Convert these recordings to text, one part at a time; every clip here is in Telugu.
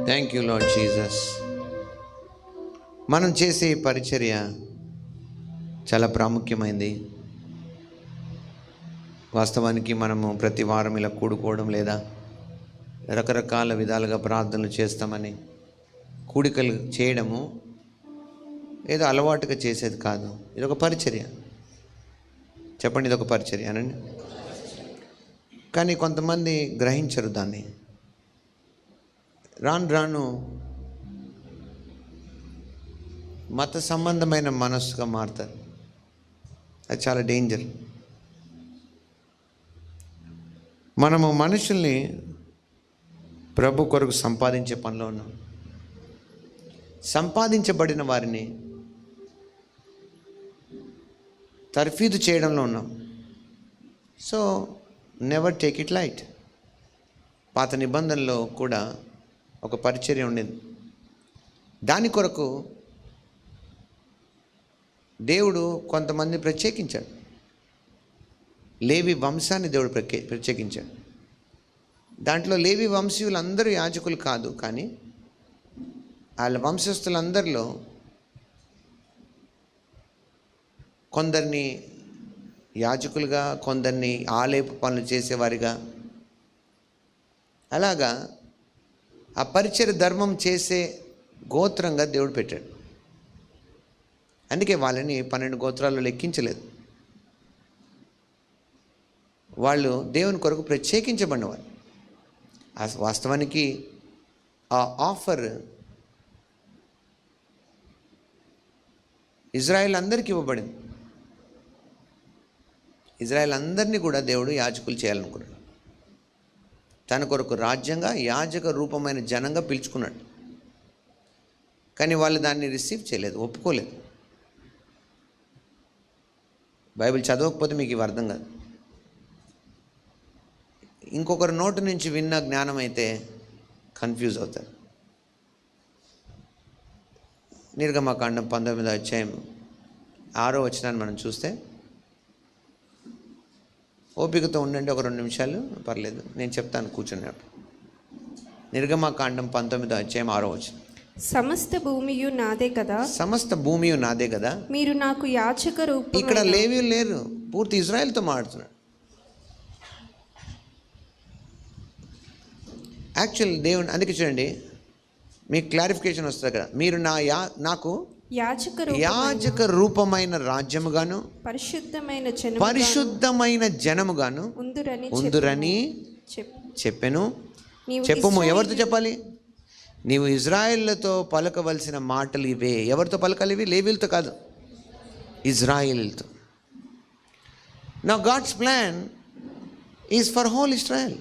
Thank you lord Jesus. మనం చేసే పరిచర్య చాలా ప్రాముఖ్యమైంది. వాస్తవానికి మనము ప్రతి వారం ఇలా కూడుకోవడం లేదా రకరకాల విధాలుగా ప్రార్థనలు చేస్తామని కూడికలు చేయడము ఏదో అలవాటుగా చేసేది కాదు. ఇదొక పరిచర్య. చెప్పండి, ఇదొక పరిచర్య అనండి. కానీ కొంతమంది గ్రహించరు దాన్ని. రాను రాను మత సంబంధమైన మనస్సుగా మారుతారు. అది చాలా డేంజర్. మనము మనుషుల్ని ప్రభు కొరకు సంపాదించే పనిలో ఉన్నాం. సంపాదించబడిన వారిని తర్ఫీదు చేయడంలో ఉన్నాం. So never take it light. పాత నిబంధనలో కూడా ఒక పరిచర్య ఉండేది. దాని కొరకు దేవుడు కొంతమంది ప్రత్యేకించాడు. లేవి వంశాన్ని దేవుడు ప్రత్యేకించాడు. దాంట్లో లేవి వంశీయులు అందరూ యాజకులు కాదు, కానీ వాళ్ళ వంశస్థులందరిలో కొందరిని యాజకులుగా, కొందరిని ఆలేపు పనులు చేసేవారిగా, అలాగా ఆ పరిచర్య ధర్మం చేసే గోత్రంగా దేవుడు పెట్టాడు. అందుకే వాళ్ళని 12 గోత్రాల్లో లెక్కించలేదు. వాళ్ళు దేవుని కొరకు ప్రత్యేకించబడినవారు. వాస్తవానికి ఆ ఆఫర్ ఇజ్రాయెల్ అందరికీ ఇవ్వబడింది. ఇజ్రాయెల్ అందరినీ కూడా దేవుడు యాజకులు చేయాలనుకున్నాడు. తన కొరకు రాజ్యంగా యాజక రూపమైన జనంగా పిలుచుకున్నాడు. కానీ వాళ్ళు దాన్ని రిసీవ్ చేయలేదు, ఒప్పుకోలేదు. బైబిల్ చదవకపోతే మీకు ఇవి అర్థం కాదు. ఇంకొకరి నోటి నుంచి విన్న జ్ఞానం అయితే కన్ఫ్యూజ్ అవుతారు. నిర్గమకాండం 19వ అధ్యాయం 6వ వచనాన్ని మనం చూస్తే, ఓపికతో ఉండండి, ఒక 2 నిమిషాలు పర్లేదు, నేను చెప్తాను కూర్చున్నప్పుడు. నిర్గమకాండం 19వ అధ్యాయం 6వ వచనం. సమస్త భూమియు నాదే కదా, సమస్త భూమియు నాదే కదా, మీరు నాకు యాజక రూపం. ఇక్కడ లేవీయులు లేరు, పూర్తి ఇజ్రాయెల్తో మాట్లాడుతున్నాడు. యాక్చువల్ దేవుని, అందుకే చూడండి, మీకు క్లారిఫికేషన్ వస్తుంది కదా. మీరు నాకు యాజక రూపమైన రాజ్యముగాను పరిశుద్ధమైన జనముగాను ఉందురని చెప్పెను. చెప్పుము. ఎవరితో చెప్పాలి? నీవు ఇజ్రాయేళ్లతో పలకవలసిన మాటలు ఇవే. ఎవరితో పలకాలి ఇవి? లేవీయులతో కాదు, ఇజ్రాయేలీలతో. Now God's plan is for whole Israel.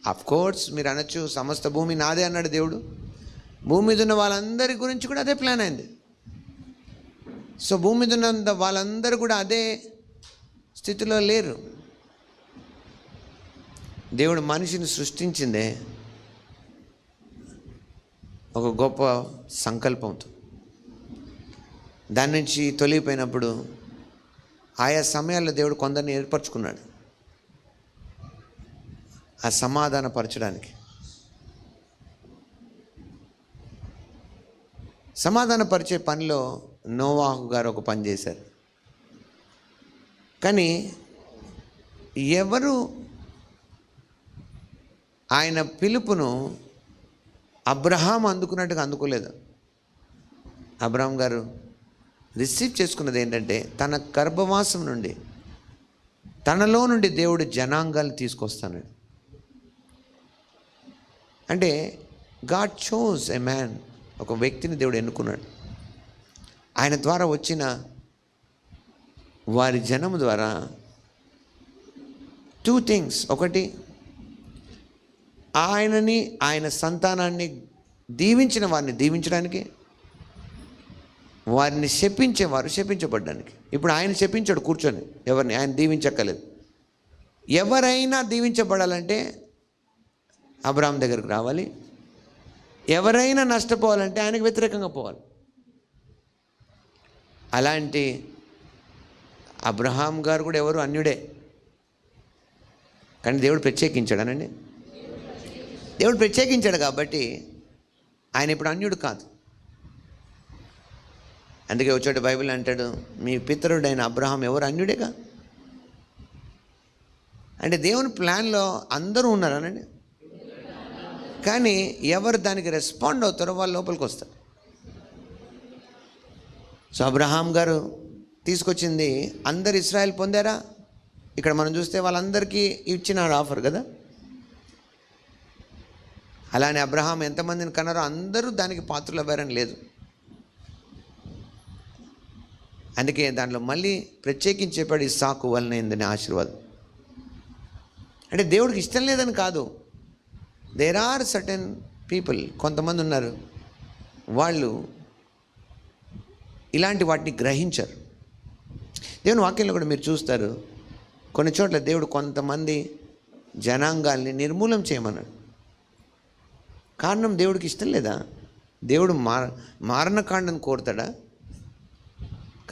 Of course మీరు అనొచ్చు, సమస్త భూమి నాదే అన్నాడు దేవుడు. భూమి మీద ఉన్న వాళ్ళందరి గురించి కూడా అదే ప్లాన్ అయింది. సో భూమి మీద ఉన్న వాళ్ళందరూ కూడా అదే స్థితిలో లేరు. దేవుడు మనిషిని సృష్టించిందే ఒక గొప్ప సంకల్పంతో. దాని నుంచి తొలగిపోయినప్పుడు ఆయా సమయాల్లో దేవుడు కొందరిని ఏర్పరచుకున్నాడు ఆ సమాధానపరచడానికి. సమాధానపరిచే పనిలో నోవాహు గారు ఒక పని చేశారు. కానీ ఎవరు ఆయన పిలుపును అబ్రహాం అందుకున్నట్టుగా అందుకోలేదు. అబ్రహాం గారు రిసీవ్ చేసుకున్నది ఏంటంటే, తన గర్భవాసం నుండి, తనలో నుండి దేవుడు జనాంగాలు తీసుకొస్తాడు. అంటే గాడ్ చోజ్ ఎ మ్యాన్, ఒక వ్యక్తిని దేవుడు ఎన్నుకున్నాడు. ఆయన ద్వారా వచ్చిన వారి జనము ద్వారా 2 థింగ్స్. ఒకటి, ఆయనని, ఆయన సంతానాన్ని దీవించిన వారిని దీవించడానికి, వారిని శపించేవారు శపించబడ్డానికి. ఇప్పుడు ఆయన శపించాడు కూర్చొని ఎవరిని, ఆయన దీవించక్కలేదు. ఎవరైనా దీవించబడాలంటే అబ్రహాం దగ్గరికి రావాలి. ఎవరైనా నష్టపోవాలంటే ఆయనకు వ్యతిరేకంగా పోవాలి. అలాంటి అబ్రహాం గారు కూడా ఎవరు అన్యుడే, కానీ దేవుడు ప్రత్యేకించాడనండి. దేవుడు ప్రత్యేకించాడు కాబట్టి ఆయన ఇప్పుడు అన్యుడు కాదు. అందుకే వచ్చాడు బైబిల్ అంటాడు, మీ పితరుడైన అబ్రహాం ఎవరు అన్యుడేగా. అంటే దేవుని ప్లాన్లో అందరూ ఉన్నారనండి, కానీ ఎవరు దానికి రెస్పాండ్ అవుతారో వాళ్ళు లోపలికి వస్తారు. సో అబ్రహాం గారు తీసుకొచ్చింది అందరు ఇశ్రాయేల్ పొందారా? ఇక్కడ మనం చూస్తే వాళ్ళందరికీ ఇచ్చినారు ఆఫర్ కదా. అలానే అబ్రహాం ఎంతమందిని కన్నారో అందరూ దానికి పాత్రలు అవ్వారని లేదు. అందుకే దాంట్లో మళ్ళీ ప్రత్యేకించి చెప్పాడు, ఇస్సాకు వలనైందని ఆశీర్వాదం. అంటే దేవుడికి ఇష్టం లేదని కాదు, దేర్ ఆర్ సర్టెన్ పీపుల్, కొంతమంది ఉన్నారు వాళ్ళు ఇలాంటి వాటిని గ్రహించరు. దేవుని వాక్యంలో కూడా మీరు చూస్తారు, కొన్ని చోట్ల దేవుడు కొంతమంది జనాంగాల్ని నిర్మూలం చేయమన్నాడు. కారణం దేవుడికి ఇష్టం లేదా? దేవుడు మారణకాండను కోరుతాడా?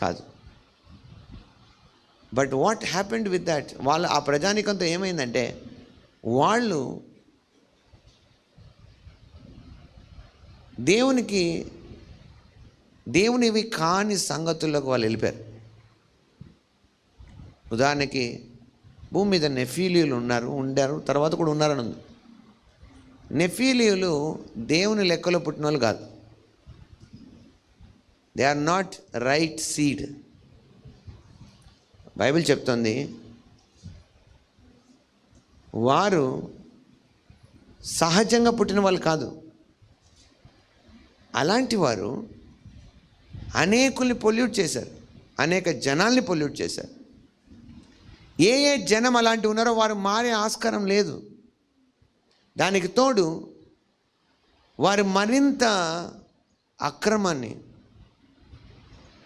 కాదు. But what happened with that, వాళ్ళ ఆ ప్రజానికంతో ఏమైందంటే వాళ్ళు దేవునివి కాని సంగతుల్లోకి వాళ్ళు వెళ్ళిపోయారు. ఉదాహరణకి భూమి మీద నెఫీలీయులు ఉండారు, తర్వాత కూడా ఉన్నారని ఉంది. నెఫీలీయులు దేవుని లెక్కలో పుట్టిన వాళ్ళు కాదు. They are not right seed. Bible చెప్తుంది వారు సహజంగా పుట్టిన వాళ్ళు కాదు. అలాంటి వారు అనేకుల్ని పొల్యూట్ చేశారు, అనేక జనాల్ని పొల్యూట్ చేశారు. ఏ జనం అలాంటి ఉన్నారో వారు మారే ఆస్కారం లేదు. దానికి తోడు వారు మరింత అక్రమాన్ని,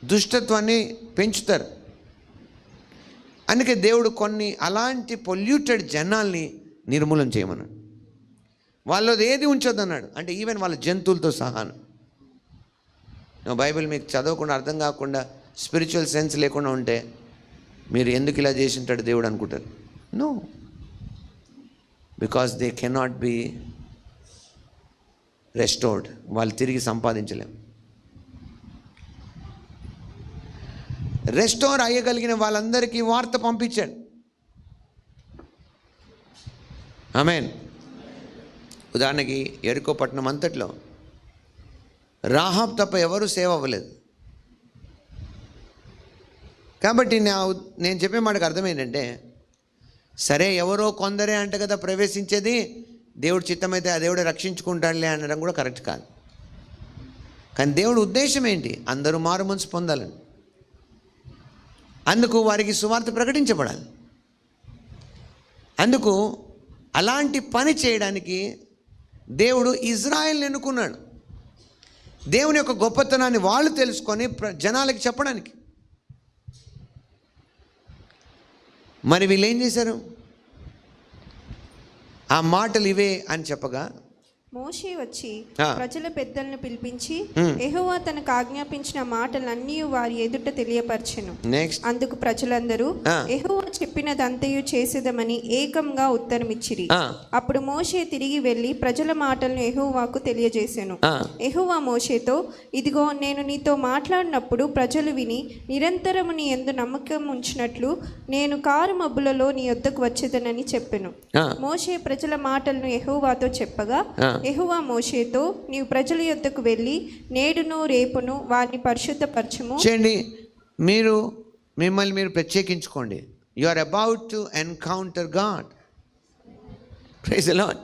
దుష్టత్వాన్ని పెంచుతారు. అందుకే దేవుడు కొన్ని అలాంటి పొల్యూటెడ్ జనాల్ని నిర్మూలన చేయమన్నాడు. వాళ్ళది ఏది ఉంచొద్దన్నాడు, అంటే ఈవెన్ వాళ్ళ జంతువులతో సహాను. బైబిల్ మీకు చదవకుండా అర్థం కాకుండా స్పిరిచువల్ సెన్స్ లేకుండా ఉంటే మీరు ఎందుకు ఇలా చేసి ఉంటాడు దేవుడు అనుకుంటారు. No, because they cannot be restored. వాళ్ళు తిరిగి సంపాదించలేం. రెస్టోర్ అయ్యగలిగిన వాళ్ళందరికీ వార్త పంపించాడు. ఆమేన్. ఉదాహరణకి యెరికో పట్టణం అంతట్లో రాహాబ్ తప్ప ఎవరు సేవ్ అవ్వలేదు. కాబట్టి నేను చెప్పే మాటకు అర్థం ఏంటంటే, సరే ఎవరో కొందరే అంట కదా ప్రవేశించేది, దేవుడు చిత్తమైతే ఆ దేవుడే రక్షించుకుంటాడులే అనడం కూడా కరెక్ట్ కాదు. కానీ దేవుడి ఉద్దేశం ఏంటి? అందరూ మారు మనసు పొందాలని. అందుకు వారికి సువార్త ప్రకటించబడాలి. అందుకు అలాంటి పని చేయడానికి దేవుడు ఇజ్రాయెల్ని ఎన్నుకున్నాడు. దేవుని యొక్క గొప్పతనాన్ని వాళ్ళు తెలుసుకొని జనాలకి చెప్పడానికి. మరి వీళ్ళు ఏం చేశారు? ఆ మాటలు ఇవే అని చెప్పగా మోషే వచ్చి ప్రజల పెద్దలను పిలిపించి యెహోవా తనకు ఆజ్ఞాపించిన మాటలన్నీ వారి ఎదుట తెలియపరచెను. అందుకు ప్రజలందరూ యెహోవా చెప్పినదంతయు చేసేదమని ఏకంగా ఉత్తరమిచ్చిరి. అప్పుడు మోషే తిరిగి వెళ్లి ప్రజల మాటలను యెహోవాకు తెలియజేసెను. యెహోవా మోషేతో, ఇదిగో నేను నీతో మాట్లాడినప్పుడు ప్రజలు విని నిరంతరము నీ యందు నమ్మకం ఉంచినట్లు నేను కారు మబ్బులలో నీ యొద్దకు వచ్చేదనని చెప్పెను. మోషే ప్రజల మాటలను యెహోవాతో చెప్పగా యెహోవా మోషేతో, నీవు ప్రజల యొద్దకు వెళ్ళి నేడును రేపును వారిని పరిశుద్ధపరచుము. చేయండి, మిమ్మల్ని మీరు ప్రత్యేకించుకోండి. You are about to encounter God. Praise the Lord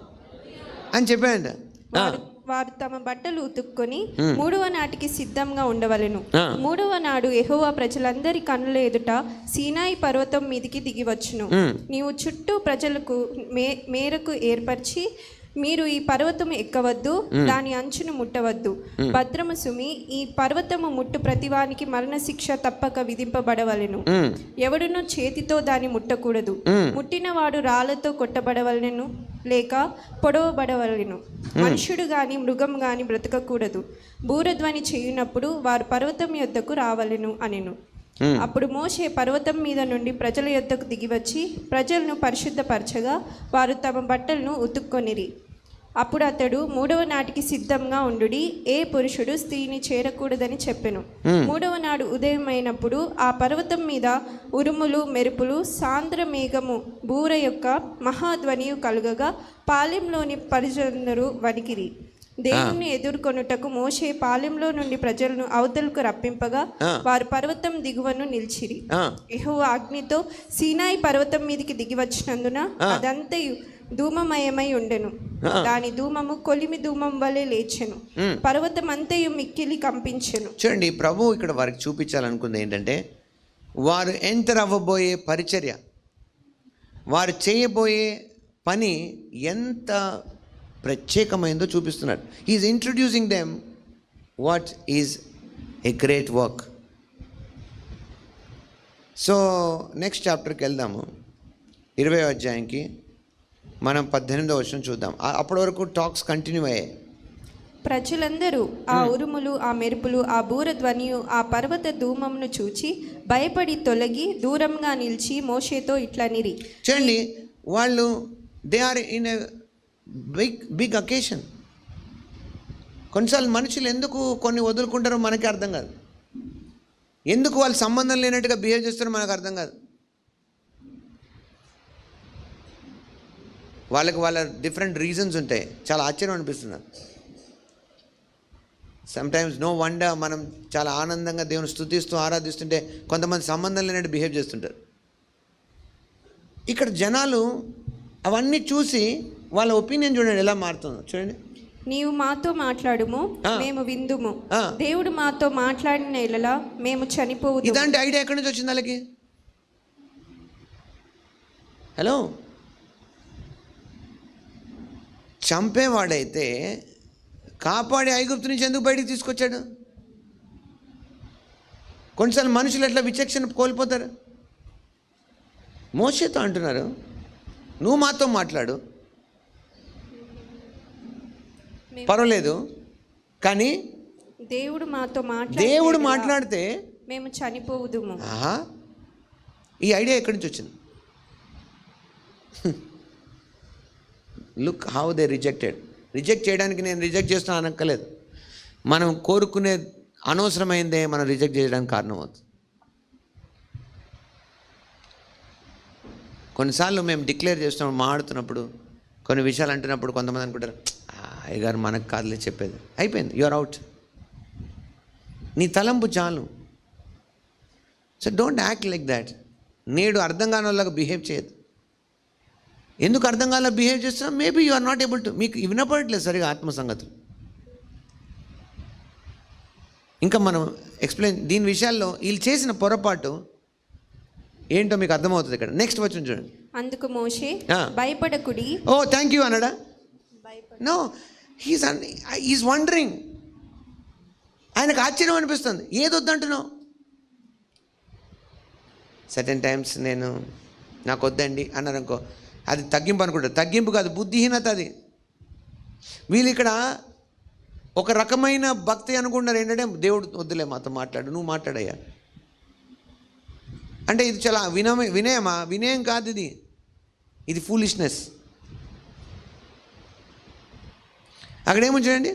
అని చెప్పండి. వారు తమ బట్టలు ఉతుక్కొని 3వ నాటికి సిద్ధంగా ఉండవలెను. 3వ నాడు యెహోవా ప్రజలందరి కన్నుల ఎదుట సీనాయి పర్వతం మీదికి దిగివచ్చును. నీవు చుట్టూ ప్రజలకు మేరకు ఏర్పరిచి, మీరు ఈ పర్వతము ఎక్కవద్దు, దాని అంచును ముట్టవద్దు. భద్రము సుమి, ఈ పర్వతము ముట్టు ప్రతివానికి మరణశిక్ష తప్పక విధింపబడవలెను. ఎవడునూ చేతితో దాన్ని ముట్టకూడదు. ముట్టినవాడు రాళ్లతో కొట్టబడవలెను, లేక పొడవబడవలెను. మనుష్యుడు గాని మృగం గాని బ్రతకకూడదు. బూరధ్వని చేయునప్పుడు వారు పర్వతం యొద్దకు రావలెను అనెను. అప్పుడు మోషే పర్వతం మీద నుండి ప్రజల యొద్దకు దిగివచ్చి ప్రజలను పరిశుద్ధపరచగా వారు తమ బట్టలను ఉతుక్కొనిరి. అప్పుడు అతడు 3వ నాటికి సిద్ధంగా ఉండుడి, ఏ పురుషుడు స్త్రీని చేరకూడదని చెప్పెను. 3వ నాడు ఉదయమైనప్పుడు ఆ పర్వతం మీద ఉరుములు మెరుపులు సాంద్ర మేఘము బూర యొక్క మహాధ్వనియు కలుగగా పాలెంలోని ప్రజలందరూ వణికిరి. దేవుణ్ణి ఎదుర్కొనుటకు మోషే పాలెంలో నుండి ప్రజలను అవతలకు రప్పింపగా వారు పర్వతం దిగువను నిలిచిరి. యెహోవా అగ్నితో సీనాయి పర్వతం మీదికి దిగి వచ్చినందున అదంతయు ధూమమయమై ఉండెను. దాని ధూమము కొలిమి ధూమం వలె లేచెను. పర్వతం అంతయు మిక్కిలి కంపించెను. చూడండి, ప్రభు ఇక్కడ వారికి చూపించాలనుకుంది ఏంటంటే, వారు ఎంటర్ అవ్వబోయే పరిచర్య, వారు చేయబోయే పని ఎంత ప్రత్యేకమైందో చూపిస్తున్నాడు. Is introducing them what is a great work. So next చాప్టర్కి వెళ్దాము, 20వ అధ్యాయంకి. మనం 18వ వచనం చూద్దాం. అప్పటి వరకు టాక్స్ కంటిన్యూ అయ్యాయి. ప్రజలందరూ ఆ ఉరుములు, ఆ మెరుపులు, ఆ బూర ధ్వనియు, ఆ పర్వత ధూమమును చూచి భయపడి తొలగి దూరంగా నిలిచి మోషేతో ఇట్లనిరి. చూడండి, వాళ్ళు they are in a big occasion. కొన్నిసార్లు మనుషులు ఎందుకు కొన్ని వదులుకుంటారో మనకి అర్థం కాదు. ఎందుకు వాళ్ళు సంబంధం లేనట్టుగా బిహేవ్ చేస్తారో మనకు అర్థం కాదు. వాళ్ళ డిఫరెంట్ రీజన్స్ ఉంటాయి. చాలా ఆశ్చర్యం అనిపిస్తుంది. సమ్టైమ్స్ నో వండర్ మనం చాలా ఆనందంగా దేవుని స్తుతిస్తూ ఆరాధిస్తుంటే కొంతమంది సంబంధం లేనట్టు బిహేవ్ చేస్తుంటారు. ఇక్కడ జనాలు అవన్నీ చూసి వాళ్ళ ఒపీనియన్ చూడండి ఎలా మారుతుందో. చూడండి, నీవు మాతో మాట్లాడుము, మేము విందుము. దేవుడు మాతో మాట్లాడిన ఎడల మేము చనిపోవు. ఇలాంటి ఐడియా ఎక్కడి నుంచి వచ్చింది వాళ్ళకి? హలో, చంపేవాడైతే కాపాడి ఐగుప్తు నుంచి ఎందుకు బయటికి తీసుకొచ్చాడు? కొన్నిసార్లు మనుషులు ఎట్లా విచక్షణ కోల్పోతారు. మోషేతో అంటున్నారు, నువ్వు మాతో మాట్లాడు, పర్వాలేదు, కానీ దేవుడు మాట్లాడితే మేము చనిపోవుదుము. ఈ ఐడియా ఎక్కడి నుంచి వచ్చింది? Look how they rejected. Reject చేయడానికి నేను రిజెక్ట్ చేస్తున్నా అనక్కలేదు. మనం కోరుకునే అనవసరమైందే మనం రిజెక్ట్ చేయడానికి కారణం అవుతుంది. కొన్నిసార్లు మేము డిక్లేర్ చేస్తున్నాం, మాడుతున్నప్పుడు కొన్ని విషయాలు అంటున్నప్పుడు కొంతమంది అనుకుంటారు, అయ్యగారు మనకు కాదులే చెప్పేది, అయిపోయింది, యు ఆర్ అవుట్, నీ తలంపు చాలు. So don't act like that. నేడు అర్థం కాని వాళ్ళగా బిహేవ్ చేయదు. ఎందుకు అర్థం కాలా బిహేవ్ చేస్తున్నా? Maybe you are not able to. మీకు వినపడట్లేదు సరిగా ఆత్మ సంగతులు. ఇంకా మనం ఎక్స్ప్లెయిన్ దీని విషయాల్లో వీళ్ళు చేసిన పొరపాటు ఏంటో మీకు అర్థమవుతుంది. ఇక్కడ నెక్స్ట్ వచ్చిన చూడండి. అందుకు మోషే భయపడకుడి. ఓ థ్యాంక్ యూ అన్నాడా? No, he's wondering. ఆయనకు ఆశ్చర్యం అనిపిస్తుంది, ఏదొద్దంటున్నావు? సర్టెన్ టైమ్స్ నాకు వద్దండి అన్నారు అనుకో, అది తగ్గింపు అనుకుంటారు. తగ్గింపు కాదు, బుద్ధిహీనత అది. వీళ్ళు ఇక్కడ ఒక రకమైన భక్తి అనుకుంటారు. ఏంటంటే దేవుడు వద్దులే మాతో మాట్లాడు, నువ్వు మాట్లాడయ్యా అంటే ఇది చాలా వినయమా? వినయం కాదు, ఇది ఫూలిష్నెస్. అక్కడేమో చూడండి,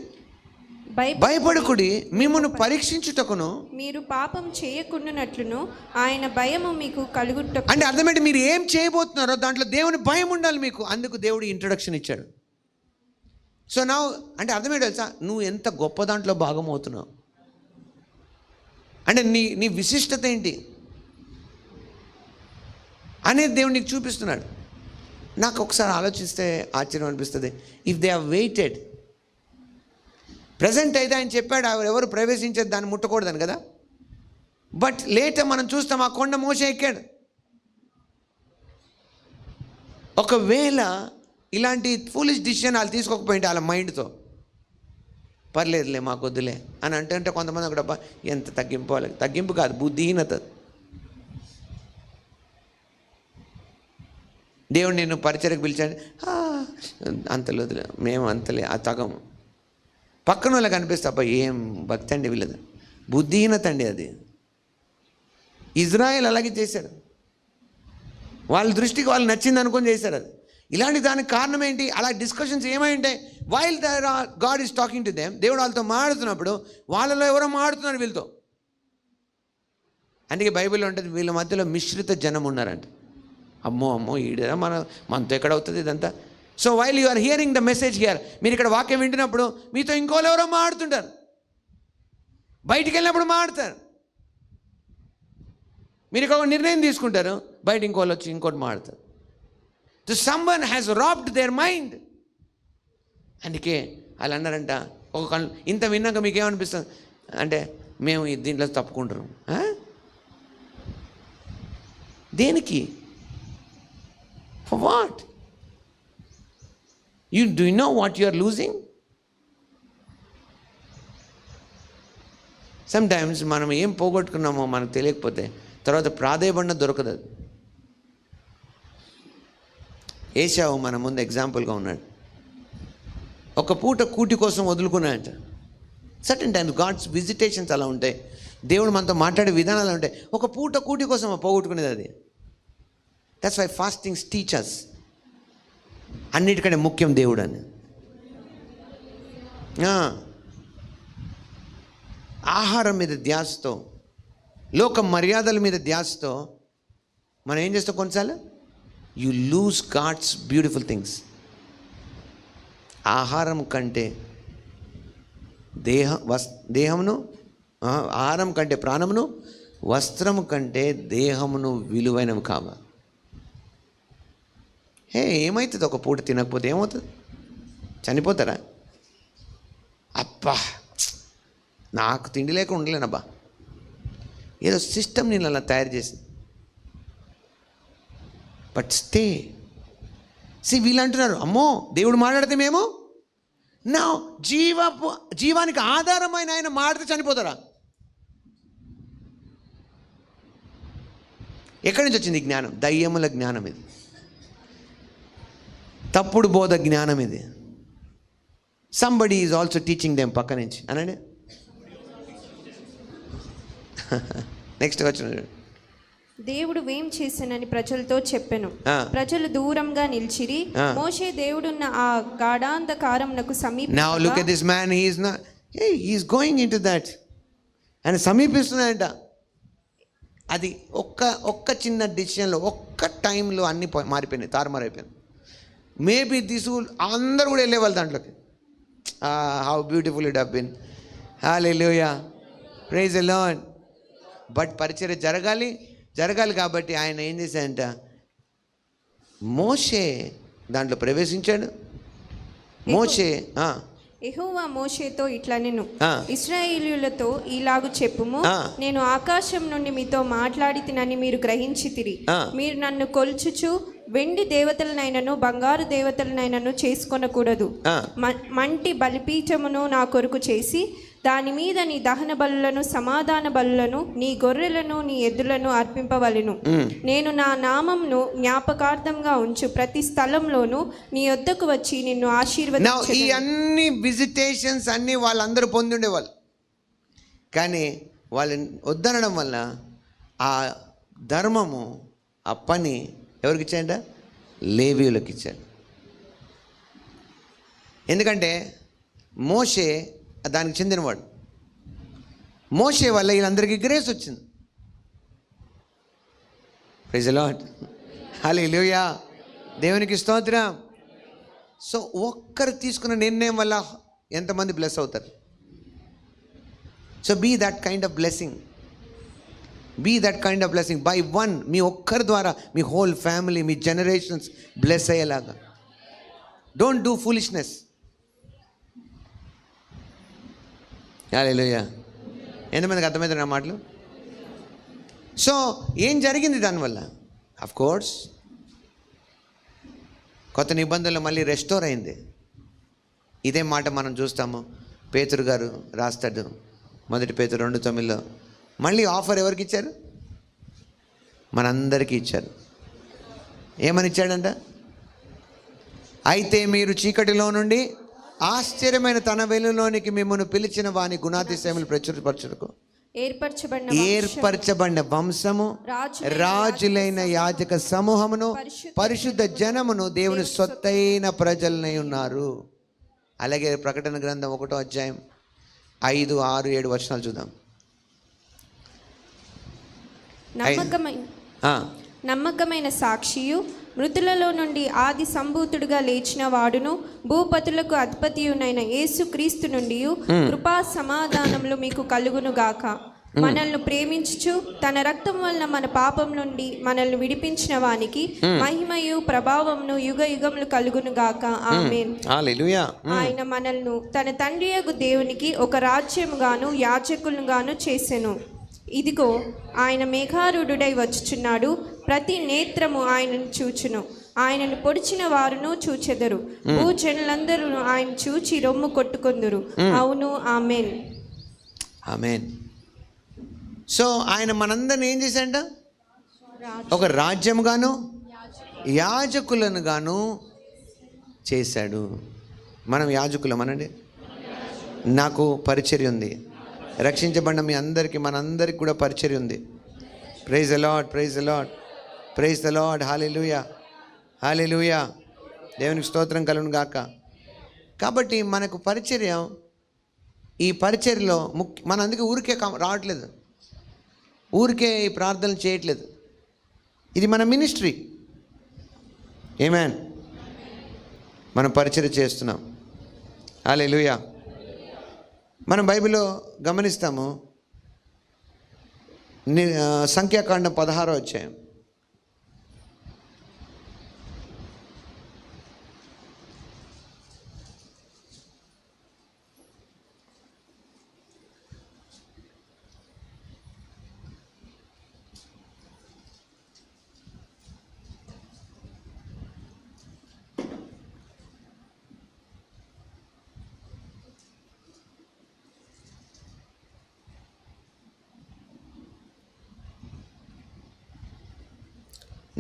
భయపడకుడి, మిమ్మల్ని పరీక్షించుటకును మీరు పాపం చేయకుండానట్లును ఆయన భయము మీకు కలుగుట. అంటే అర్థమేంటి? మీరు ఏం చేయబోతున్నారో దాంట్లో దేవుని భయం ఉండాలి మీకు. అందుకు దేవుడు ఇంట్రడక్షన్ ఇచ్చాడు. సో నా అంటే అర్థమేంటి తెలుసా? నువ్వు ఎంత గొప్ప దాంట్లో భాగం అవుతున్నావు అంటే నీ విశిష్టత ఏంటి అనేది దేవుడు నీకు చూపిస్తున్నాడు. నాకు ఒకసారి ఆలోచిస్తే ఆశ్చర్యం అనిపిస్తుంది. If they have weighted, present అయితే ఆయన చెప్పాడు ఎవరు ప్రవేశించేది దాన్ని ముట్టకూడదని కదా. బట్ లేటర్ మనం చూస్తాం ఆ కొండ మోషే ఎక్కాడు. ఒకవేళ ఇలాంటి ఫూలిష్ డిసిషన్ వాళ్ళు తీసుకోకపోయింటే వాళ్ళ మైండ్తో పర్లేదులే మాకు వద్దులే అని అంటే కొంతమంది అక్కడ ఎంత తగ్గింపు, వాళ్ళకి తగ్గింపు కాదు, బుద్ధిహీనత. దేవుడు నేను పరిచయకు పిలిచాడు, అంతలో వదిలే, మేము అంతలే ఆ తగము. పక్కన వాళ్ళకి అనిపిస్తే అబ్బా ఏం భక్తి అండి వీళ్ళది, బుద్ధిహీనత అండి అది. ఇజ్రాయెల్ అలాగే చేశారు. వాళ్ళ దృష్టికి వాళ్ళు నచ్చింది అనుకొని చేశారు. అది ఇలాంటి దానికి కారణం ఏంటి? అలా డిస్కషన్స్ ఏమై ఉంటాయి? While God is talking to them, దేవుడు వాళ్ళతో మాట్లాడుతున్నప్పుడు వాళ్ళలో ఎవరో మాట్లాడుతున్నారు వీళ్ళతో. అందుకే బైబిల్లో ఉంటుంది, వీళ్ళ మధ్యలో మిశ్రిత జనం ఉన్నారంట. అమ్మో ఈడ మనతో ఎక్కడ అవుతుంది ఇదంతా. So while you are hearing the message here, మీరు ఇక్కడ వాక్యం వింటున్నప్పుడు మీతో ఇంకోళ్ళు ఎవరో మాట్లాడుతుంటారు, బయటికి వెళ్ళినప్పుడు మాట్లాడతారు. మీరు ఒక నిర్ణయం తీసుకుంటారు, బయట ఇంకోళ్ళు వచ్చి ఇంకోటి మాట్లాడతారు. So someone has robbed their mind. అందుకే వాళ్ళు అన్నారంట, ఇంత విన్నాక మీకు ఏమనిపిస్తుంది అంటే, మేము దీంట్లో తప్పుకుంటారు. దేనికి? For what? Do you know what you are losing? Sometimes మనం ఏం పోగొట్టుకున్నామో మనకు తెలియకపోతే తర్వాత ప్రాధేయపడిన దొరకదు. ఏశావు మన ముందు ఎగ్జాంపుల్గా ఉన్నాడు. ఒక పూట కూటి కోసం వదులుకున్నాడంట. సర్టన్ టైమ్స్ గాడ్స్ విజిటేషన్స్ అలా ఉంటాయి, దేవుడు మనతో మాట్లాడే విధానాలు ఉంటాయి. ఒక పూట కూటి కోసం పోగొట్టుకునేది అది. దట్స్ వై ఫాస్టింగ్స్ టీచర్స్ అన్నిటికంటే ముఖ్యం దేవుడు అని. ఆహారం మీద ధ్యాసతో, లోక మర్యాదల మీద ధ్యాసతో మనం ఏం చేస్తాం కొన్నిసార్లు? You lose God's beautiful things. ఆహారం కంటే దేహమును, ఆహారం కంటే ప్రాణమును, వస్త్రము కంటే దేహమును విలువైనవి కావాలి. ఏమవుతుంది? ఒక పూట తినకపోతే ఏమవుతుంది? చనిపోతారా? అబ్బా నాకు తిండి లేక ఉండలేనబ్బా, ఏదో సిస్టమ్ నేను అలా తయారు చేసింది. బట్ స్టే వీళ్ళు అంటున్నారు, అమ్మో దేవుడు మాట్లాడితే మేము నా జీవానికి ఆధారమైన ఆయన మాట్లాడితే చనిపోతారా? ఎక్కడి నుంచి వచ్చింది జ్ఞానం? దయ్యముల జ్ఞానం ఇది, తప్పుడు బోధ జ్ఞానం ఇది. Somebody is also teaching them. పక్క నుంచి అనండి. నెక్స్ట్ వచ్చిన, దేవుడు ఏం చేశానని ప్రజలతో చెప్పెను. ప్రజలు దూరంగా నిలిచిరి. మోషే దేవుడున్న ఆ గాఢాంధకారమునకు సమీప. Now look at this man, he is not, he is going into that. ఆయన సమీపిస్తున్నాడంట. అది ఒక్క చిన్న డిసిషన్లో, ఒక్క టైంలో అన్ని మారిపోయినాయి, తారుమారైపోయింది. మేబీ అందరూ కూడా వెళ్ళేవాళ్ళు దాంట్లోకి. How beautiful it have been. హల్లెలూయా, ప్రైజ్ ది లార్డ్. బట్ పరిచర్య జరగాలి కాబట్టి ఆయన ఏం చేశాడంట, మోషే దాంట్లో ప్రవేశించాడు. మోషే యెహోవా మోషేతో ఇట్లనెను, ఇశ్రాయేలీయులతో ఇలాగు చెప్పుము, నేను ఆకాశం నుండి మీతో మాట్లాడితినని మీరు గ్రహించితిరి. మీరు నన్ను కొల్చుచు వెండి దేవతలనైనను బంగారు దేవతలనైనను చేసుకొనకూడదు. మంటి బలిపీఠమును నా కొరకు చేసి దాని మీద నీ దహన బలులను, సమాధాన బలులను, నీ గొర్రెలను, నీ ఎద్దులను అర్పింపవలెను. నేను నా నామమును జ్ఞాపకార్థంగా ఉంచు ప్రతి స్థలంలోనూ నీ వద్దకు వచ్చి నిన్ను ఆశీర్వదించెదను. ఈ అన్ని విజిటేషన్స్ అన్ని వాళ్ళందరూ పొంది ఉండేవాళ్ళు, కానీ వాళ్ళని వద్దనడం వల్ల ఆ ధర్మము, ఆ పని ఎవరికి ఇచ్చాడంట? లేవీయులకు ఇచ్చాడు. ఎందుకంటే మోషే దానికి చెందినవాడు. మోషే వల్ల వీళ్ళందరికీ గ్రేస్ వచ్చింది. ప్రైజ్ ది లార్డ్, హల్లెలూయా, దేవునికి స్తోత్రం. సో ఒక్కరు తీసుకున్న నిర్ణయం వల్ల ఎంతమంది బ్లెస్ అవుతారు? So be that kind of blessing. Be that kind of blessing by one. మీ ఒక్కరి ద్వారా మీ హోల్ ఫ్యామిలీ, మీ జనరేషన్స్ బ్లెస్ అయ్యేలాగా. Don't do foolishness. హల్లెలూయా. ఎంతమందికి అర్థమవుతుంది నా మాటలు? సో ఏం జరిగింది దానివల్ల? ఆఫ్ కోర్స్ కొత్త నిబంధనలు మళ్ళీ రెస్టోర్ అయింది. ఇదే మాట మనం చూస్తాము. పేతురు గారు రాస్తాడు, 1 పేతురు 2:9. మళ్ళీ ఆఫర్ ఎవరికి ఇచ్చారు? మనందరికీ ఇచ్చారు. ఏమని ఇచ్చాడంట? అయితే మీరు చీకటిలో నుండి ఆశ్చర్యమైన తన వెలుగులోనికి మిమ్మల్ని పిలిచిన వాని గుణాతిశయములు ప్రచురపరచుటకు ఏర్పరచబడిన వంశము, రాజులైన యాజక సమూహమును, పరిశుద్ధ జనమును, దేవుని సొత్తైన ప్రజలనై ఉన్నారు. అలాగే ప్రకటన గ్రంథం 1వ అధ్యాయం 5, 6, 7 వచనాలు చూద్దాం. నమ్మకమైన సాక్షియు, మృతులలో నుండి ఆది సంభూతుడుగా లేచిన వాడును, భూపతులకు అధిపతియునైన యేసు క్రీస్తు నుండి కృపా సమాధానములు మీకు కలుగును గాక. మనల్ని ప్రేమించుచు తన రక్తం వలన మన పాపం నుండి మనల్ని విడిపించిన వానికి మహిమయు ప్రభావమును యుగ యుగములు కలుగును గాక. ఆమేన్. హల్లెలూయా. ఆయన మనల్ని తన తండ్రియగు దేవునికి ఒక రాజ్యముగాను యాజకులుగాను చేసెను. ఇదిగో ఆయన మేఘారూఢుడై వచ్చుచున్నాడు. ప్రతి నేత్రము ఆయనను చూచును. ఆయనను పొడిచిన వారును చూచెదరు. భూజనులందరూ ఆయన చూచి రొమ్ము కొట్టుకొందురు. అవును. ఆమేన్. ఆమేన్. సో ఆయన మనందరిని ఏం చేశాడంట? ఒక రాజ్యముగాను యాజకులను గాను చేశాడు. మనం యాజకులం అనండి. నాకు పరిచర్య ఉంది. రక్షించబడిన మీ అందరికీ, మనందరికి కూడా పరిచర్య ఉంది. Praise the Lord, praise the Lord, praise the Lord. Hallelujah, hallelujah. దేవునికి స్తోత్రం కలుగును గాక. కాబట్టి మనకు పరిచర్య, ఈ పరిచర్యలో మన అందుకే ఊరికే రావట్లేదు, ఊరికే ఈ ప్రార్థనలు చేయట్లేదు. ఇది మన మినిస్ట్రీ. ఆమేన్. మనం పరిచర్య చేస్తున్నాం. హల్లెలూయా. మనం బైబిల్లో గమనిస్తాము, సంఖ్యాకాండం 16వ అధ్యాయం.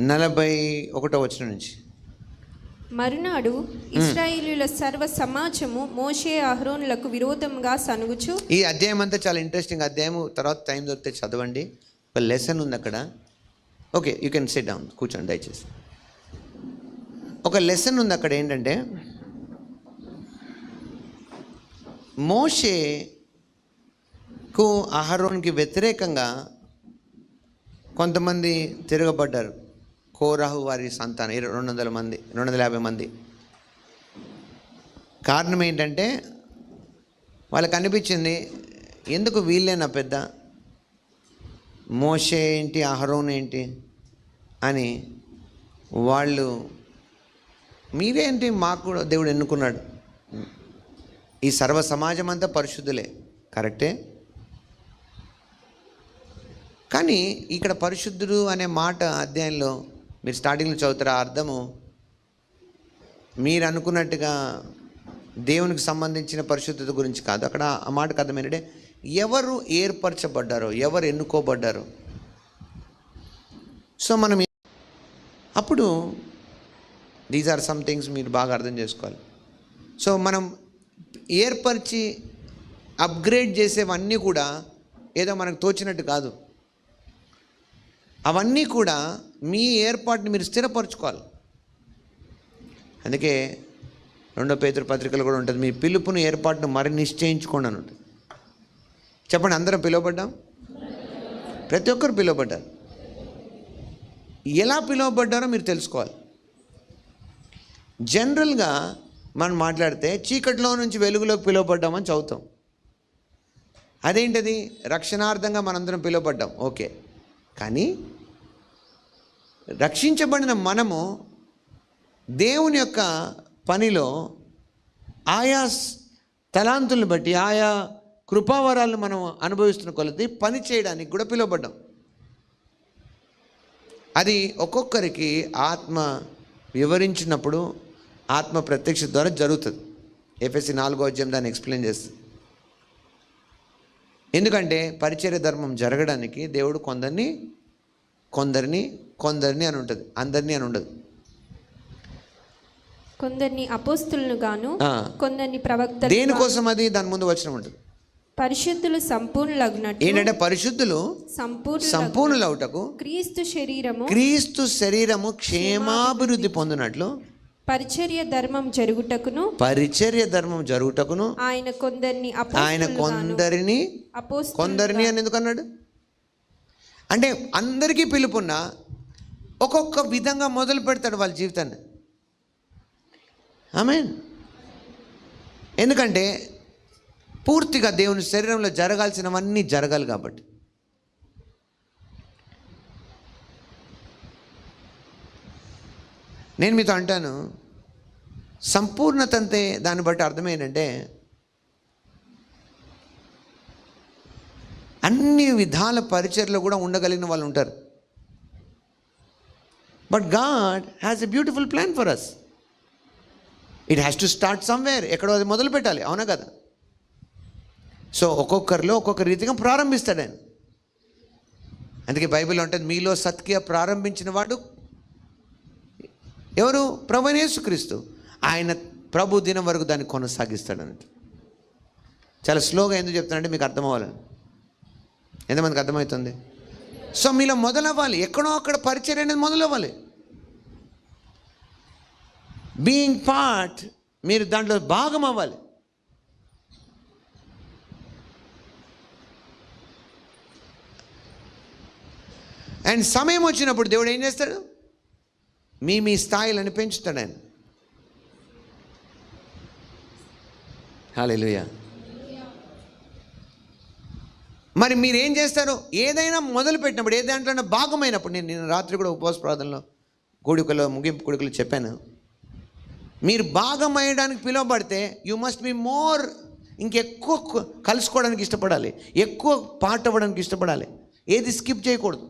నలభై 1వ వచనం నుంచి. మరునాడు ఇశ్రాయేలీయుల సర్వ సమాజము మోషే అహరోనులకు విరోధంగా సనుగుచు. ఈ అధ్యాయం అంతా చాలా ఇంట్రెస్టింగ్ అధ్యాయం. తర్వాత టైం దొరికితే చదవండి. ఒక లెసన్ ఉంది అక్కడ. Okay, you can SIT down, కూర్చోండి దయచేసి. ఒక లెసన్ ఉంది అక్కడ. ఏంటంటే, మోషేకు అహరోన్కి వ్యతిరేకంగా కొంతమంది తిరగబడ్డారు. కోరాహు వారి సంతానం 250 మంది. కారణం ఏంటంటే, వాళ్ళకి అనిపించింది, ఎందుకు వీళ్ళేనా పెద్ద, మోషే ఏంటి, అహరోన్ ఏంటి అని. వాళ్ళు, మీరేంటి, మాకు కూడా దేవుడు ఎన్నుకున్నాడు, ఈ సర్వ సమాజం అంతా పరిశుద్ధులే, కరెక్టే. కానీ ఇక్కడ పరిశుద్ధుడు అనే మాట అధ్యాయంలో మీరు స్టార్టింగ్లో చదువుతారు. ఆ అర్థము మీరు అనుకున్నట్టుగా దేవునికి సంబంధించిన పరిశుద్ధత గురించి కాదు. అక్కడ ఆ మాటకు అర్థం ఏంటంటే, ఎవరు ఏర్పరచబడ్డారో, ఎవరు ఎన్నుకోబడ్డారో. సో మనం అప్పుడు దీస్ ఆర్ సమ్ థింగ్స్ మీరు బాగా అర్థం చేసుకోవాలి. సో మనం ఏర్పరిచి అప్గ్రేడ్ చేసేవన్నీ కూడా ఏదో మనకు తోచినట్టు కాదు. అవన్నీ కూడా మీ ఏర్పాటుని మీరు స్థిరపరచుకోవాలి. అందుకే 2వ పేతురు పత్రికలు కూడా ఉంటుంది, మీ పిలుపును ఏర్పాటును మరి నిశ్చయించుకోండి అని ఉంటుంది. చెప్పండి, అందరం పిలువబడ్డాం? ప్రతి ఒక్కరు పిలువబడ్డారు. ఎలా పిలువబడ్డారో మీరు తెలుసుకోవాలి. జనరల్గా మనం మాట్లాడితే చీకటిలో నుంచి వెలుగులోకి పిలువబడ్డామని చదువుతాం. అదేంటది? రక్షణార్థంగా మనందరం పిలువబడ్డాం, ఓకే. కానీ రక్షించబడిన మనము దేవుని యొక్క పనిలో ఆయా తలాంతులను బట్టి, ఆయా కృపావరాలను మనం అనుభవిస్తున్న కొలది పని చేయడానికి కూడా పిలువబడ్డాం. అది ఒక్కొక్కరికి ఆత్మ వివరించినప్పుడు, ఆత్మ ప్రత్యక్ష ద్వారా జరుగుతుంది. ఎఫెసీ 4వ అధ్యాయం దాన్ని ఎక్స్ప్లెయిన్ చేస్తుంది. ఎందుకంటే పరిచర్య ధర్మం జరగడానికి దేవుడు కొందరిని అని ఉంటుంది, అందరినీ అని ఉండదు. కొందరిని అపోస్తులను గాను, కొందరిని ప్రవక్తలు. దేనికోసం? అది దాని ముందు వచనం ఉంటుంది. పరిశుద్ధులు సంపూర్ణులగునట్లు. ఏంటంటే పరిశుద్ధులు సంపూర్ణులవుటకు క్రీస్తు శరీరము క్షేమాభివృద్ధి పొందినట్లు పరిచర్య ధర్మం జరుగుటకును ఆయన కొందరిని అని ఎందుకు అన్నాడు అంటే అందరికీ పిలుపున్న ఒక్కొక్క విధంగా మొదలు పెడతాడు వాళ్ళ జీవితాన్ని. ఆమేన్. ఎందుకంటే పూర్తిగా దేవుని శరీరంలో జరగాల్సినవన్నీ జరగాలి కాబట్టి. నేను మీతో అంటాను, సంపూర్ణత అంతే. దాన్ని బట్టి అర్థం ఏంటంటే అన్ని విధాల పరిచర్లో కూడా ఉండగలిగిన వాళ్ళు ఉంటారు. But God has a beautiful plan for us. It has to start somewhere. ఎక్కడో అది మొదలు పెట్టాలి, అవునా కదా? సో ఒక్కొక్కరిలో ఒక్కొక్క రీతిగా ప్రారంభిస్తాడు ఆయన. అందుకే బైబిల్లో ఉంటుంది, మీలో సత్క్రియ ప్రారంభించిన వాడు ఎవరు? ప్రభువైన యేసుక్రీస్తు. ఆయన ప్రభు దినం వరకు దాన్ని కొనసాగిస్తాడన్నట్టు. చాలా స్లోగా ఎందుకు చెప్తానంటే మీకు అర్థం అవ్వాలని. ఎంతమందికి అర్థమవుతుంది? సో మీలో మొదలవ్వాలి, ఎక్కడో అక్కడ పరిచయం అనేది మొదలవ్వాలి. బీయింగ్ పార్ట్, మీరు దాంట్లో భాగం అవ్వాలి. అండ్ సమయం వచ్చినప్పుడు దేవుడు ఏం చేస్తాడు? మీ స్థాయిలను పెంచుతాడు ఆయన. హల్లెలూయా. మరి మీరు ఏం చేస్తారు? ఏదైనా మొదలు పెట్టినప్పుడు, ఏ దాంట్లో భాగమైనప్పుడు, నేను రాత్రి కూడా ఉపవాస ప్రార్థనలో ముగింపు కూడికలో చెప్పాను, మీరు భాగమయ్యడానికి పిలువబడితే యు మస్ట్ బి మోర్, ఇంకెక్కువ కలుసుకోవడానికి ఇష్టపడాలి, ఎక్కువ పాట అవ్వడానికి ఇష్టపడాలి, ఏది స్కిప్ చేయకూడదు.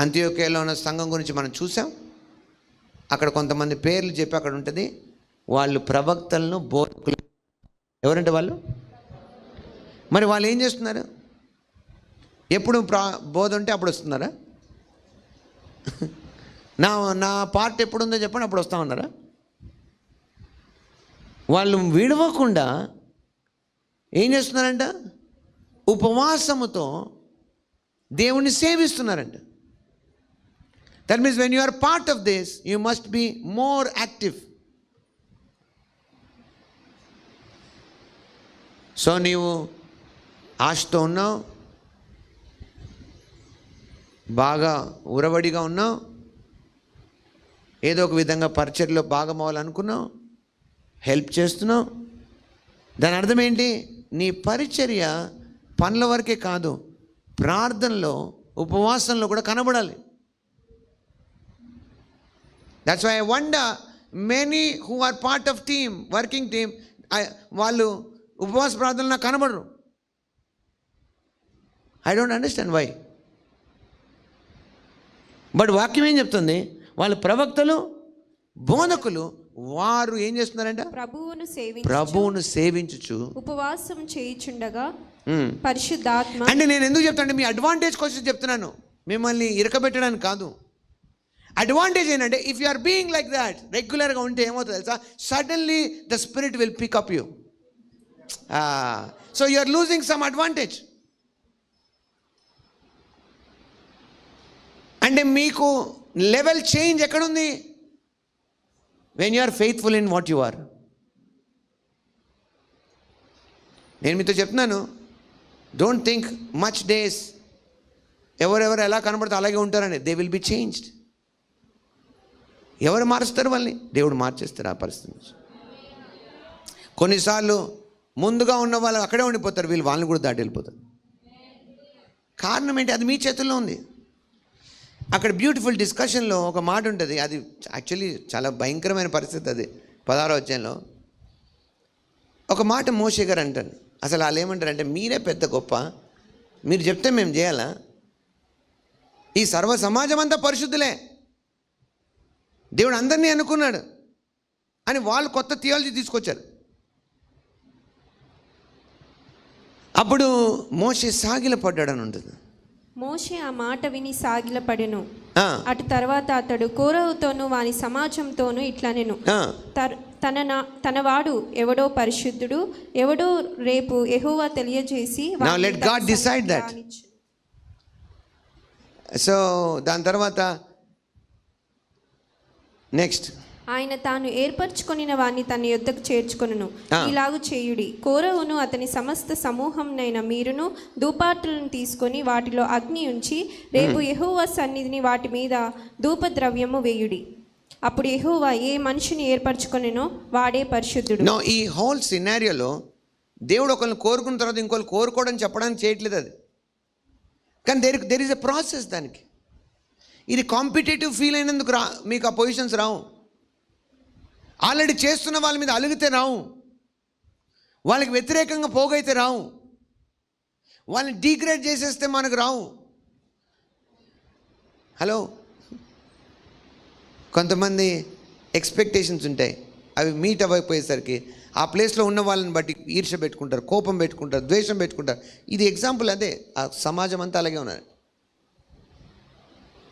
అంత్యోక్యలో ఉన్న సంఘం గురించి మనం చూసాం. అక్కడ కొంతమంది పేర్లు చెప్పి అక్కడ ఉంటుంది, వాళ్ళు ప్రవక్తలను బోధకులు. ఎవరంటే వాళ్ళు? మరి వాళ్ళు ఏం చేస్తున్నారు? ఎప్పుడు బోధ ఉంటే అప్పుడు వస్తున్నారా? నా పార్ట్ ఎప్పుడు ఉందో చెప్పండి, అప్పుడు వస్తా ఉన్నారా? వాళ్ళు విడవకుండా ఏం చేస్తున్నారంట? ఉపవాసముతో దేవుణ్ణి సేవిస్తున్నారంట. That means when you are part of this, you must be more active. So నీవు ఆశతో ఉన్నావు, బాగా ఉరవడిగా ఉన్నావు, ఏదో ఒక విధంగా పరిచర్యలో భాగం అవ్వాలనుకున్నావు, హెల్ప్ చేస్తున్నావు. దాని అర్థం ఏంటి? నీ పరిచర్య పనుల వరకే కాదు, ప్రార్థనలో ఉపవాసంలో కూడా కనబడాలి. That's why I wonder, many who are part of team, working team, వాళ్ళు ఉపవాస ప్రార్థనలో కనబడరు. I don't understand why. But వాక్యం ఏం చెప్తుంది? వాళ్ళ ప్రవక్తలు, బోధకులు, వారు ఏం చేస్తున్నారంట? ప్రభువును సేవించుచు ఉపవాసం చేయుచుండగా పరిశుద్ధాత్మ. అంటే నేను ఎందుకు చెప్తానంటే మీ అడ్వాంటేజ్ కోసం చెప్తున్నాను, మిమ్మల్ని ఇరకబెట్టడానికి కాదు. అడ్వాంటేజ్ ఏంటంటే if you are being like that, రెగ్యులర్గా ఉంటే ఏమవుతుంది తెలుసా? Suddenly the spirit will pick up you. So you are losing some advantage. అంటే మీకు లెవెల్ చేంజ్ ఎక్కడుంది? When you are faithful in what you are. నేను మీతో చెప్తున్నాను, డోంట్ థింక్ మచ్ డేస్ ఎవరెవరు ఎలా కనబడితే అలాగే ఉంటారని. They will be changed. ఎవరు మారుస్తారు వాళ్ళని? దేవుడు మార్చేస్తారు ఆ పరిస్థితి నుంచి. కొన్నిసార్లు ముందుగా ఉన్న వాళ్ళు అక్కడే ఉండిపోతారు, వీళ్ళు వాళ్ళని కూడా దాటి వెళ్ళిపోతారు. కారణం ఏంటి? అది మీ చేతుల్లో ఉంది. అక్కడ బ్యూటిఫుల్ డిస్కషన్లో ఒక మాట ఉంటుంది, అది యాక్చువల్లీ చాలా భయంకరమైన పరిస్థితి. అది 16వ అధ్యాయంలో ఒక మాట మోషే గారు అంటారు. అసలు వాళ్ళు ఏమంటారంటే, మీరే పెద్ద గొప్ప, మీరు చెప్తే మేము చేయాలా? ఈ సర్వ సమాజం అంతా పరిశుద్ధులే, దేవుడు అందరినీ అనుకున్నాడు అని వాళ్ళు కొత్త థియాలజీ తీసుకొచ్చారు. అప్పుడు మోషే సాగిలపడ్డాడని ఉంటుంది. మోషే ఆ మాట విని సాగిలపడెను. అటు తర్వాత అతడు కోరహుతోను వాని సమాజంతోను ఇట్లనెను, తన వాడు ఎవడో పరిశుద్ధుడు, ఎవడో రేపు యెహోవా తెలియజేసి Now let God decide that. So దాని తర్వాత నెక్స్ట్, ఆయన తాను ఏర్పరచుకొనిన వాణ్ణి తన యొద్దకు చేర్చుకొనును. ఇలాగు చేయుడి, కోరహును అతని సమస్త సమూహంనైన మీరును ధూపార్తులను తీసుకొని వాటిలో అగ్ని ఉంచి రేపు యెహోవా సన్నిధిని వాటి మీద ధూపద్రవ్యము వేయుడి. అప్పుడు యెహోవా ఏ మనిషిని ఏర్పరచుకొనినో వాడే పరిశుద్ధుడు. నో, ఈ హోల్ సినారియోలో దేవుడు ఒకరిని కోరుకున్న తర్వాత ఇంకోళ్ళు కోరుకోవడం చెప్పడానికి చేయట్లేదు అది. కానీ దెర్ ఇస్ ఎ ప్రాసెస్ దానికి. ఇది కాంపిటేటివ్ ఫీల్ అయినందుకు మీకు ఆ పొజిషన్స్ రావు. ఆల్రెడీ చేస్తున్న వాళ్ళ మీద అలిగితే రావు, వాళ్ళకి వ్యతిరేకంగా పోగైతే రావు, వాళ్ళని డీగ్రేడ్ చేసేస్తే మనకు రావు. హలో, కొంతమంది ఎక్స్పెక్టేషన్స్ ఉంటాయి, అవి మీట్ అవ్వకపోయేసరికి ఆ ప్లేస్లో ఉన్న వాళ్ళని బట్టి ఈర్ష్య పెట్టుకుంటారు, కోపం పెట్టుకుంటారు, ద్వేషం పెట్టుకుంటారు. ఇది ఎగ్జాంపుల్ అదే. ఆ సమాజం అంతా అలాగే ఉన్నారు.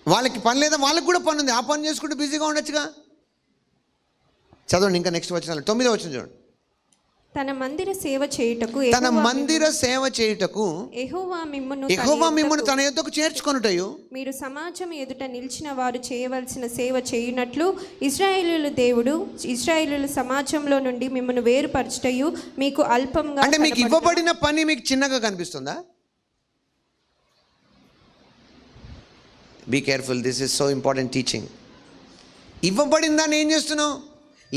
వాళ్ళకి పని లేదా, వాళ్ళకి కూడా పని ఉంది, ఆ పని చేసుకుంటూ బిజీగా ఉండొచ్చుగా. చదవండి ఇంకా నెక్స్ట్ వచనాలు, 9వ వచనం చూడండి. తన మందిర సేవ చేయుటకు యెహోవా మిమ్మును తన యొద్దకు చేర్చుకొనుటయు, మీరు సమాజం ఎదుట నిలిచిన వారు చేయవలసిన సేవ చేయునట్లు ఇశ్రాయేలీయుల దేవుడు ఇశ్రాయేలీయుల సమాజంలో నుండి మిమ్మును వేరుపరచుటయు మీకు అల్పంగా. అంటే మీకు ఇవ్వబడిన పని మీకు చిన్నగా కనిపిస్తుందా? Be careful, this is so important teaching. ఇవ్వబడిన దాన్ని ఏం చేస్తున్నావు?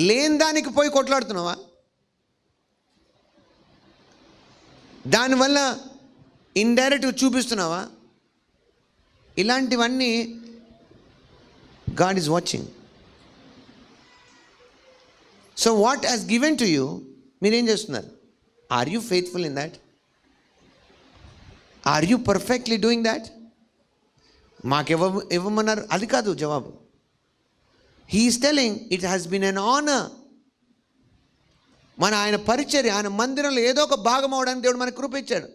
లేని దానికి పోయి కొట్లాడుతున్నావా? దానివల్ల ఇండైరెక్ట్గా చూపిస్తున్నావా? ఇలాంటివన్నీ God is watching. So what has given to you, మీరేం చేస్తున్నారు? Are you faithful in that? Are you perfectly doing that? ఇవ్వమన్నారు, అది కాదు జవాబు. He is telling it has been an honour. మన ఆయన పరిచర్య, ఆయన మందిరంలో ఏదో ఒక భాగం అవడానికి దేవుడు మనకు కృప ఇచ్చాడు.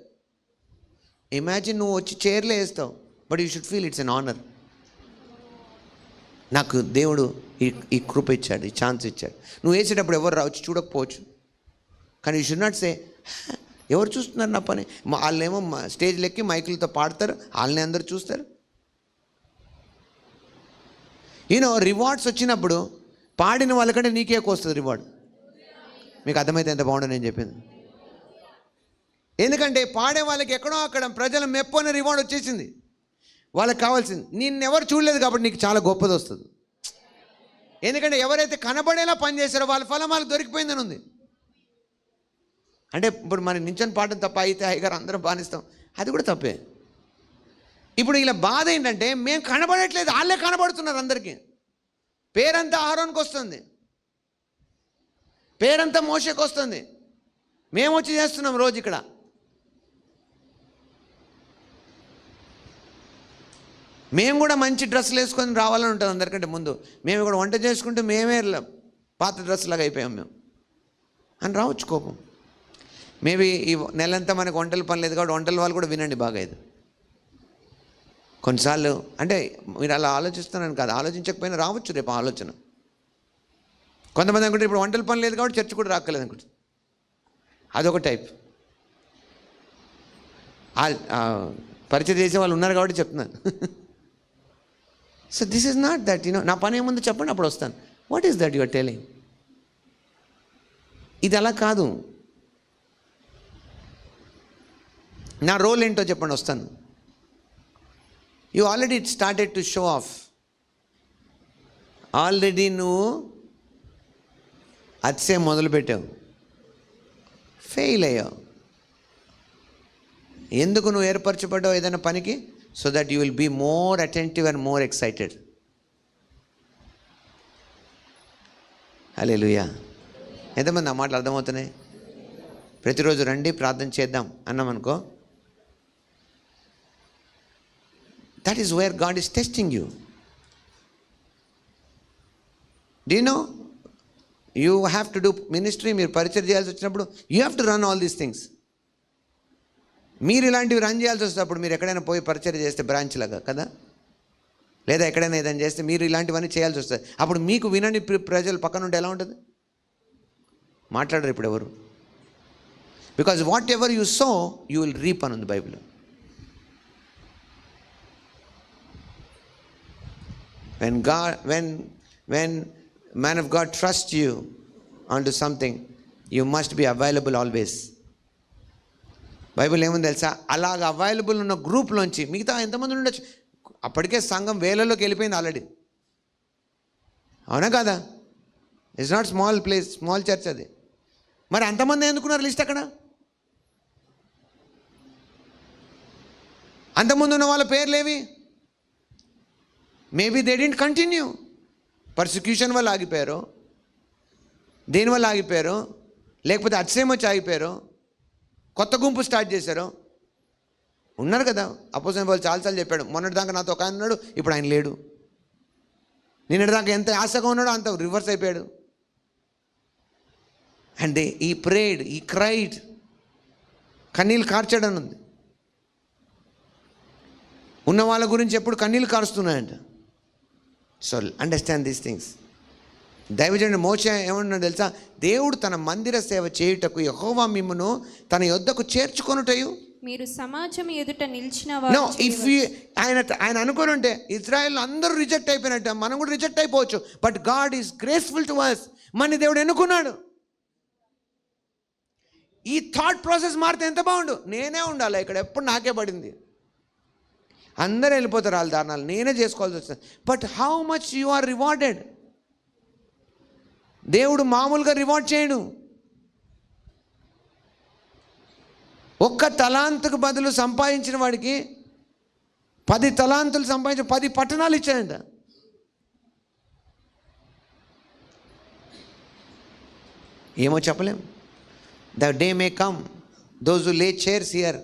ఇమాజిన్ నువ్వు వచ్చి చైర్లో వేస్తావు, but you should feel it's an honour. నాకు దేవుడు ఈ కృప ఇచ్చాడు, ఈ ఛాన్స్ ఇచ్చాడు. నువ్వు వేసేటప్పుడు ఎవరు రావచ్చు, చూడకపోవచ్చు, కానీ యూ షుడ్ నాట్ సే ఎవరు చూస్తున్నారు నా పని. వాళ్ళేమో స్టేజ్లు ఎక్కి మైకులతో పాడతారు, వాళ్ళని అందరూ చూస్తారు. రివార్డ్స్ వచ్చినప్పుడు పాడిన వాళ్ళకంటే నీకే ఎక్కువ వస్తుంది రివార్డ్. మీకు అర్థమైతే ఎంత బాగుండదు నేను చెప్పింది. ఎందుకంటే పాడే వాళ్ళకి ఎక్కడో అక్కడ ప్రజల మెప్పు అనే రివార్డ్ వచ్చేసింది, వాళ్ళకి కావాల్సింది. నిన్నెవరు చూడలేదు కాబట్టి నీకు చాలా గొప్పది వస్తుంది. ఎందుకంటే ఎవరైతే కనబడేలా పనిచేశారో వాళ్ళ ఫలం వాళ్ళకి దొరికిపోయిందని ఉంది. అంటే ఇప్పుడు మనం నించొని పాడడం తప్ప, అయితే హైగారు అందరం బానిస్తాం, అది కూడా తప్పే. ఇప్పుడు ఇలా బాధ ఏంటంటే మేము కనబడట్లేదు, వాళ్ళే కనబడుతున్నారు అందరికీ. పేరంతా ఆహారానికి వస్తుంది, పేరంతా మోషకి వస్తుంది, మేము వచ్చి చేస్తున్నాం రోజు ఇక్కడ. మేము కూడా మంచి డ్రెస్సులు వేసుకొని రావాలని ఉంటుంది అందరికంటే ముందు. మేము కూడా వంట చేసుకుంటూ మేమే పాత డ్రెస్సులాగా అయిపోయాం మేము అని రావచ్చు కోపం. మేబీ ఈ నెలంతా మనకు వంటలు పని లేదు కాబట్టి వంటల వాళ్ళు కూడా వినండి బాగా. ఇది కొన్నిసార్లు అంటే మీరు అలా ఆలోచిస్తున్నాను కాదు, ఆలోచించకపోయినా రావచ్చు రేపు ఆలోచన. కొంతమంది అనుకుంటే ఇప్పుడు వంటల పని లేదు కాబట్టి చర్చ కూడా రాక్కలేదు అనుకుంటుంది, అదొక టైప్. పరిచయం చేసే వాళ్ళు ఉన్నారు కాబట్టి చెప్తున్నాను. So this is not that. నా పని ఏముందో చెప్పండి, అప్పుడు వస్తాను. What is that you are telling? ఇది అలా కాదు. నా రోల్ ఏంటో చెప్పండి, వస్తాను. You already started to show off. ఆల్రెడీ నువ్వు అతిశయం మొదలుపెట్టావు, ఫెయిల్ అయ్యావు. ఎందుకు నువ్వు ఏర్పరచబడ్డావు ఏదైనా పనికి? So that you will be more attentive and more excited. Hallelujah. ఎంతమంది ఆ మాటలు అర్థమవుతున్నాయి? ప్రతిరోజు రండి ప్రార్థన చేద్దాం అన్నామనుకో, that is where God is testing you. Do you know? You have to do ministry. మీరు పరిచయం చేయాల్సి వచ్చినప్పుడు you have to run all these things. మీరు ఇలాంటివి రన్ చేయాల్సి వస్తున్నప్పుడు మీరు ఎక్కడైనా పోయి పరిచయం చేస్తే బ్రాంచ్ లాగా కదా, లేదా ఎక్కడైనా ఏదైనా చేస్తే మీరు ఇలాంటివన్నీ చేయాల్సి వస్తుంది. అప్పుడు మీకు వినని ప్రజలు పక్కన ఉంటే ఎలా ఉంటుంది? మాట్లాడరు ఇప్పుడు ఎవరు. Because what ever you so you will reap అని ఉంది Bible. when man of God trusts you onto something, you must be available always. Bible ఏముంది తెలుసా, అలాగ అవైలబుల్ ఉన్న గ్రూప్లోంచి మిగతా ఎంతమంది ఉండొచ్చు, అప్పటికే సంఘం వేలలోకి వెళ్ళిపోయింది ఆల్రెడీ. అవునా కదా? It's not small place, small church అది. మరి అంతమంది ఎందుకున్నారు లిస్ట్ అక్కడ? అంతమంది ఉన్న వాళ్ళ పేర్లేవి? Maybe they didn't continue. Persecution వల్ల ఆగిపోయారు, దేనివల్ల ఆగిపోయారు, లేకపోతే అతిశయం వచ్చి ఆగిపోయారు, కొత్త గుంపు స్టార్ట్ చేశారు. ఉన్నారు కదా, అపోజిషన్ వాళ్ళు చాలాసార్లు చెప్పాడు. మొన్నటిదాకా నాతో ఒక ఆయన ఉన్నాడు, ఇప్పుడు ఆయన లేడు. నిన్నటిదాకా ఎంత ఆశగా ఉన్నాడో అంత రివర్స్ అయిపోయాడు. అండ్ ఈ ప్రేడ్, ఈ క్రైడ్, కన్నీళ్ళు కార్చాడని ఉంది. ఉన్న వాళ్ళ గురించి ఎప్పుడు కన్నీళ్ళు కారుస్తున్నాయంట. So understand these things. దైవజనుడు మోషే ఏమన్నాడు తెలుసా, దేవుడు తన మందిర సేవ చేయుటకు యెహోవా మిమ్మును తన యొద్దకు చేర్చుకొనుటయు మీరు సమాజం ఎదుట నిలిచిన ఆయన అనుకొని ఉంటే ఇజ్రాయెల్ అందరూ రిజెక్ట్ అయిపోయినట్ట, మనం కూడా రిజెక్ట్ అయిపోవచ్చు. But God is graceful to us. మన దేవుడు ఎన్నుకున్నాడు. ఈ థాట్ ప్రాసెస్ మారితే ఎంత బాగుండు. నేనే ఉండాలి ఇక్కడ, ఎప్పుడు నాకే పడింది. అందరూ వెళ్ళిపోతారు వాళ్ళ దారుణాలు, నేనే చేసుకోవాల్సి వస్తుంది. But how much you are rewarded. దేవుడు మామూలుగా రివార్డ్ చేయడు. ఒక్క తలాంతుకు బదులు సంపాదించిన వాడికి 10 తలాంతులు సంపాదించి 10 పట్టణాలు ఇచ్చాయంట. ఏమో చెప్పలేం. The day may come, those who lay chairs here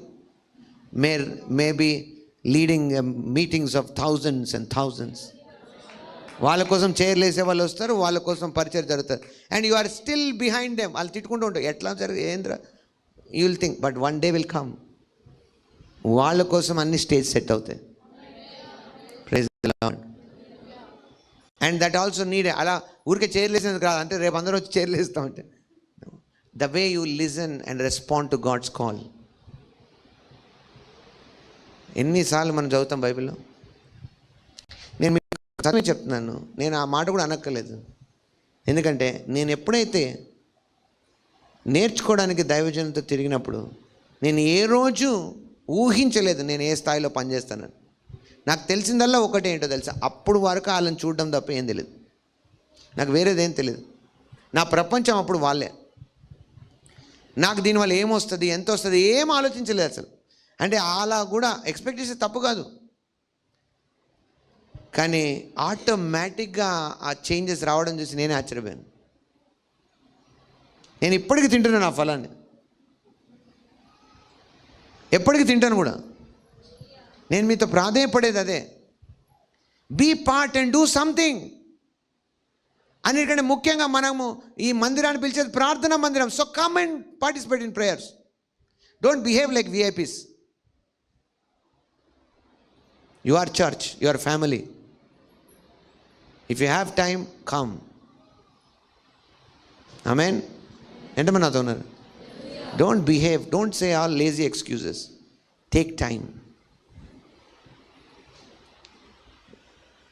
may be leading meetings of thousands and thousands. వాళ్ళ కోసం చైర్లు వేసే వాళ్ళు వస్తారు, వాళ్ళ కోసం పరిచయం జరుగుతారు. And you are still behind them. వాళ్ళు తిట్టుకుంటూ ఉంటారు, ఎట్లా ఏంద్ర you will think. But one day will come, వాళ్ళ కోసం అన్ని స్టేజ్ సెట్ అవుతాయి. Praise the Lord. And that also need. అలా ఊరికే చైర్లు వేసేందుకు కాదు, అంటే రేపు అందరూ వచ్చి చైర్లు వేస్తామంటే. The way you listen and respond to God's call. ఎన్నిసార్లు మనం చదువుతాం బైబిల్లో. నేను మీకు చదివి చెప్తున్నాను, నేను ఆ మాట కూడా అనక్కర్లేదు. ఎందుకంటే నేను ఎప్పుడైతే నేర్చుకోవడానికి దైవజనులతో తిరిగినప్పుడు నేను ఏ రోజు ఊహించలేదు నేను ఏ స్థాయిలో పనిచేస్తానని. నాకు తెలిసిందల్లా ఒకటే ఏంటో తెలుసా, అప్పుడు వరకు వాళ్ళని చూడడం తప్ప ఏం తెలియదు నాకు, వేరేదేం తెలియదు. నా ప్రపంచం అప్పుడు వాళ్ళే. నాకు దీనివల్ల ఏమొస్తుంది, ఎంత వస్తుంది ఏం ఆలోచించలేదు అసలు. అంటే అలా కూడా ఎక్స్పెక్ట్ చేసే తప్పు కాదు, కానీ ఆటోమేటిక్గా ఆ చేంజెస్ రావడం చూసి నేనే ఆశ్చర్యపోయాను. నేను ఇప్పటికీ తింటున్నాను ఆ ఫలాన్ని, ఎప్పటికీ తింటాను కూడా. నేను మీతో ప్రాధేయపడేది అదే, be part and do something. అన్నిటికంటే ముఖ్యంగా మనము ఈ మందిరాన్ని పిలిచేది ప్రార్థనా మందిరం. So come and participate in prayers. Don't behave like VIPs. You are church, you are family. If you have time, come. Amen. ఎంతమంది నాతో ఉన్నారు? Don't behave, don't say all lazy excuses. Take time.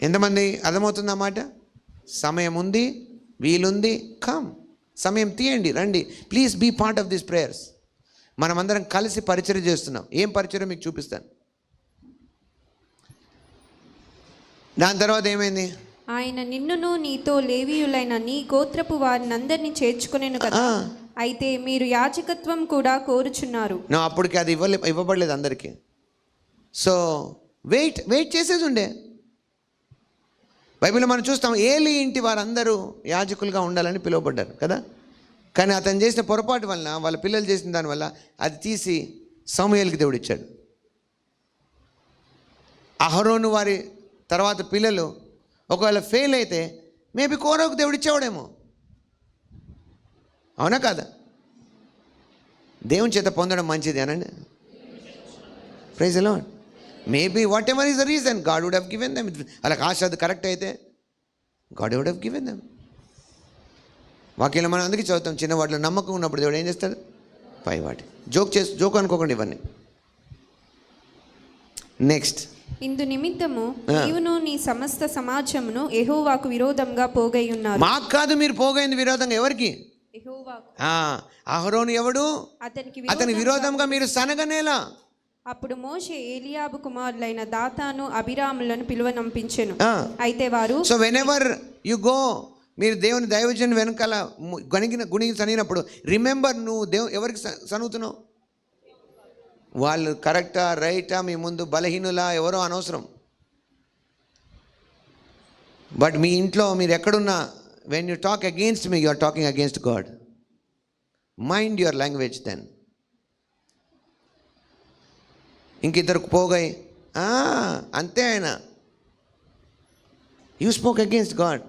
ఎంతమంది అర్థమవుతుంది అన్నమాట? సమయం ఉంది, వీలుంది, కమ్. సమయం తీయండి, రండి. Please be part of these prayers. మనమందరం కలిసి పరిచర్య చేస్తున్నాం. ఏం పరిచర్య మీకు చూపిస్తాను. దాని తర్వాత ఏమైంది? ఆయన నిన్నును నీతో లేవీయులైన నీ గోత్రపు వారినందరినీ చేర్చుకునేను కదా, అయితే మీరు యాజకత్వం కూడా కోరుచున్నారు. అప్పటికి అది ఇవ్వబడలేదు అందరికీ. సో వెయిట్ చేసేది ఉండే. బైబిల్లో మనం చూస్తాం, ఏలీ ఇంటి వారందరూ యాజకులుగా ఉండాలని పిలువబడ్డారు కదా. కానీ అతను చేసిన పొరపాటు వలన, వాళ్ళ పిల్లలు చేసిన దానివల్ల అది తీసి సమూయేలుకి దేవుడు ఇచ్చాడు. అహరోను వారి తర్వాత పిల్లలు ఒకవేళ ఫెయిల్ అయితే మేబీ కోరకు దేవుడు ఇచ్చేవాడేమో. అవునా కాదా? దేవుని చేత పొందడం మంచిది అనండి. Praise the lord. Maybe whatever is the reason, God would have given them. అలా ఆశ అది కరెక్ట్ అయితే God would have given them. వాక్యంలో మనం అందుకే చదువుతాం, చిన్న వాటిలో నమ్మకం ఉన్నప్పుడు దేవుడు ఏం చేస్తాడు? పై వాటి. జోక్ అనుకోకండి ఇవన్నీ. నెక్స్ట్, ఇందు నిమిత్తము నీవును నీ సమస్త సమాజమును యెహోవాకు విరోధంగా పోగై ఉన్నారు. మాకు కాదు, మీరు పోగైంది విరోధంగా. ఎవరికి? యెహోవాకు. అహరోను ఎవడు? అతని విరోధంగా మీరు సనగనేలా. అప్పుడు మోషే ఏలియాబు కుమారులైన దాతాను అబీరాములను పిలువనంపించెను. అయితే వారు, సో వెనెవర్ యు గో, మీరు దేవుని దైవజన్ వెనకాల గుణిగి సనిగినప్పుడు రిమెంబర్, నువ్వు ఎవరికి సనుగుతున్నావు? వాళ్ళు కరెక్టా రైటా, మీ ముందు బలహీనులా, ఎవరో అనవసరం. బట్ మీ ఇంట్లో మీరు ఎక్కడున్నా, when you talk against me, you are talking against God. Mind your language then. ఇంకిద్దరికి పోగాయి అంతే, ఆయన you spoke against God.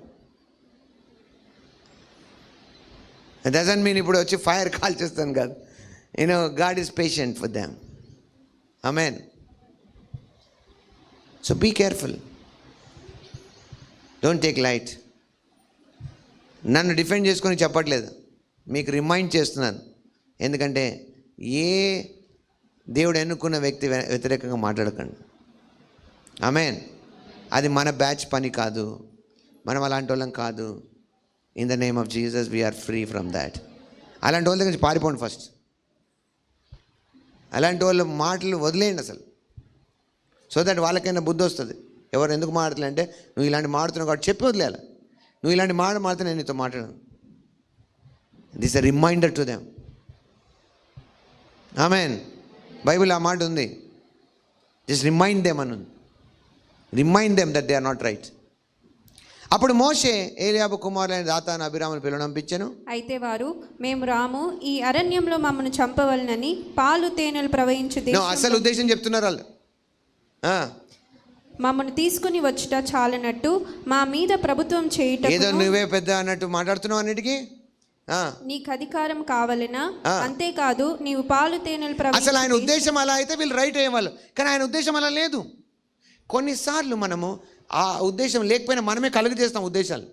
Doesn't mean ఇప్పుడు వచ్చి ఫైర్ కాల్ చేస్తాను కాదు. You know God is patient for them. Amen. So be careful, don't take light. నన్ను డిఫెండ్ చేసుకొని చెప్పట్లేదు, మీకు రిమైండ్ చేస్తున్నాను. ఎందుకంటే ఏ దేవుడు ఎన్నుకున్న వ్యక్తి వ్యతిరేకంగా మాట్లాడకండి. ఆమేన్. అది మన బ్యాచ్ పని కాదు, మనం అలాంటి వాళ్ళం కాదు. In the name of Jesus we are free from that. అలాంటి వాళ్ళ దగ్గర నుంచి పారిపోండి ఫస్ట్. అలాంటి వాళ్ళ మాటలు వదిలేయండి అసలు, సో దట్ వాళ్ళకైనా బుద్ధి వస్తుంది. ఎవరు ఎందుకు మాట్లాడలే అంటే, నువ్వు ఇలాంటి మాడుతున్నావు కాబట్టి చెప్పి వదిలేయాలి. నువ్వు ఇలాంటి మాడితే నేను నీతో మాట్లాడను. This a reminder to them. ఆమేన్. బైబిల్ ఆ మాట ఉంది, జస్ట్ రిమైండ్ దెమ్ అని ఉంది. Remind them that they are not right. అప్పుడు మోషే ఏలియాబు కుమారులైన దాతాను అబీరామును పిలువనంపించెను. అయితే వారు, మేము రాము, ఈ అరణ్యంలో మమ్మల్ని చంపవలనని పాలు తేనెలు ప్రవహించు అసలు ఉద్దేశం చెప్తున్నారు వాళ్ళు. మమ్మల్ని తీసుకుని వచ్చుట చాలనట్టు మా మీద ప్రభుత్వం చేయుట, ఏదో నువ్వే పెద్ద అన్నట్టు మాట్లాడుతున్నావు అన్నిటికీ. నీకు అధికారం కావాలనా? అంతేకాదు నీవు పాలు తేనెలు అసలు ఆయన ఉద్దేశం అలా అయితే వీళ్ళు రైట్ అయ్యేవాళ్ళు, కానీ ఆయన ఉద్దేశం అలా లేదు. కొన్నిసార్లు మనము ఆ ఉద్దేశం లేకపోయినా మనమే కలుగు చేస్తాం ఉద్దేశాలు.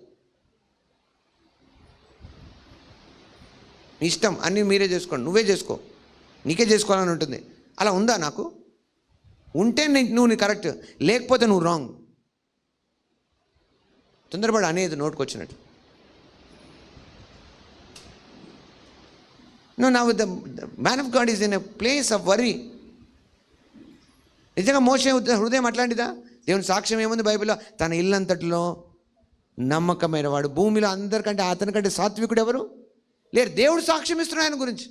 ఇష్టం అన్నీ మీరే చేసుకోండి, నువ్వే చేసుకో, నీకే చేసుకోవాలని ఉంటుంది. అలా ఉందా? నాకు ఉంటే నువ్వు కరెక్ట్, లేకపోతే నువ్వు రాంగ్. తొందరపడి అనేది నోటుకొచ్చినట్టు. No, now the man of God is in a place of worry. నిజంగా మోషే హృదయం అట్లాంటిదా? దేవుని సాక్ష్యం ఏముంది బైబిల్లో? తన ఇల్లంతటిలో నమ్మకమైన వాడు, భూమిలో అందరికంటే అతనికంటే సాత్వికుడు ఎవరు లేరు. దేవుడు సాక్ష్యం ఇస్తున్నాడు ఆయన గురించి.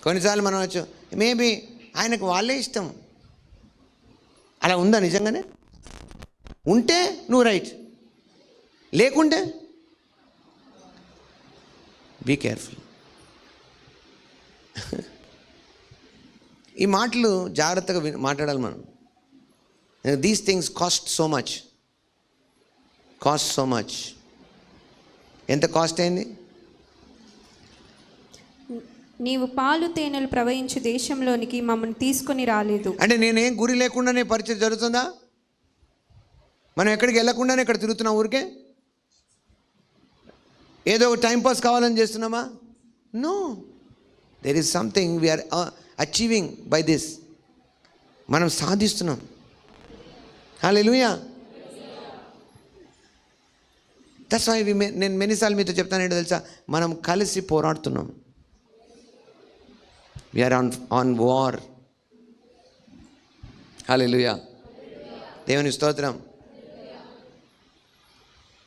కొన్నిసార్లు మనం వచ్చు, మేబీ ఆయనకు వాళ్ళే ఇష్టం. అలా ఉందా నిజంగానే? ఉంటే నువ్వు రైట్, లేకుంటే బీ కేర్ఫుల్. ఈ మాటలు జాగ్రత్తగా మాట్లాడాలి మనం. These things cost so much. ఎంత కాస్ట్ అయింది? నీవు పాలు తేనెలు ప్రవహించు దేశంలోనికి మమ్మల్ని తీసుకొని రాలేదు. అంటే నేనేం గురి లేకుండానే పరిచయం జరుగుతుందా? మనం ఎక్కడికి వెళ్ళకుండానే ఇక్కడ తిరుగుతున్నాం ఊరికే? ఏదో ఒక టైంపాస్ కావాలని చేస్తున్నామా? No, there is something we are achieving by this. మనం సాధిస్తున్నాం. హల్లెలూయా. దట్స్ వై నేను మెనీసార్లు మీతో చెప్తాను ఏంటో తెలుసా, మనం కలిసి పోరాడుతున్నాం. We are on war. హల్లెలూయా. దేవుని స్తోత్రం.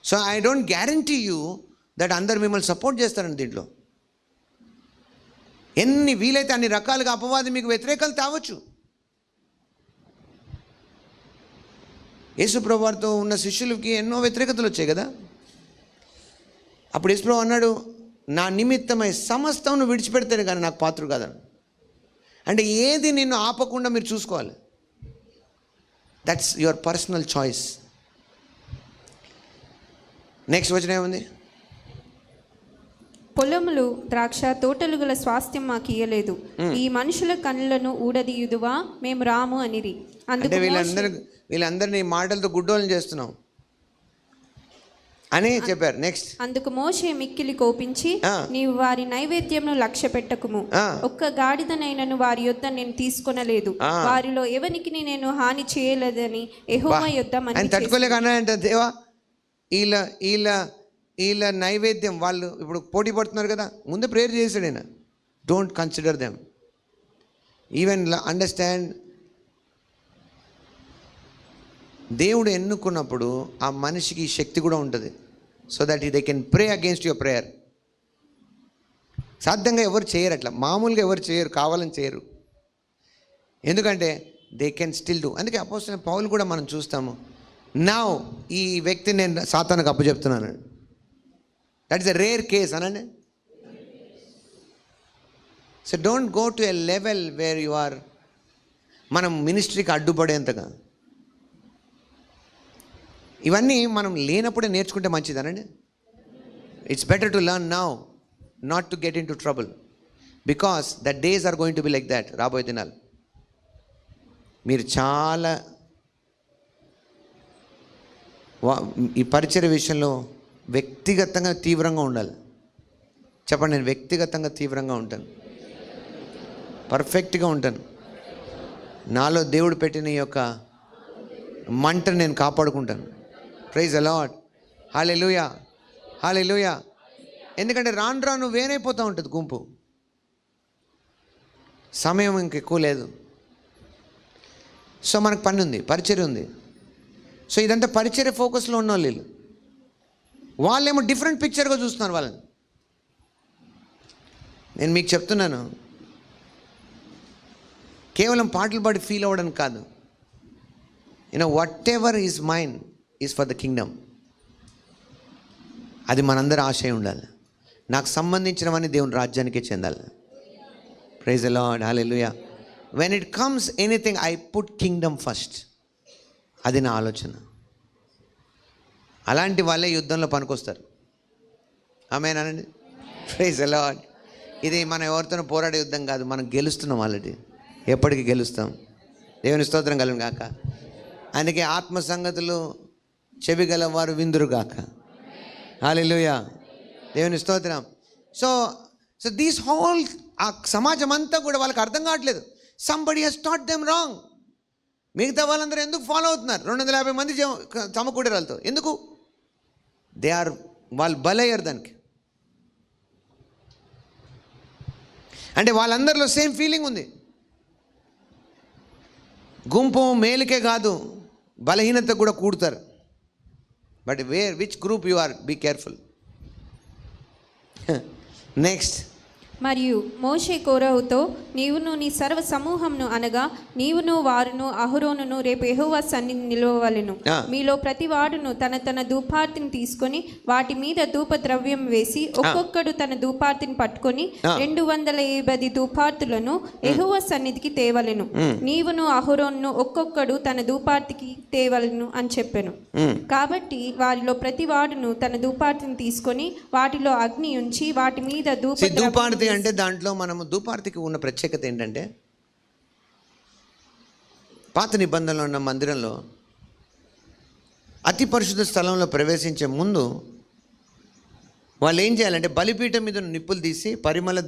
So I don't guarantee you that అందరు మిమ్మల్ని సపోర్ట్ చేస్తారండి. దీంట్లో ఎన్ని వీలైతే అన్ని రకాలుగా అపవాది మీకు వ్యతిరేకాలు తేవచ్చు. యేసుప్రభు వారితో ఉన్న శిష్యులకి ఎన్నో వ్యతిరేకతలు వచ్చాయి కదా. అప్పుడు యేసుప్రభు అన్నాడు, నా నిమిత్తమై సమస్తం విడిచిపెడితేనే కానీ నాకు పాత్ర కాదని. అంటే ఏది నిన్ను ఆపకుండా మీరు చూసుకోవాలి. That's your personal choice. Next వచ్చిన ఏముంది? పొలములు ద్రాక్ష తోటలు గల స్వాస్థ్యం మాకు ఇయ్యలేదు, ఈ మనుషుల కన్నులను ఊడదీయుదువా, మేము రాము అనిరి. అంటే వీళ్ళందరూ వీళ్ళందరినీ మాటలతో గుడ్డోళ్ళని చేస్తున్నావు అని చెప్పారు. నెక్స్ట్, అందుకు మోషే మిక్కిలి కోపించి, నీవు వారి నైవేద్యంను లక్ష్య పెట్టకుము, ఒక్క గాడిదనైనను వారి యొద్ద నేను తీసుకొనలేదు, వారిలో ఎవనికి నేను హాని చేయలేదని యెహోవా యొద్ద మనవి తట్టుకోలేక అన్నాడంట దేవా. వీళ్ళ నైవేద్యం, వాళ్ళు ఇప్పుడు పోటీ పడుతున్నారు కదా, ముందు ప్రేయర్ చేశాడు ఆయన, don't consider them, even understand. దేవుడు ఎన్నుకున్నప్పుడు ఆ మనిషికి శక్తి కూడా ఉంటుంది, so that they can pray against your prayer. సాధ్యంగా ఎవరు చేయరు, అట్లా మామూలుగా ఎవరు చేయరు, కావాలని చేయరు. ఎందుకంటే దే కెన్ స్టిల్ డూ. అందుకే అపోస్తలుడైన పౌలు కూడా మనం చూస్తాము, నా ఈ వ్యక్తిని నేను సాతానుకు అప్పచెప్తున్నాను, that is a rare case అనండి. So don't go to a level where you are, మనం మినిస్ట్రీకి అడ్డుపడేంతగా. ఇవన్నీ మనం లేనప్పుడే నేర్చుకుంటే మంచిదనండి. It's better to learn now, not to get into trouble, because the days are going to be like that. రాబోయే దినాలు మీరు చాలా ఈ పరిచర్య విషయంలో వ్యక్తిగతంగా తీవ్రంగా ఉండాలి. చెప్పండి, నేను వ్యక్తిగతంగా తీవ్రంగా ఉంటాను, పర్ఫెక్ట్గా ఉంటాను. నాలో దేవుడు పెట్టిన ఈ యొక్క మంటను నేను కాపాడుకుంటాను. ప్రైజ్ ది లార్డ్, హల్లెలూయా, హల్లెలూయా. ఎందుకంటే రాను రాను వేరైపోతూ ఉంటుంది గుంపు, సమయం ఇంకెక్కువ లేదు. సో మనకు పని ఉంది, పరిచర్య ఉంది. సో ఇదంతా పరిచర్య ఫోకస్లో ఉన్న వాళ్ళేమో డిఫరెంట్ పిక్చర్గా చూస్తున్నారు వాళ్ళని. నేను మీకు చెప్తున్నాను, కేవలం పాటలు పాడి ఫీల్ అవ్వడానికి కాదు. Whatever is mine is for the kingdom. అది మనందరి ఆశయం ఉండాలి. నాకు సంబంధించినవన్నీ దేవుని రాజ్యానికే చెందాలి. ప్రైజ్ ది లార్డ్, హల్లెలూయా. When it comes anything I put kingdom first. అది నా ఆలోచన. అలాంటి వాళ్ళే యుద్ధంలో పనికొస్తారు. ఆమేనండి, ప్రైజ్ ది లార్డ్. ఇది మనం ఎవరితోనో పోరాడే యుద్ధం కాదు, మనం గెలుస్తున్నాం ఆల్రెడీ, ఎప్పటికీ గెలుస్తాం. దేవుని స్తోత్రం కలుగును గాక. అందుకే ఆత్మ సంగతులు చెవిగల వారు విందురు గాక. హల్లెలూయా, దేవుని స్తోత్రం. సో దీస్ హోల్, ఆ సమాజం అంతా కూడా వాళ్ళకి అర్థం కావట్లేదు. Somebody he's taught them wrong. మిగతా వాళ్ళందరూ ఎందుకు ఫాలో అవుతున్నారు? 250 మంది సమకూడారు వాళ్ళతో. ఎందుకు? వాళ్ళు బలయ్యారు దానికి. అంటే వాళ్ళందరిలో సేమ్ ఫీలింగ్ ఉంది. గుంపు మేలుకే కాదు, బలహీనత కూడా కూడతారు. But which group you are, be careful. Next, మరియు మోషే కోరహుతో, నీవును నీ సర్వ సమూహంను అనగా నీవును వారును అహరోనును రేపు యెహోవా సన్నిధిని నిలవవలెను. మీలో ప్రతి వాడును తన తన ధూపార్తిని తీసుకొని వాటి మీద ధూప ద్రవ్యం వేసి ఒక్కొక్కడు తన ధూపార్తిని పట్టుకొని 250 ధూపార్తులను యెహోవా సన్నిధికి తేవలెను. నీవును అహరోనును ఒక్కొక్కడు తన ధూపార్తికి తేవలెను అని చెప్పెను. కాబట్టి వారిలో ప్రతి వాడును తన ధూపార్తిని తీసుకొని వాటిలో అగ్ని ఉంచి వాటి మీద ధూపార్తి అంటే దాంట్లో మనము ధూపార్తికి ఉన్న ప్రత్యేకత ఏంటంటే, పాత నిబంధనలో ఉన్న మందిరంలో అతి పరిశుద్ధ స్థలంలో ప్రవేశించే ముందు వాళ్ళు ఏం చేయాలంటే బలిపీఠం మీద నిప్పులు తీసి పరిమళ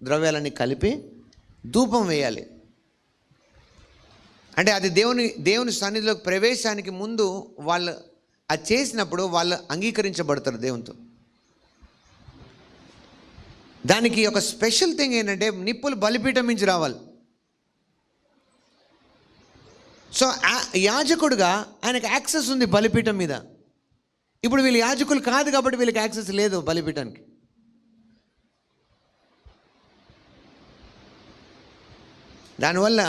ద్రవ్యాలన్నీ కలిపి ధూపం వేయాలి. అంటే అది దేవుని సన్నిధిలోకి ప్రవేశానికి ముందు వాళ్ళు అది చేసినప్పుడు వాళ్ళు అంగీకరించబడతారు దేవునితో. దానికి ఒక స్పెషల్ థింగ్ ఏంటంటే నిప్పులు బలిపీఠం నుంచి రావాలి. సో యాజకుడుగా ఆయనకు యాక్సెస్ ఉంది బలిపీఠం మీద. ఇప్పుడు వీళ్ళు యాజకులు కాదు కాబట్టి వీళ్ళకి యాక్సెస్ లేదు బలిపీఠానికి. దానివల్ల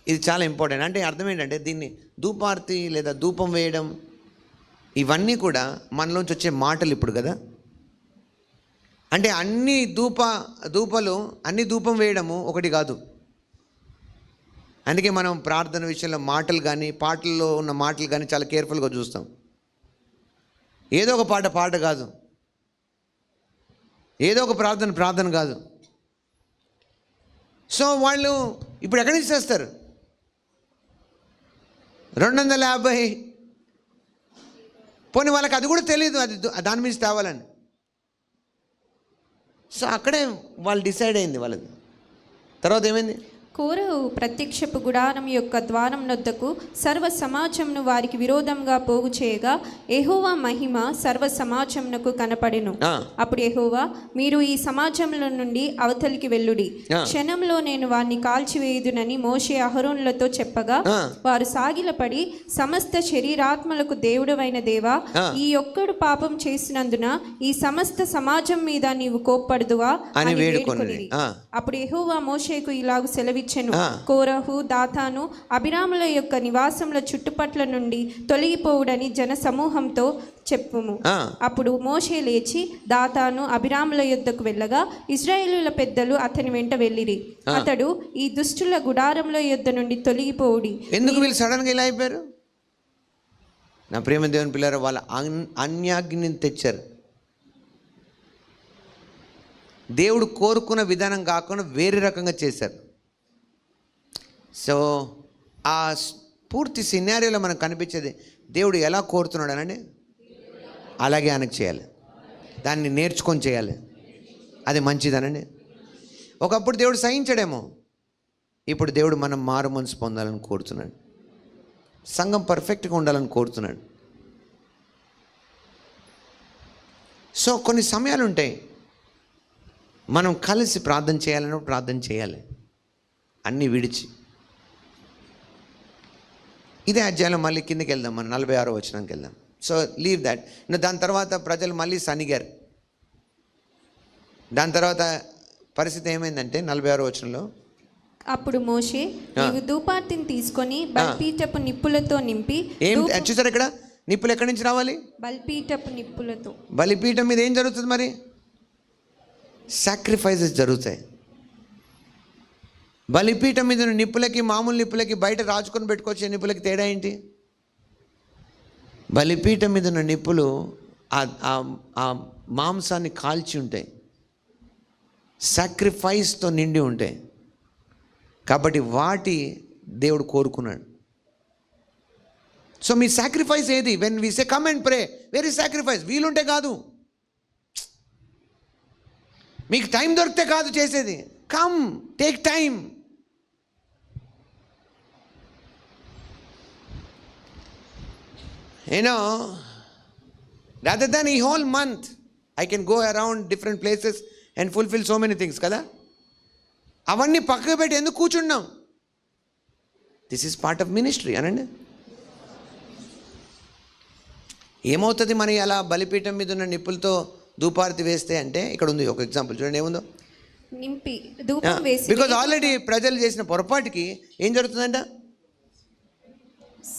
ఇది చాలా ఇంపార్టెంట్. అంటే అర్థం ఏంటంటే దీన్ని ధూపార్తి లేదా ధూపం వేయడం ఇవన్నీ కూడా మనలోంచి వచ్చే మాటలు ఇప్పుడు కదా. అంటే అన్ని ధూపాలు అన్ని ధూపం వేయడము ఒకటి కాదు. అందుకే మనం ప్రార్థన విషయంలో మాటలు కానీ పాటల్లో ఉన్న మాటలు కానీ చాలా కేర్ఫుల్గా చూస్తాం. ఏదో ఒక పాట కాదు, ఏదో ఒక ప్రార్థన కాదు. సో వాళ్ళు ఇప్పుడు ఎక్కడి నుంచి చేస్తారు? 250. పోనీ వాళ్ళకి అది కూడా తెలియదు, అది దాని మీద తేవాలని. సో అక్కడే వాళ్ళు డిసైడ్ అయింది వాళ్ళది. తర్వాత ఏమైంది? కోరహు ప్రత్యక్షపు గుడారం యొక్క ద్వారం నొద్దకు సర్వ సమాజంను వారికి విరోధంగా పోగు చేయగా యెహోవా మహిమ సర్వ సమాజమునకు కనపడెను. అప్పుడు యెహోవా, మీరు ఈ సమాజంలో నుండి అవతలికి వెళ్ళుడి, క్షణంలో నేను వారిని కాల్చివేయుదునని మోషే అహరోనులతో చెప్పగా వారు సాగిలపడి, సమస్త శరీరాత్మలకు దేవుడవైన దేవా, ఈ ఒక్కడు పాపం చేసినందున ఈ సమస్త సమాజం మీద నీవు కోప్పడుదువా అని వేడుకొనిరి. అప్పుడు యెహోవా మోషేకు ఇలాగు సెలవిచ్చెను, కోరహు, దాతాను, అబీరాముల యొక్క నివాసముల చుట్టుపట్ల నుండి తొలగిపోవుడని జన సమూహంతో చెప్పుము. అప్పుడు మోషే లేచి దాతాను, అబీరాముల యొద్దకు వెళ్ళగా ఇశ్రాయేలుల పెద్దలు అతని వెంట వెళ్ళిరి. అతడు, ఈ దుష్టుల గుడారముల యొద్ద నుండి తొలగిపోవుడి. ఎందుకు వీళ్ళు సడన్ గా ఇలా అయిపోయారు? నా ప్రేమ దేవుని పిల్లలు, వాళ్ళ అన్యాజ్ఞని తెచ్చారు. దేవుడు కోరుకున్న విధానం కాకుండా వేరే రకంగా చేశారు. సో ఆ పూర్తి సినారియోలో మనకు కనిపించేది దేవుడు ఎలా కోరుతున్నాడు అనండి, అలాగే ఆయనకు చేయాలి, దాన్ని నేర్చుకొని చేయాలి. అది మంచిదనండి. ఒకప్పుడు దేవుడు సహించడేమో, ఇప్పుడు దేవుడు మనం మారు మనసు పొందాలని కోరుతున్నాడు. సంఘం పర్ఫెక్ట్గా ఉండాలని కోరుతున్నాడు. సో కొన్ని సమయాలు ఉంటాయి, మనం కలిసి ప్రార్థన చేయాలన్నప్పుడు ప్రార్థన చేయాలి, అన్నీ విడిచి. ఇదే అధ్యాయంలో మళ్ళీ కిందకి వెళ్దాం, మనం 46వ వచనానికి వెళ్దాం. So leave that. దాని తర్వాత ప్రజలు మళ్ళీ సనిగారు. దాని తర్వాత పరిస్థితి ఏమైందంటే 46వ వచనంలో, అప్పుడు మోషే, నీవు ధూపార్తిని తీసుకొని బలిపీఠపు నిప్పులతో నింపి. చూసారు ఇక్కడ నిప్పులు ఎక్కడి నుంచి రావాలి? బలిపీఠపు నిప్పులతో. బలిపీఠం మీద ఏం జరుగుతుంది మరి? సాక్రిఫైసెస్ జరుగుతాయి. బలిపీఠం మీద నిప్పులకి మామూలు నిప్పులకి బయట రాజుకొని పెట్టుకొచ్చే నిప్పులకి తేడా ఏంటి? బలిపీఠం మీద ఉన్న నిప్పులు ఆ మాంసాన్ని కాల్చి ఉంటాయి, సాక్రిఫైస్తో నిండి ఉంటాయి. కాబట్టి వాటి దేవుడు కోరుకున్నాడు. సో మీ సాక్రిఫైస్ ఏది? When we say come and pray, where is sacrifice? వీలుంటే కాదు, మీకు టైం దొరికితే కాదు చేసేది. Come, take time. rather than a whole month I can go around different places and fulfill so many things కదా. అవన్నీ పక్కకు పెట్టి ఎందుకు కూర్చున్నాం? This is part of ministry అనండి. ఏమవుతుంది మరి అలా బలిపీఠం మీద ఉన్న నిప్పులతో ధూపారతి వేస్తే అంటే? ఇక్కడ ఉంది ఒక ఎగ్జాంపుల్, చూడండి ఏముందో. నింపి ధూపం వేసి, బికాజ్ ఆల్రెడీ ప్రజలు చేసిన పొరపాటుకి ఏం జరుగుతుందంట?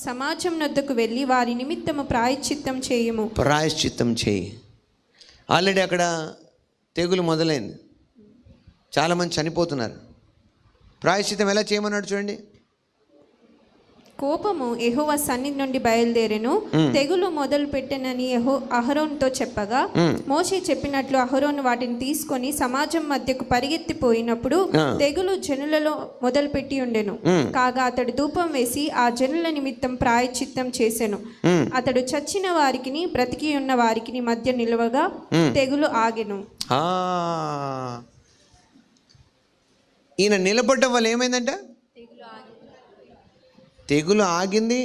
సమాజం నొద్దకు వెళ్ళి వారి నిమిత్తము ప్రాయశ్చిత్తం చేయము. ప్రాయశ్చిత్తం చేయి. ఆల్రెడీ అక్కడ తెగులు మొదలైంది, చాలామంది చనిపోతున్నారు. ప్రాయశ్చిత్తం ఎలా చేయమన్నాడు చూడండి. కోపము యెహోవా సన్నిధి నుండి బయలుదేరెను, తెగులు మొదలు పెట్టెనని అహరోనుతో చెప్పగా, మోషే చెప్పినట్లు అహరోను వాటిని తీసుకొని సమాజం మధ్యకు పరిగెత్తిపోయినప్పుడు తెగులు జనులలో మొదలుపెట్టి ఉండెను. కాగా అతడు ధూపం వేసి ఆ జనుల నిమిత్తం ప్రాయశ్చిత్తం చేసెను. అతడు చచ్చిన వారికిని బ్రతికి ఉన్న వారికిని మధ్య నిలవగా తెగులు ఆగెను. ఈయన నిలబడ్డం వల్ల ఏమైందంట? తెగులు ఆగింది.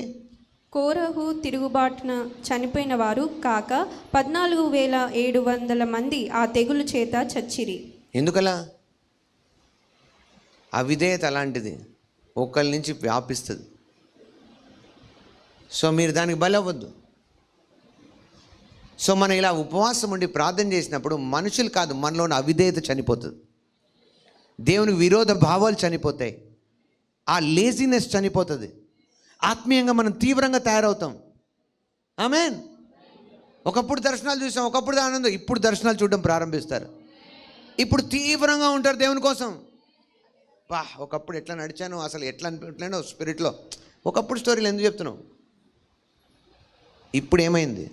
కోరహు తిరుగుబాటున చనిపోయిన వారు కాక 14,700 మంది ఆ తెగులు చేత చచ్చిరి. ఎందుకలా? అవిధేయత అలాంటిది, ఒకళ్ళ నుంచి వ్యాపిస్తుంది. సో మీరు దానికి బలవ్వద్దు. సో మనం ఇలా ఉపవాసం ఉండి ప్రార్థన చేసినప్పుడు మనుషులు కాదు, మనలోని అవిధేయత చనిపోతుంది, దేవునికి విరోధ భావాలు చనిపోతాయి, ఆ లేజినెస్ చనిపోతుంది, ఆత్మీయంగా మనం తీవ్రంగా తయారవుతాం. ఆమేన్. ఒకప్పుడు దర్శనాలు చూసాం, ఒకప్పుడు ఆనందం, ఇప్పుడు దర్శనాలు చూడడం ప్రారంభిస్తారు. ఇప్పుడు తీవ్రంగా ఉంటారు దేవుని కోసం. ఒకప్పుడు ఎట్లా నడిచాను, అసలు ఎట్లా స్పిరిట్లో, ఒకప్పుడు స్టోరీలు ఎందుకు చెప్తున్నావు? ఇప్పుడు ఏమైంది?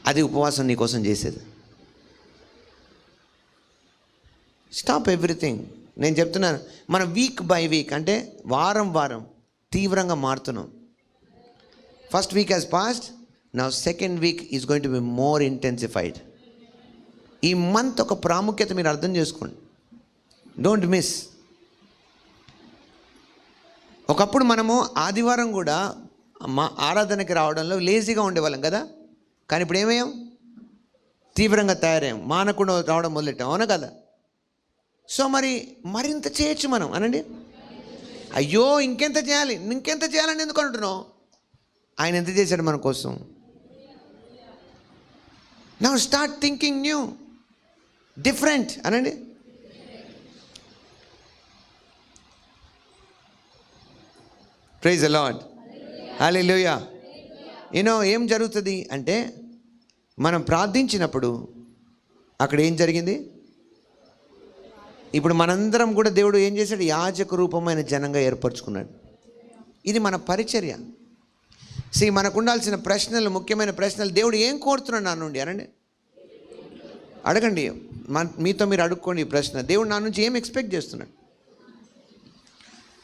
అది ఉపవాసం నీ కోసం చేసేది. Stop everything. నేను చెప్తున్నాను, మన వీక్ బై వీక్ అంటే వారం తీవ్రంగా మారుతున్నాం. First week has passed, now second week is going to be more intensified. ఈ మంత్ ఒక ప్రాముఖ్యత మీరు అర్థం చేసుకోండి, డోంట్ మిస్. ఒకప్పుడు మనము ఆదివారం కూడా మా ఆరాధనకి రావడంలో లేజీగా ఉండేవాళ్ళం కదా, కానీ ఇప్పుడు ఏమయ్యాం? తీవ్రంగా తయారయ్యాం, మానకుండా రావడం మొదలెట్టాం, అవునా కదా? సో మరింత చేయొచ్చు మనం అనండి. అయ్యో ఇంకెంత చేయాలని ఎందుకు అంటున్నావు? ఆయన ఎంత చేశాడు మన కోసం. Now start thinking new, different అనండి. ప్రైజ్ ది లార్డ్, హల్లెలూయా. ఏం జరుగుతుంది అంటే, మనం ప్రార్థించినప్పుడు అక్కడ ఏం జరిగింది? ఇప్పుడు మనందరం కూడా దేవుడు ఏం చేశాడు? యాజక రూపమైన జనంగా ఏర్పరచుకున్నాడు. ఇది మన పరిచర్య. మనకు ఉండాల్సిన ప్రశ్నలు, ముఖ్యమైన ప్రశ్నలు, దేవుడు ఏం కోరుతున్నాడు నా నుండి అనండి. అడగండి, మీతో మీరు అడుక్కోండి ఈ ప్రశ్న. దేవుడు నా నుంచి ఏం ఎక్స్పెక్ట్ చేస్తున్నాడు?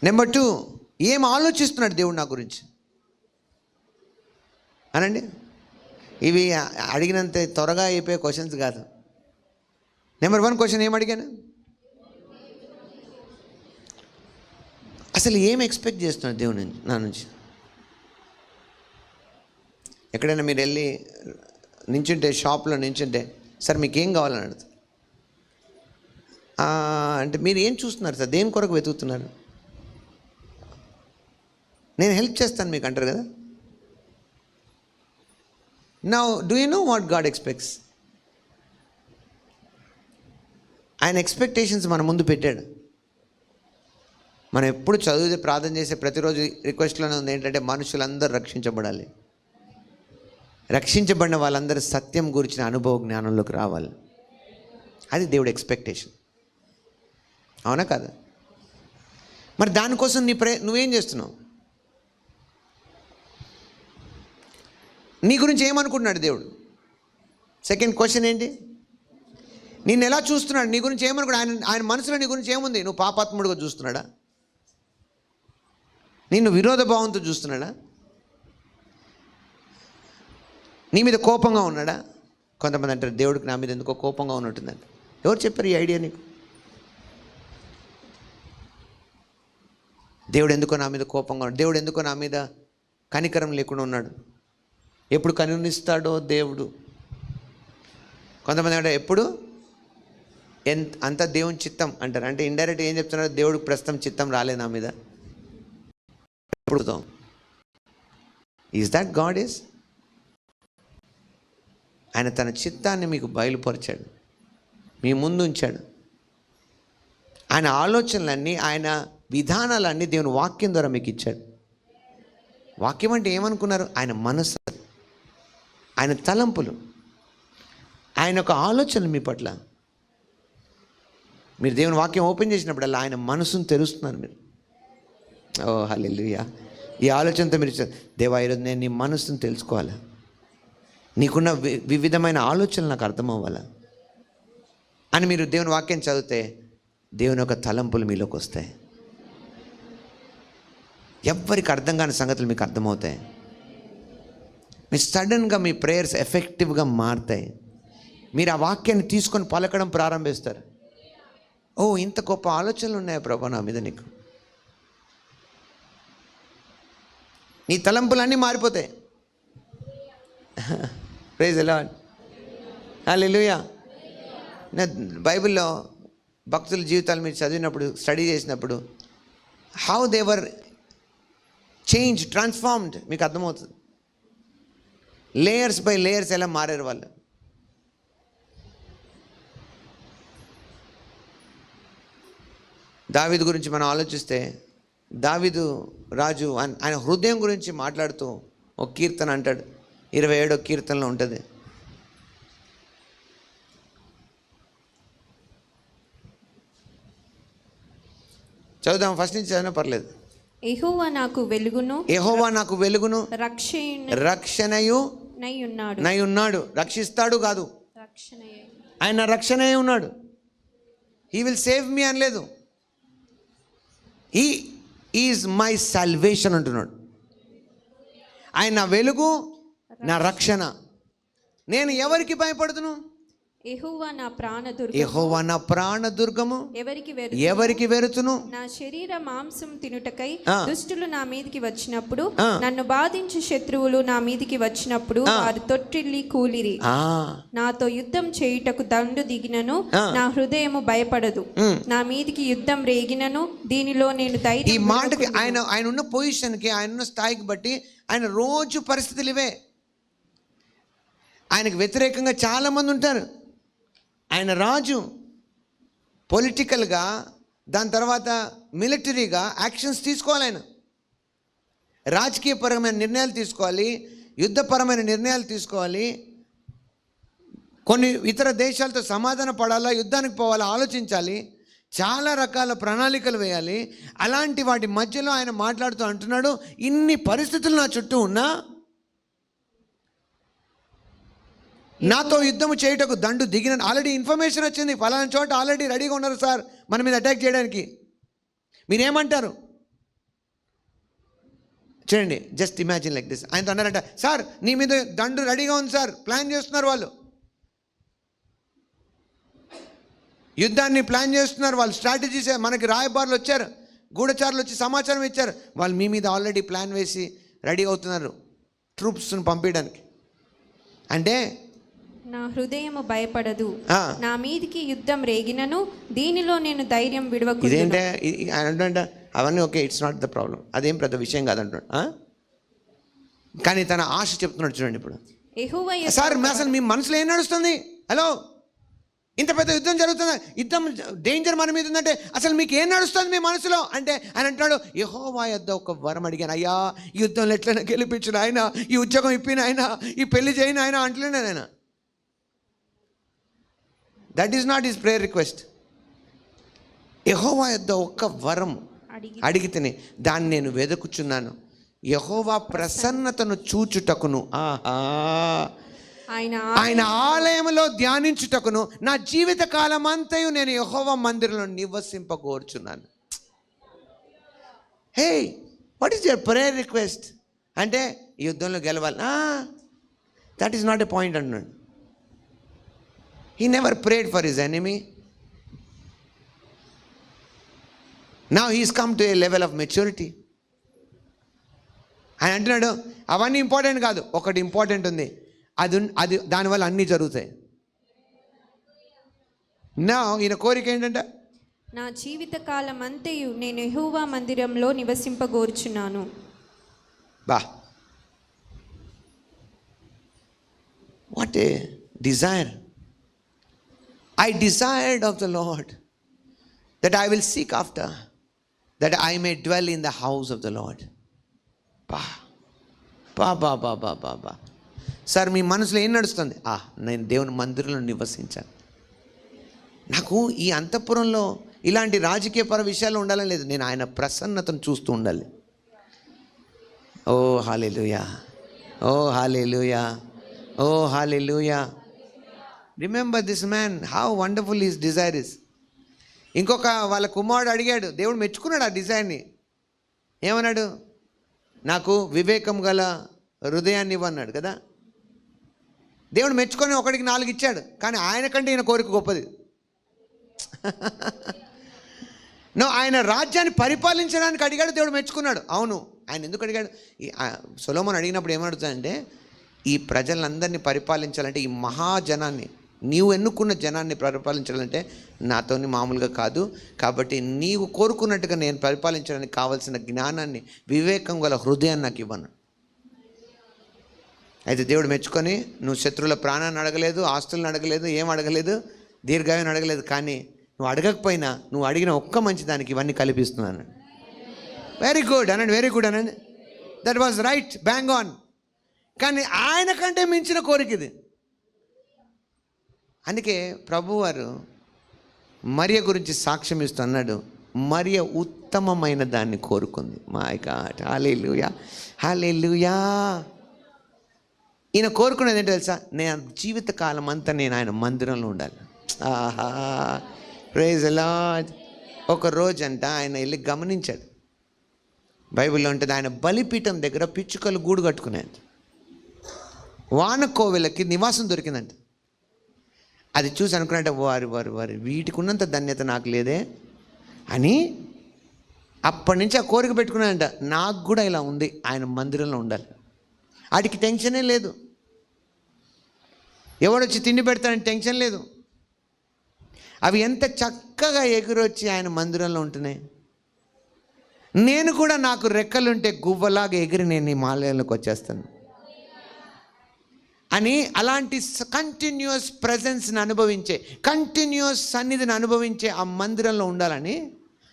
నెంబర్ 2, ఏం ఆలోచిస్తున్నాడు దేవుడు నా గురించి అనండి. ఇవి అడిగినంత త్వరగా అయిపోయే క్వశ్చన్స్ కాదు. నెంబర్ 1 క్వశ్చన్ ఏం అడిగాను? అసలు ఏం ఎక్స్పెక్ట్ చేస్తున్నాడు దేవుడు నా నుంచి? ఎక్కడైనా మీరు వెళ్ళి నించుంటే, షాప్లో నించుంటే, సార్ మీకు ఏం కావాలని అడుగుతారు. అంటే మీరు ఏం చూస్తున్నారు సార్, దేని కొరకు వెతుకుతున్నారు? నేను హెల్ప్ చేస్తాను మీకు అంటారు కదా. Now do you know what God expects? ఆయన ఎక్స్పెక్టేషన్స్ మన ముందు పెట్టాడు. మనం ఎప్పుడు చదివితే, ప్రార్థన చేసే ప్రతిరోజు రిక్వెస్ట్లోనే ఉంది ఏంటంటే, మనుషులందరూ రక్షించబడాలి. రక్షించబడిన వాళ్ళందరూ సత్యం గురించిన అనుభవ జ్ఞానంలోకి రావాలి. అది దేవుడి ఎక్స్పెక్టేషన్, అవునా కదా? మరి దానికోసం నువ్వేం చేస్తున్నావు? నీ గురించి ఏమనుకుంటున్నాడు దేవుడు? సెకండ్ క్వశ్చన్ ఏంటి? నిన్ను ఎలా చూస్తున్నాడు? నీ గురించి ఏమనుకున్నాడు? ఆయన మనసులో నీ గురించి ఏముంది? నువ్వు పాపాత్ముడుగా చూస్తున్నాడా? నిన్ను విరోధ భావంతో చూస్తున్నాడా? నీ మీద కోపంగా ఉన్నాడా? కొంతమంది అంటారు, దేవుడికి నా మీద ఎందుకో కోపంగా ఉన్నట్టుందంట. ఎవరు చెప్పారు ఈ ఐడియా నీకు? దేవుడు ఎందుకో నా మీద కోపంగా ఉన్నాడు, దేవుడు ఎందుకో నా మీద కనికరం లేకుండా ఉన్నాడు, ఎప్పుడు కరుణిస్తాడో దేవుడు. కొంతమంది అంటే ఎప్పుడు అంత దేవుని చిత్తం అంటారు. అంటే ఇండైరెక్ట్ ఏం చెప్తున్నారు? దేవుడికి ప్రస్తుతం చిత్తం రాలేదు నా మీద. ఎప్పుడు ఈజ్ దట్ గాడ్ ఈజ్? ఆయన తన చిత్తాన్ని మీకు బయలుపరిచాడు, మీ ముందు ఉంచాడు. ఆయన ఆలోచనలన్నీ, ఆయన విధానాలన్నీ దేవుని వాక్యం ద్వారా మీకు ఇచ్చాడు. వాక్యం అంటే ఏమనుకున్నారు? ఆయన మనసు, ఆయన తలంపులు, ఆయన ఒక ఆలోచనలు మీ పట్ల. మీరు దేవుని వాక్యం ఓపెన్ చేసినప్పుడల్లా ఆయన మనసును తెరుస్తున్నారు మీరు. ఓ హల్లెలూయా. ఈ ఆలోచనతో మీరు, దేవా ఈరోజు నేను నీ మనసును తెలుసుకోవాలా, నీకున్న వివిధమైన ఆలోచనలు నాకు అర్థం అవ్వాలా అని మీరు దేవుని వాక్యం చదివితే దేవుని యొక్క తలంపులు మీలోకి వస్తాయి. ఎవ్వరికి అర్థం కాని సంగతులు మీకు అర్థమవుతాయి. మీ సడన్గా మీ ప్రేయర్స్ ఎఫెక్టివ్గా మారుతాయి. మీరు ఆ వాక్యాన్ని తీసుకొని పలకడం ప్రారంభిస్తారు. ఓ, ఇంత గొప్ప ఆలోచనలు ఉన్నాయా ప్రభా నా మీద నీకు. నీ తలంపులన్నీ మారిపోతాయి. ప్రైజ్ ది లార్డ్, హల్లెలూయా. బైబిల్లో భక్తుల జీవితాలు మీరు చదివినప్పుడు, స్టడీ చేసినప్పుడు, how they were change, transformed మీకు అర్థమవుతుంది. లేయర్స్ బై లేయర్స్ ఎలా మారారు వాళ్ళు. దావీదు గురించి మనం ఆలోచిస్తే, దావీదు రాజు ఆయన హృదయం గురించి మాట్లాడుతూ ఒక కీర్తన అంటాడు, 27వ కీర్తనలో ఉంటుంది. చదువుదాం, ఫస్ట్ నుంచి చదివినా పర్లేదు. యెహోవా నాకు వెలుగును, యెహోవా నాకు వెలుగును, రక్షణయు నై ఉన్నాడు. రక్షిస్తాడు కాదు, ఆయన రక్షణయే ఉన్నాడు. హీ విల్ సేవ్ మీ అనలేదు. ఈజ్ మై సాల్వేషన్ అంటున్నాడు. ఆయన నా వెలుగు, నా రక్షణ. నేను ఎవరికి భయపడుతును? యెహోవా నా ప్రాణదుర్గము. యెహోవా నా ప్రాణదుర్గము. ఎవరికి వెరుతును? నా శరీర మాంసం తినుటకై దుష్టులు నా మీదికి వచ్చినప్పుడు, నన్ను బాధించు శత్రువులు నా మీదికి వచ్చినప్పుడు వారు తొట్టిల్లి కూలిరి. నాతో యుద్ధం చేయుటకు దండు దిగినను నా హృదయము భయపడదు. నా మీదికి యుద్ధం రేగినను దీనిలో నేను ధైర్యం. ఈ మాటకి ఆయన ఉన్న పొజిషన్కి, ఆయన ఉన్న స్థాయికి బట్టి ఆయన రోజు పరిస్థితులు ఇవే. ఆయనకు వ్యతిరేకంగా చాలామంది ఉంటారు. ఆయన రాజు, పొలిటికల్గా, దాని తర్వాత మిలిటరీగా యాక్షన్స్ తీసుకోవాలి. ఆయన రాజకీయపరమైన నిర్ణయాలు తీసుకోవాలి, యుద్ధపరమైన నిర్ణయాలు తీసుకోవాలి, కొన్ని ఇతర దేశాలతో సమాధాన పడాలా, యుద్ధానికి పోవాలా ఆలోచించాలి, చాలా రకాల ప్రణాళికలు వేయాలి. అలాంటి వాటి మధ్యలో ఆయన మాట్లాడుతూ అంటున్నాడు, ఇన్ని పరిస్థితులు నా చుట్టూ ఉన్నా నాతో యుద్ధము చేయుటకు దండు దిగిన. ఆల్రెడీ ఇన్ఫర్మేషన్ వచ్చింది, ఫలానా చోట ఆల్రెడీ రెడీగా ఉన్నారు సార్ మన మీద అటాక్ చేయడానికి. మీరేమంటారు? చూడండి, జస్ట్ ఇమాజిన్ లైక్ దిస్. ఆయనతో అన్నారంట, సార్ నీ మీద దండు రెడీగా ఉంది సార్, ప్లాన్ చేస్తున్నారు వాళ్ళు, యుద్ధాన్ని ప్లాన్ చేస్తున్నారు వాళ్ళు, స్ట్రాటజీస్. మనకి రాయబారులు వచ్చారు, గూఢచారులు వచ్చి సమాచారం ఇచ్చారు, వాళ్ళు మీ మీద ఆల్రెడీ ప్లాన్ వేసి రెడీ అవుతున్నారు ట్రూప్స్ని పంపించడానికి. అంటే నా హృదయము భయపడదు, నా మీదికి యుద్ధం రేగినను దీనిలో నేను ధైర్యం విడవకు. ఇదేంటే అంటే అవన్నీ okay, it's not the problem, అదేం పెద్ద విషయం కాదంటున్నాడు. కానీ తన ఆశ చెప్తున్నాడు. చూడండి ఇప్పుడు, సార్ అసలు మీ మనసులో ఏం నడుస్తుంది? హలో, ఇంత పెద్ద యుద్ధం జరుగుతుంది, యుద్ధం డేంజర్ మన మీద ఉందంటే అసలు మీకు ఏం నడుస్తుంది మీ మనసులో అంటే? ఆయన అంటున్నాడు, యెహోవా యొద్ద ఒక వరం అడిగాను, అయ్యా ఈ యుద్ధంలో ఎట్లయినా గెలిపించిన ఆయన, ఈ ఉద్యోగం ఇప్పిన ఆయన, ఈ పెళ్లి చేయని ఆయన అంటలేను ఆయన. That is not his prayer request. యెహోవా యొద్ద ఒక్క వరం అడిగితేనే దాన్ని నేను వెదకుచున్నాను, యెహోవా ప్రసన్నతను చూచుటకును, ఆయన ఆలయంలో ధ్యానించుటకును నా జీవిత కాలం అంతయు నేను యెహోవా మందిరంలో నివసింపగోర్చున్నాను. Hey, what is your prayer request అంటే యుద్ధంలో గెలవాలి. That is not a point అన్నాడు. He never prayed for his enemy. Now he's come to a level of maturity. ఆయన అంటున్నాడు, అవన్నీ ఇంపార్టెంట్ కాదు, ఒకటి ఇంపార్టెంట్ ఉంది, అది దానివల్ల అన్నీ జరుగుతాయి. నా ఈయన కోరిక ఏంటంటే, నా జీవిత కాలం అంతయు నేను యెహోవా మందిరంలో నివసింపగోర్చున్నాను. What a desire. I desired of the Lord that I will seek after, that I may dwell in the house of the Lord. Sir మీ మనసులో ఏం నడుస్తుంది? నేను దేవుని మందిరంలో నివసించాను. నాకు ఈ అంతఃపురంలో ఇలాంటి రాజకీయపర విషయాలు ఉండాలని లేదు, నేను ఆయన ప్రసన్నతను చూస్తూ ఉండాలి. Oh hallelujah, oh hallelujah, oh hallelujah. Remember this man, how wonderful his desire is. ఇంకొక వాళ్ళ కుమారుడు అడిగాడు, దేవుడు మెచ్చుకున్నాడు ఆ డిజైర్ని. ఏమన్నాడు? నాకు వివేకం గల హృదయాన్ని ఇవ్వన్నాడు కదా. దేవుడు మెచ్చుకొని ఒకడికి 4 ఇచ్చాడు, కానీ ఆయన కంటే ఈయన కోరిక గొప్పది. ఆయన రాజ్యాన్ని పరిపాలించడానికి అడిగాడు, దేవుడు మెచ్చుకున్నాడు. అవును, ఆయన ఎందుకు అడిగాడు? సొలొమోను అడిగినప్పుడు ఏమడుగుతాడంటే, ఈ ప్రజలందరినీ పరిపాలించాలంటే, ఈ మహాజనాన్ని, నీవు ఎన్నుకున్న జనాన్ని పరిపాలించాలంటే నాతోని మామూలుగా కాదు, కాబట్టి నీవు కోరుకున్నట్టుగా నేను పరిపాలించడానికి కావాల్సిన జ్ఞానాన్ని, వివేకం గల హృదయాన్ని నాకు ఇవ్వను. అయితే దేవుడు మెచ్చుకొని, నువ్వు శత్రువుల ప్రాణాన్ని అడగలేదు, ఆస్తులను అడగలేదు, ఏం అడగలేదు, దీర్ఘాయుని అడగలేదు, కానీ నువ్వు అడగకపోయినా నువ్వు అడిగిన ఒక్క మంచి దానికి ఇవన్నీ కల్పిస్తున్నాను. వెరీ గుడ్ అనండి, వెరీ గుడ్ అనండి. That was right, bang on. కానీ ఆయన కంటే మించిన కోరిక ఇది. అందుకే ప్రభువారు మరియ గురించి సాక్ష్యం ఇస్తూ అన్నాడు, మరియ ఉత్తమమైన దాన్ని కోరుకుంది. మై గాడ్, హల్లెలూయా, హల్లెలూయా. ఈయన కోరుకునేది ఏంటో తెలుసా? నేను జీవితకాలం అంతా నేను ఆయన మందిరంలో ఉండాలి. Praise the lord. ఒక రోజంట ఆయన వెళ్ళి గమనించాడు, బైబిల్లో ఉంటుంది, ఆయన బలిపీఠం దగ్గర పిచ్చుకలు గూడు కట్టుకునేది, వానకోవెలకి నివాసం దొరికిందంట. అది చూసి అనుకున్నట్ట, వారి వీటికి ఉన్నంత ధన్యత నాకు లేదే అని అప్పటి నుంచి ఆ కోరిక పెట్టుకున్నాడంట, నాకు కూడా ఇలా ఉంది, ఆయన మందిరంలో ఉండాలి. వాటికి టెన్షనే లేదు, ఎవడొచ్చి తిండి పెడతాడని టెన్షన్ లేదు. అవి ఎంత చక్కగా ఎగురొచ్చి ఆయన మందిరంలో ఉంటున్నాయి. నేను కూడా నాకు రెక్కలుంటే గువ్వలాగా ఎగిరి నేను ఈ ఆలయంలోకి వచ్చేస్తాను అని అలాంటి కంటిన్యూస్ ప్రెజెన్స్ని అనుభవించే, కంటిన్యూస్ సన్నిధిని అనుభవించే ఆ మందిరంలో ఉండాలని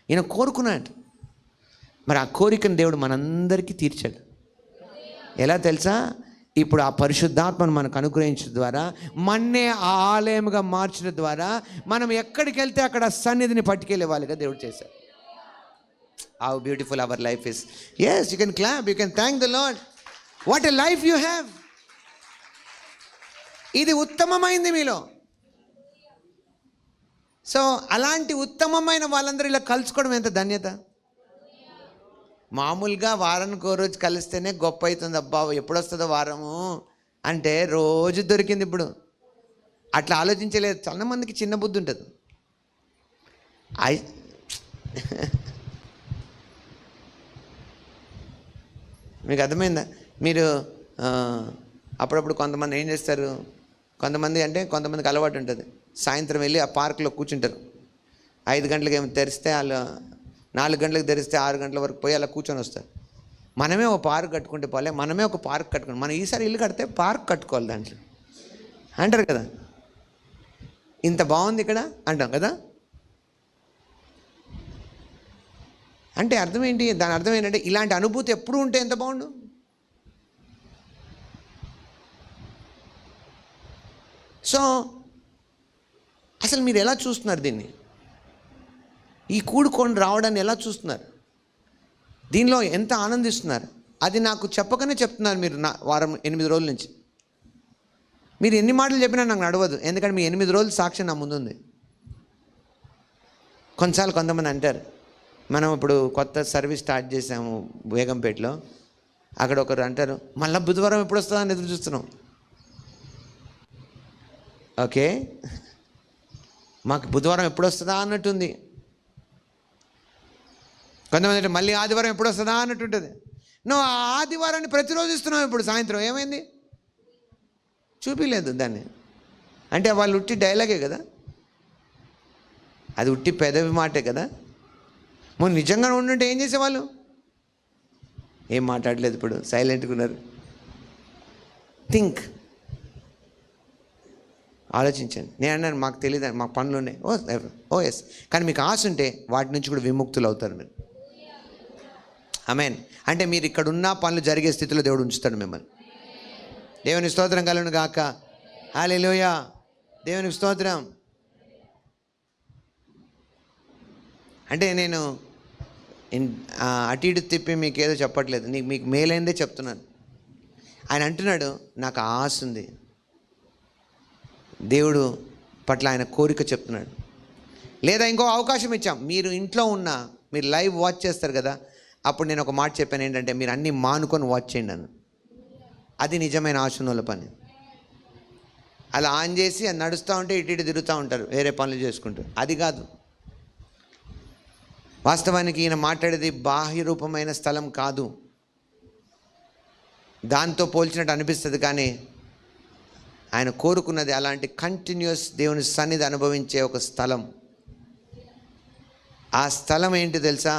ఈయన కోరుకున్నాడు. మరి ఆ కోరికను దేవుడు మనందరికీ తీర్చాడు. ఎలా తెలుసా? ఇప్పుడు ఆ పరిశుద్ధాత్మను మనకు అనుగ్రహించడం ద్వారా, మన్నే ఆ ఆలయముగా మార్చడం ద్వారా మనం ఎక్కడికి వెళ్తే అక్కడ సన్నిధిని పట్టుకెళ్ళే వాళ్ళుగా దేవుడు చేశాడు. How beautiful our life is. Yes, you can clap, you can thank the lord. What a life you have. ఇది ఉత్తమమైంది మీలో. సో అలాంటి ఉత్తమమైన వాళ్ళందరూ ఇలా కలుసుకోవడం ఎంత ధన్యత. మామూలుగా వారానికి 1 రోజు కలిస్తేనే గొప్ప అవుతుంది. అబ్బా ఎప్పుడు వస్తుందో వారము అంటే రోజు దొరికింది. ఇప్పుడు అట్లా ఆలోచించలేదు. చాలా మందికి చిన్న బుద్ధి ఉంటుంది. మీకు అర్థమైందా? మీరు అప్పుడప్పుడు కొంతమంది ఏం చేస్తారు, కొంతమందికి అలవాటు ఉంటుంది, సాయంత్రం వెళ్ళి ఆ పార్కులో కూర్చుంటారు. 5 గంటలకు ఏమి తెరిస్తే వాళ్ళు 4 గంటలకు తెరిస్తే 6 గంటల వరకు పోయి అలా కూర్చొని వస్తారు. మనమే ఒక పార్క్ కట్టుకుంటే పోలే, మనమే ఒక పార్క్ కట్టుకుంటాం. మనం ఈసారి ఇల్లు కడితే పార్క్ కట్టుకోవాలి దాంట్లో అంటారు కదా. ఇంత బాగుంది ఇక్కడ అంటాం కదా. అంటే అర్థం ఏంటి? దాని అర్థం ఏంటంటే ఇలాంటి అనుభూతి ఎప్పుడు ఉంటే ఎంత బాగుండు. సో అసలు మీరు ఎలా చూస్తున్నారు దీన్ని? ఈ కూడుకొని రావడాన్ని ఎలా చూస్తున్నారు? దీనిలో ఎంత ఆనందిస్తున్నారు? అది నాకు చెప్పకనే చెప్తున్నారు మీరు. వారం 8 రోజుల నుంచి మీరు ఎన్ని మాటలు చెప్పినా నాకు నడవదు. ఎందుకంటే మీ 8 రోజుల సాక్ష్యం నా ముందుంది. కొన్నిసార్లు కొంతమంది అంటారు, మనం ఇప్పుడు కొత్త సర్వీస్ స్టార్ట్ చేసాము బేగంపేటలో. అక్కడ ఒకరు అంటారు, మళ్ళీ బుధవారం ఎప్పుడు వస్తుందని ఎదురు చూస్తున్నాం. ఓకే, మాకు బుధవారం ఎప్పుడు వస్తుందా అన్నట్టుంది. కొంతమంది అంటే మళ్ళీ ఆదివారం ఎప్పుడు వస్తుందా అన్నట్టుంటుంది. నువ్వు ఆ ఆదివారాన్ని ప్రతిరోజు ఇస్తున్నావు. ఇప్పుడు సాయంత్రం ఏమైంది? చూపిలేదు దాన్ని. అంటే వాళ్ళు ఉట్టి డైలాగే కదా, అది ఉట్టి పెదవి మాటే కదా. మొన్న నిజంగా ఉండుంటే ఏం చేసేవాళ్ళు? ఏం మాట్లాడలేదు, ఇప్పుడు సైలెంట్గా ఉన్నారు. థింక్, ఆలోచించండి. నేను అన్నాను మాకు తెలియదు, మాకు పనులు ఉన్నాయి. ఓ ఎస్, కానీ మీకు ఆశ ఉంటే వాటి నుంచి కూడా విముక్తులు అవుతారు మీరు. ఆమేన్. అంటే మీరు ఇక్కడ ఉన్న పనులు జరిగే స్థితిలో దేవుడు ఉంచుతాడు మిమ్మల్ని. దేవుని స్తోత్రం కలుగును గాక. హల్లెలూయా, దేవునికి స్తోత్రం. అంటే నేను అటు ఇటు తిప్పి మీకు ఏదో చెప్పట్లేదు, మీకు మేలైందే చెప్తున్నాను. ఆయన అంటున్నాడు, నాకు ఆశ ఉంది. దేవుడు పట్ల ఆయన కోరిక చెప్తున్నాడు. లేదా ఇంకో అవకాశం ఇచ్చాం. మీరు ఇంట్లో ఉన్నా, మీరు లైవ్ వాచ్ చేస్తారు కదా, అప్పుడు నేను ఒక మాట చెప్పాను ఏంటంటే, మీరు అన్నీ మానుకొని వాచ్ చేయండి అన్న. అది నిజమైన ఆశనుల పని. అలా ఆన్ చేసి అది నడుస్తూ ఉంటే ఇటు ఇటు తిరుగుతూ ఉంటారు, వేరే పనులు చేసుకుంటూ. అది కాదు. వాస్తవానికి ఈయన మాట్లాడేది బాహ్య రూపమైన స్థలం కాదు. దాంతో పోల్చినట్టు అనిపిస్తుంది, కానీ ఆయన కోరుకున్నది అలాంటి కంటిన్యూస్ దేవుని సన్నిధి అనుభవించే ఒక స్థలం. ఆ స్థలం ఏంటి తెలుసా?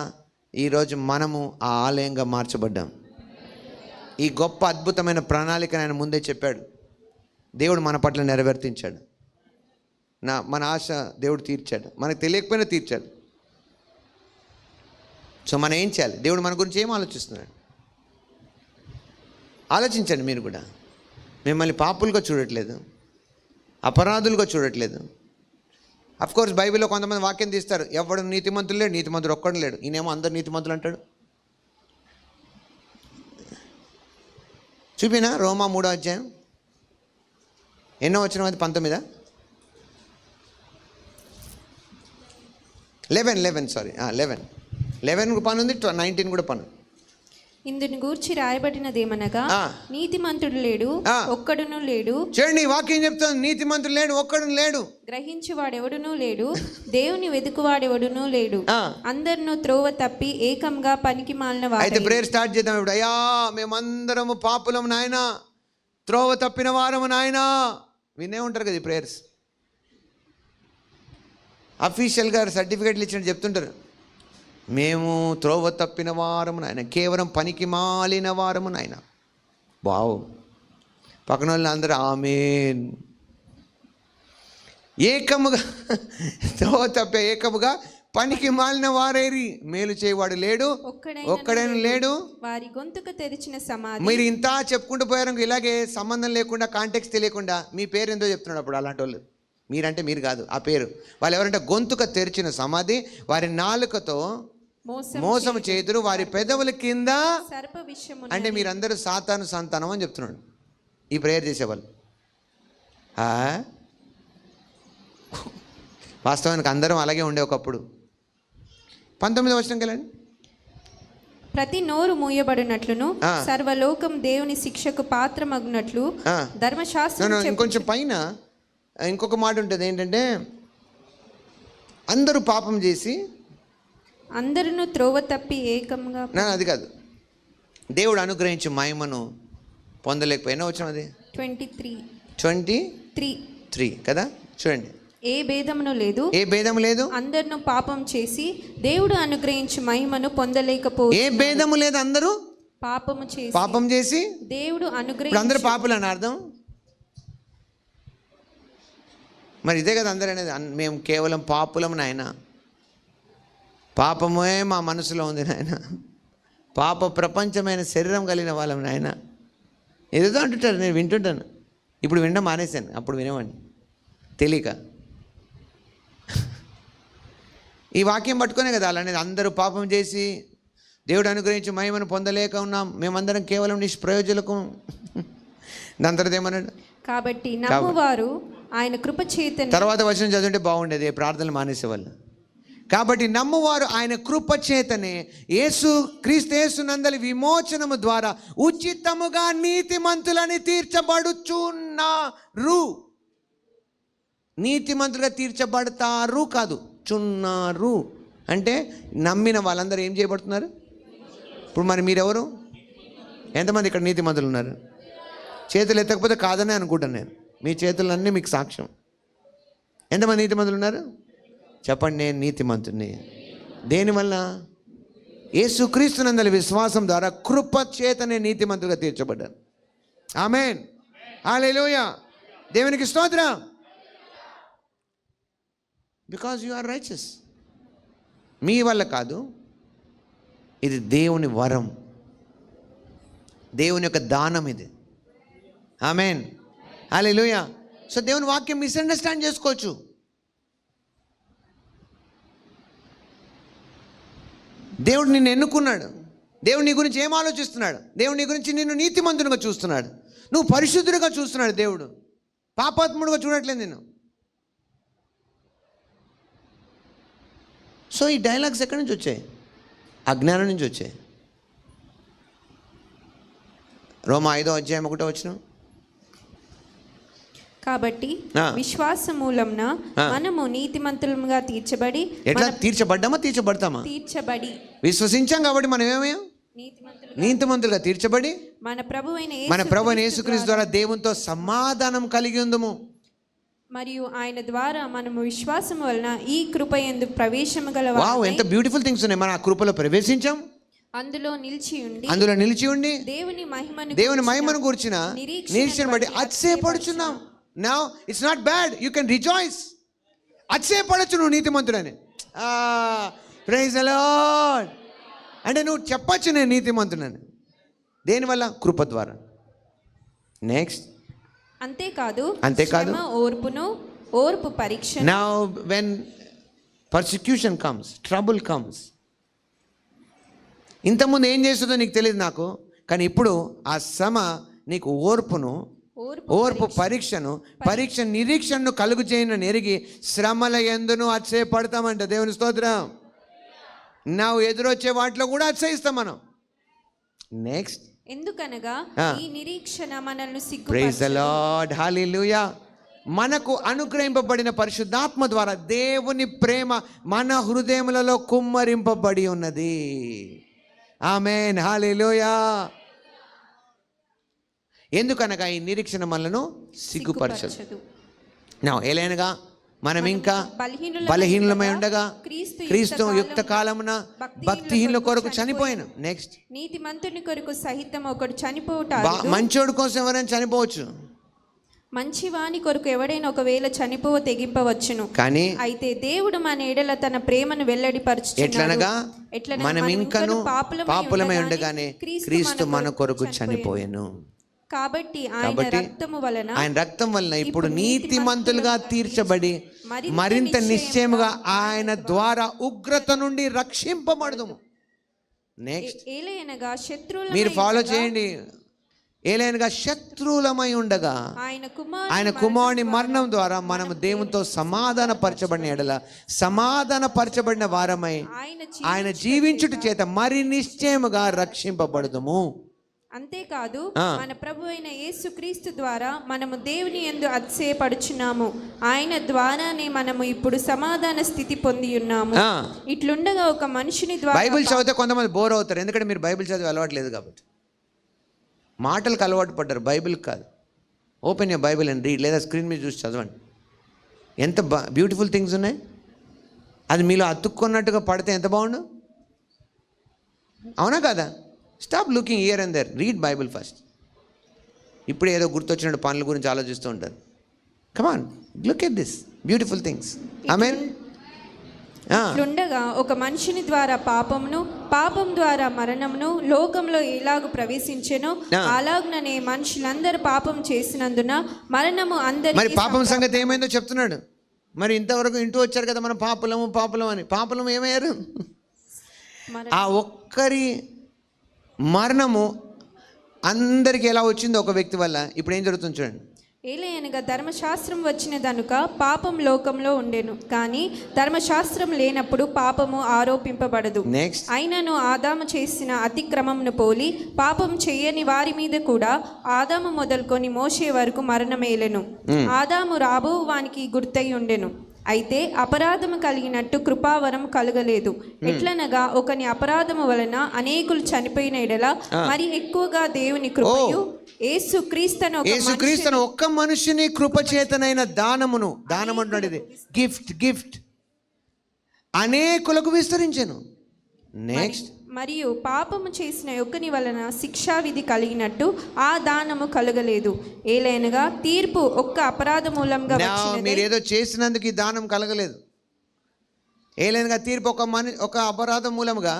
ఈరోజు మనము ఆ ఆలయంగా మార్చబడ్డాం. ఈ గొప్ప అద్భుతమైన ప్రణాళికను ఆయన ముందే చెప్పాడు. దేవుడు మన పట్ల నెరవేర్తించాడు. మన ఆశ దేవుడు తీర్చాడు, మనకు తెలియకపోయినా తీర్చాడు. సో మనం ఏం చేయాలి? దేవుడు మన గురించి ఏం ఆలోచిస్తున్నాడు? ఆలోచించండి. మీరు కూడా మిమ్మల్ని పాపులుగా చూడట్లేదు, అపరాధులుగా చూడట్లేదు. అఫ్కోర్స్ బైబిల్లో కొంతమంది వాక్యం తీస్తారు, ఎవడు నీతిమంతులు లేడు, నీతిమంతుడు ఒక్కడు లేడు. ఈయనేమో అందరు నీతిమంతులు అంటాడు. చూపినా రోమా 3వ అధ్యాయం ఎన్నో వచనం? అది 19, 11 సారీ 11 11కు పని ఉంది, 19 కూడా పని. ఇందుని గూర్చి రాయబడినదేమనగా నీతిమంతుడు లేడు, ఒక్కడును లేడు. చూడండి వాక్యం చెప్తుంది, నీతిమంతుడు లేడు, ఒక్కడు లేడు. గ్రహించువాడెవడునూ లేడు, దేవుని వెతుకువాడెవడునూ లేడు. అందరినూ త్రోవ తప్పి ఏకంగా పనికి మాలిన వారు. అయితే ప్రేయర్ స్టార్ట్ చేద్దాం ఇప్పుడు. అయ్యా మేమందరము పాపులం నాయనా, త్రోవ తప్పిన వారము నాయనా. వినే ఉంటారు కదా ఈ ప్రేయర్స్. అఫీషియల్గా సర్టిఫికేట్లు ఇచ్చినట్టు చెప్తుంటారు, మేము త్రోవ తప్పిన వారము నాయన, కేవలం పనికి మాలిన వారము నాయన. బావు పక్కన వాళ్ళు అందరూ ఆమేన్. ఏకముగా త్రోవ తప్పే ఏకముగా పనికి మాలిన వారేరి, మేలు చేయవాడు లేడు, ఒక్కడైనా లేడు. వారి గొంతుకు తెరిచిన సమాధి. మీరు ఇంత చెప్పుకుంటూ పోయారు, ఇలాగే సంబంధం లేకుండా కాంటెక్స్ట్ తెలియకుండా మీ పేరు ఎంతో చెప్తున్నాడు. అప్పుడు అలాంటి వాళ్ళు, మీరంటే మీరు కాదు, ఆ పేరు వాళ్ళు ఎవరంటే గొంతుక తెరిచిన సమాధి, వారి నాలుకతో మోసం చేతురు, వారి పెదవుల కింద సర్ప విషము. అంటే మీరందరూ సాతాను సంతానం అని చెప్తున్నాడు ఈ ప్రేయర్ చేసేవాళ్ళు. వాస్తవానికి అందరం అలాగే ఉండే ఒకప్పుడు. 19వ వచనంకి వెళ్ళండి. ప్రతి నోరు మూయబడినట్లును సర్వలోకం దేవుని శిక్షకు పాత్రమగునట్లు ధర్మశాస్త్రం. ఇంకొంచెం పైన ఇంకొక మాట ఉంటుంది ఏంటంటే, అందరూ పాపం చేసి అందరూ త్రోవ తప్పి ఏకంగా. అది కాదు, దేవుడు అనుగ్రహించి మహిమను పొందలేకపోయినా వచ్చిన అది 23 కదా. చూడండి, ఏ భేదమును లేదు, ఏ భేదము లేదు, అందరూ పాపం చేసి దేవుడు అనుగ్రహించి మహిమను పొందలేకపో. ఏ భేదము లేదు, అందరూ పాపం చేసి దేవుడు అనుగ్రహించి. అందరూ పాపులు అని అర్థం. మరి ఇదే కదా అందరూ అనేది, మేము కేవలం పాపులం నాయన, పాపమే మా మనసులో ఉంది నాయన, పాప ప్రపంచమైన శరీరం కలిగిన వాళ్ళం నాయన. ఏదేదో అంటుంటారు, నేను వింటుంటాను. ఇప్పుడు వినడం మానేశాను, అప్పుడు వినేవాడిని తెలియక. ఈ వాక్యం పట్టుకునే కదా అలా అనేది, అందరూ పాపం చేసి దేవుడు అనుగ్రహించి మహిమను పొందలేక ఉన్నాం, మేమందరం కేవలం నిష్ప్రయోజకులం. దాని తర్వాత ఏమన్నాడు, కాబట్టి నమ్మువారు ఆయన కృప చేత. తర్వాత వచనం చదివింటే బాగుండేది, ప్రార్థనలు మానేసేవాళ్ళు. కాబట్టి నమ్మువారు ఆయన కృప చేతనే క్రీస్తు యేసునందలి విమోచనము ద్వారా ఉచితముగా నీతిమంతులని తీర్చబడుచున్నారు. నీతిమంతులుగా తీర్చబడతారు కాదు, చున్నారు. అంటే నమ్మిన వాళ్ళందరూ ఏం చేయబడుతున్నారు. ఇప్పుడు మరి మీరెవరు, ఎంతమంది ఇక్కడ నీతిమంతులు ఉన్నారు? చేతులు ఎత్తకపోతే కాదని అనుకుంటాను నేను, మీ చేతులన్నీ మీకు సాక్ష్యం. ఎంతమంది నీతిమంతులు ఉన్నారు చెప్పండి. నేను నీతిమంతుని దేనివల్ల? యేసుక్రీస్తునందలి విశ్వాసం ద్వారా కృప చేతనే నీతిమంతులుగా తీర్చబడ్డాను. ఆమేన్, హల్లెలూయా, దేవునికి స్తోత్రం. Because you are righteous. మీ వల్ల కాదు, ఇది దేవుని వరం, దేవుని యొక్క దానం ఇది. ఆమేన్, హల్లెలూయా. సో దేవుని వాక్యం మిస్అండర్స్టాండ్ చేసుకోవచ్చు. దేవుడు నిన్ను ఎన్నుకున్నాడు, దేవుడు నీ గురించి ఏం ఆలోచిస్తున్నాడు, దేవుడు నీ గురించి నిన్ను నీతిమంతునిగా చూస్తున్నాడు, నువ్వు పరిశుద్ధుడిగా చూస్తున్నాడు దేవుడు, పాపాత్ముడిగా చూడట్లేదు నేను. సో ఈ డైలాగ్స్ ఎక్కడి నుంచి వచ్చాయి? అజ్ఞానం నుంచి వచ్చాయి. రోమా 5వ అధ్యాయం 1వ వచనం. కాబట్టి విశ్వాస మూలంన మనము నీతిమంతులుగా తీర్చబడి. ఎట్లా తీర్చబడ్డామా? తీర్చబడతామా? తీర్చబడి విశ్వసించాం కాబట్టి మనం ఏమయ్యాం? నీతిమంతులుగా తీర్చబడి మన ప్రభువైన యేసుక్రీస్తు ద్వారా దేవునితో సమాధానం కలిగి ఉందము. మరియు ఆయన ద్వారా మనము విశ్వాసం వలన ఈ కృపయందు ప్రవేశము గలవారమై. వావ్, ఎంత బ్యూటిఫుల్ థింగ్స్ ఉన్నాయి. మన ఆ కృపలో ప్రవేశించాం, అందులో నిలిచి ఉండి దేవుని మహిమను గురించిన నిరీక్షణ బట్టి అతిశయపడుచున్నాం. Now it's not bad, you can rejoice. అతిశయపడచ్చు నువ్వు నీతిమంతుడని. Praise the lord. అంటే నువ్వు చెప్పచ్చు నేను నీతిమంతుడని. దేనివల్ల? కృప ద్వారా. నెక్స్ట్, అంతేకాదు ఓర్పు పరీక్ష. Now when persecution comes, trouble comes, ఇంతకుముందు ఏం చేస్తుందో నీకు తెలియదు నాకు, కానీ ఇప్పుడు ఆ శ్రమ నీకు ఓర్పు పరీక్ష నిరీక్షణను కలుగు చేయనని ఎరిగి శ్రమల యందును అతిశయపడతామంట. దేవుని స్తోత్రం. నా ఎదురొచ్చే వాటిలో కూడా అతిశయిస్తాం మనం. నెక్స్ట్, ఎందుకనగా ఈ నిరీక్షణ మనల్ని ప్రైజ్ ది లార్డ్, హల్లెలూయా. మనకు అనుగ్రహింపబడిన పరిశుద్ధాత్మ ద్వారా దేవుని ప్రేమ మన హృదయములలో కుమ్మరింపబడి ఉన్నది. ఆమేన్, హల్లెలూయా. ఎందుకనగా ఈ నిరీక్షణ మనలను సిగ్గుపరచదు. ఏలైనగా మనం ఇంకా బలహీనులమై ఉండగా క్రీస్తు యుక్త కాలమున భక్తిహీనుల కొరకు చనిపోయాను. నెక్స్ట్, నీతిమంతుని కొరకు సహితం ఒకడు చనిపోవుట. మంచోడు కోసం ఎవరైనా చనిపోవచ్చు, మంచివాని కొరకు ఎవడైనా ఒకవేళ చనిపోవ తెగింపవచ్చును. కానీ అయితే దేవుడు మన ఎడల తన ప్రేమను వెల్లడిపరచుచున్నాడు. ఎట్లనగా మనం ఇంకను పాపులమై ఉండగానే క్రీస్తు మన కొరకు చనిపోయాను. కాబట్టి ఆయన రక్తం వలన ఇప్పుడు నీతిమంతులుగా తీర్చబడి మరింత నిశ్చయముగా ఆయన ద్వారా ఉగ్రత నుండి రక్షింపబడదుము. నెక్స్ట్, మీరు ఫాలో చేయండి. ఏలైనగా శత్రువులమై ఉండగా ఆయన కుమారుని మరణం ద్వారా మనము దేవునితో సమాధాన పరచబడిన ఎడల సమాధాన పరచబడిన వారమై ఆయన జీవించుట చేత మరి నిశ్చయముగా రక్షింపబడదుము. అంతేకాదు, మన ప్రభు అయిన యేసుక్రీస్తు ద్వారా మనము దేవుని యందు అతిశయపడుచున్నాము. ఆయన ద్వారానే మనము ఇప్పుడు సమాధాన స్థితి పొంది ఉన్నాము. ఇట్లుండగా ఒక మనుషుని ద్వారా, బైబిల్ చదివితే కొంతమంది బోర్ అవుతారు, ఎందుకంటే మీరు బైబిల్ చదివి అలవాటు లేదు కాబట్టి. మాటలకు అలవాటు పడ్డారు, బైబిల్ కాదు. Open your Bible and read, లేదా స్క్రీన్ మీద చూసి చదవండి. ఎంత బ్యూటిఫుల్ థింగ్స్ ఉన్నాయి. అది మీలో అతుక్కున్నట్టుగా పడితే ఎంత బాగుండు, అవునా కదా? Stop looking here and there, read Bible first. ఇప్పుడు ఏదో గుర్తొచ్చినట్టు పనుల గురించి ఆలోచిస్తూ ఉంటారు. Come on, look at this beautiful things. Amen. ఇట్లుండగా ఒక మనిషిని ద్వారా పాపం ద్వారా మరణమును లోకంలో ఎలాగూ ప్రవేశించెనో అలాగుననే మనుషులందరూ పాపం చేసినందున మరణము అందరికీ. మరి పాపం సంగతి ఏమైందో చెప్తున్నాడు. మరి ఇంతవరకు ఇంటూ వచ్చారు కదా మనం పాపులము అని. పాపులము ఏమయ్యారు? ఆ ఒక్కరి మరణము అందరికి ఎలా వచ్చిందో ఒక వ్యక్తి వల్ల. ఇప్పుడు ఏం జరుగుతుంది చూడండి. ఏలయనగా ధర్మశాస్త్రం వచ్చిన దనుక పాపం లోకంలో ఉండెను, కానీ ధర్మశాస్త్రం లేనప్పుడు పాపము ఆరోపింపబడదు. అయినను ఆదాము చేసిన అతిక్రమమును పోలి పాపం చేయని వారి మీద కూడా ఆదాము మొదలుకొని మోషే వరకు మరణమేలెను. ఆదాము రాబో వానికి గుర్తయి ఉండెను. అయితే అపరాధము కలిగినట్టు కృపావరం కలగలేదు. ఎట్లనగా ఒకని అపరాధము వలన అనేకులు చనిపోయిన ఎడల మరి ఎక్కువగా దేవుని కృపయు యేసుక్రీస్తును ఒక్క మనుషుని కృపచేతనైన దానము అంటున్నాడు. గిఫ్ట్ అనేకులకు విస్తరించెను. నెక్స్ట్, మరియు పాపము చేసిన యొక్కని వలన శిక్షా విధి కలిగినట్టు ఆ దానము కలగలేదు. ఏలైనగా తీర్పు ఒక్క అపరాధ మూలంగా వచ్చినది. మీరు ఏదో చేసినందుకు ఈ దానం కలగలేదు. ఏలైనగా తీర్పు ఒక అపరాధం మూలముగా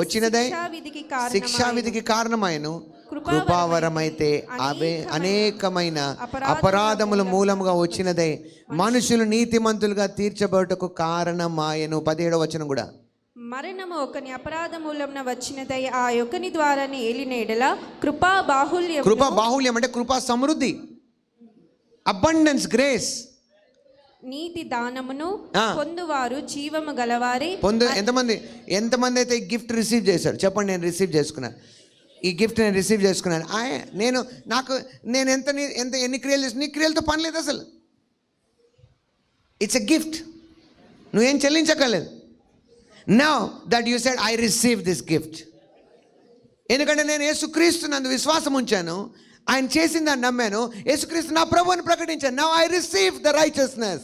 వచ్చినదై శిక్షా విధికి కారణమైన కృపావరమైతే అవే అనేకమైన అపరాధముల మూలముగా వచ్చినదై మనుషులు నీతిమంతులుగా తీర్చబడుటకు కారణమాయను. 17వ వచనం కూడా, మరణము ఒకని అపరాధ మూలమున వచ్చినదై ఆ యొక్కని ద్వారానే ఏలినేడల కృపా బాహుల్యం అంటే కృపా సమృద్ధి, అబండెన్స్, గ్రేస్, నీతి దానమును పొందువారు జీవము గలవారే. ఎంతమంది అయితే ఈ గిఫ్ట్ రిసీవ్ చేశారు చెప్పండి. నేను రిసీవ్ చేసుకున్నాను, ఈ గిఫ్ట్ నేను రిసీవ్ చేసుకున్నాను. నేను ఎన్ని క్రియలు చేసిన, నీ క్రియలతో పని లేదు అసలు. ఇట్స్ ఎ గిఫ్ట్, నువ్వేం చెల్లించక్కర్లేదు. Now that you said, I received this gift. ఎందుకంటే నేను యేసుక్రీస్తు నందు విశ్వాసం ఉంచాను, ఆయన చేసిన దాన్ని నమ్మాను, యేసుక్రీస్తు నా ప్రభువుని ప్రకటించాను. Now I received the righteousness.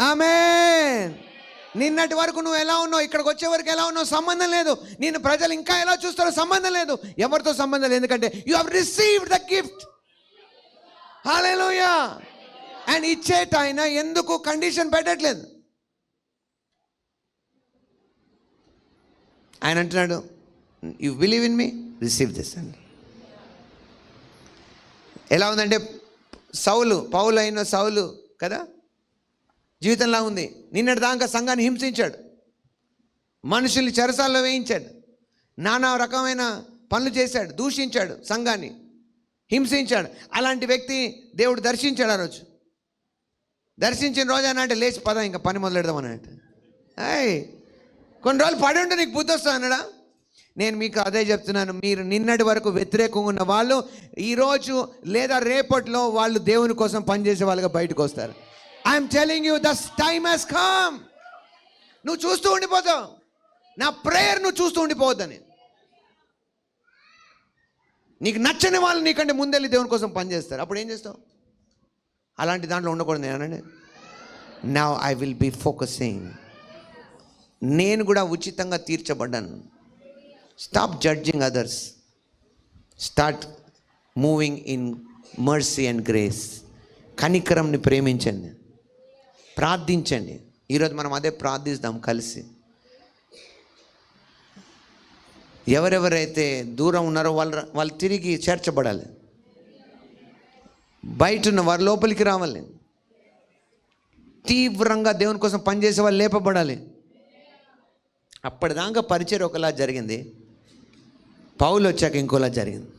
ఆమేన్. నిన్నటి వరకు నువ్వు ఎలా ఉన్నావు, ఇక్కడికి వచ్చే వరకు ఎలా ఉన్నావు సంబంధం లేదు. నేను ప్రజలు ఇంకా ఎలా చూస్తారో సంబంధం లేదు, ఎవరితో సంబంధం లేదు. ఎందుకంటే you have received the gift. Hallelujah. And ఇచ్చేట ఆయన ఎందుకు కండిషన్ పెట్టట్లేదు. ఆయన అంటున్నాడు, you believe in me, receive this అండి. ఎలా ఉందంటే పౌలు అయిన సౌలు కదా, జీవితంలా ఉంది. నిన్నటి దాకా సంఘాన్ని హింసించాడు, మనుషుల్ని చెరసాల్లో వేయించాడు, నానా రకమైన పనులు చేశాడు, దూషించాడు, సంఘాన్ని హింసించాడు. అలాంటి వ్యక్తి దేవుడు దర్శించాడు. ఆ రోజు దర్శించిన రోజు అని అంటే లేచి పద ఇంకా పని మొదలెడదామని అంటే, కొన్ని రోజులు పడి ఉంటే నీకు బుద్ధి వస్తుంది అన్నాడా? నేను మీకు అదే చెప్తున్నాను, మీరు నిన్నటి వరకు వ్యతిరేకంగా ఉన్న వాళ్ళు ఈరోజు లేదా రేపట్లో వాళ్ళు దేవుని కోసం పనిచేసే వాళ్ళుగా బయటకు వస్తారు. I'm telling you, the time has come. నువ్వు చూస్తూ ఉండిపోతావు, నా ప్రేయర్ నువ్వు చూస్తూ ఉండిపోవద్దని. నీకు నచ్చని వాళ్ళు నీకంటే ముందెళ్ళి దేవుని కోసం పనిచేస్తారు. అప్పుడు ఏం చేస్తావు? అలాంటి దాంట్లో ఉండకూడదు ఏనండి. Now I will be focusing. నేను కూడా ఉచితంగా తీర్చబడ్డాను. Stop judging others, start moving in mercy and grace. కనికరంని ప్రేమించండి, ప్రార్థించండి. ఈరోజు మనం అదే ప్రార్థిస్తాం కలిసి. ఎవరెవరైతే దూరం ఉన్నారో వాళ్ళు తిరిగి చేర్చబడాలి. బయట ఉన్న వారు లోపలికి రావాలి. తీవ్రంగా దేవుని కోసం పనిచేసే వాళ్ళు లేపబడాలి. అప్పటిదాకా పరిచయం ఒకలా జరిగింది, పౌలు వచ్చాక ఇంకోలా జరిగింది.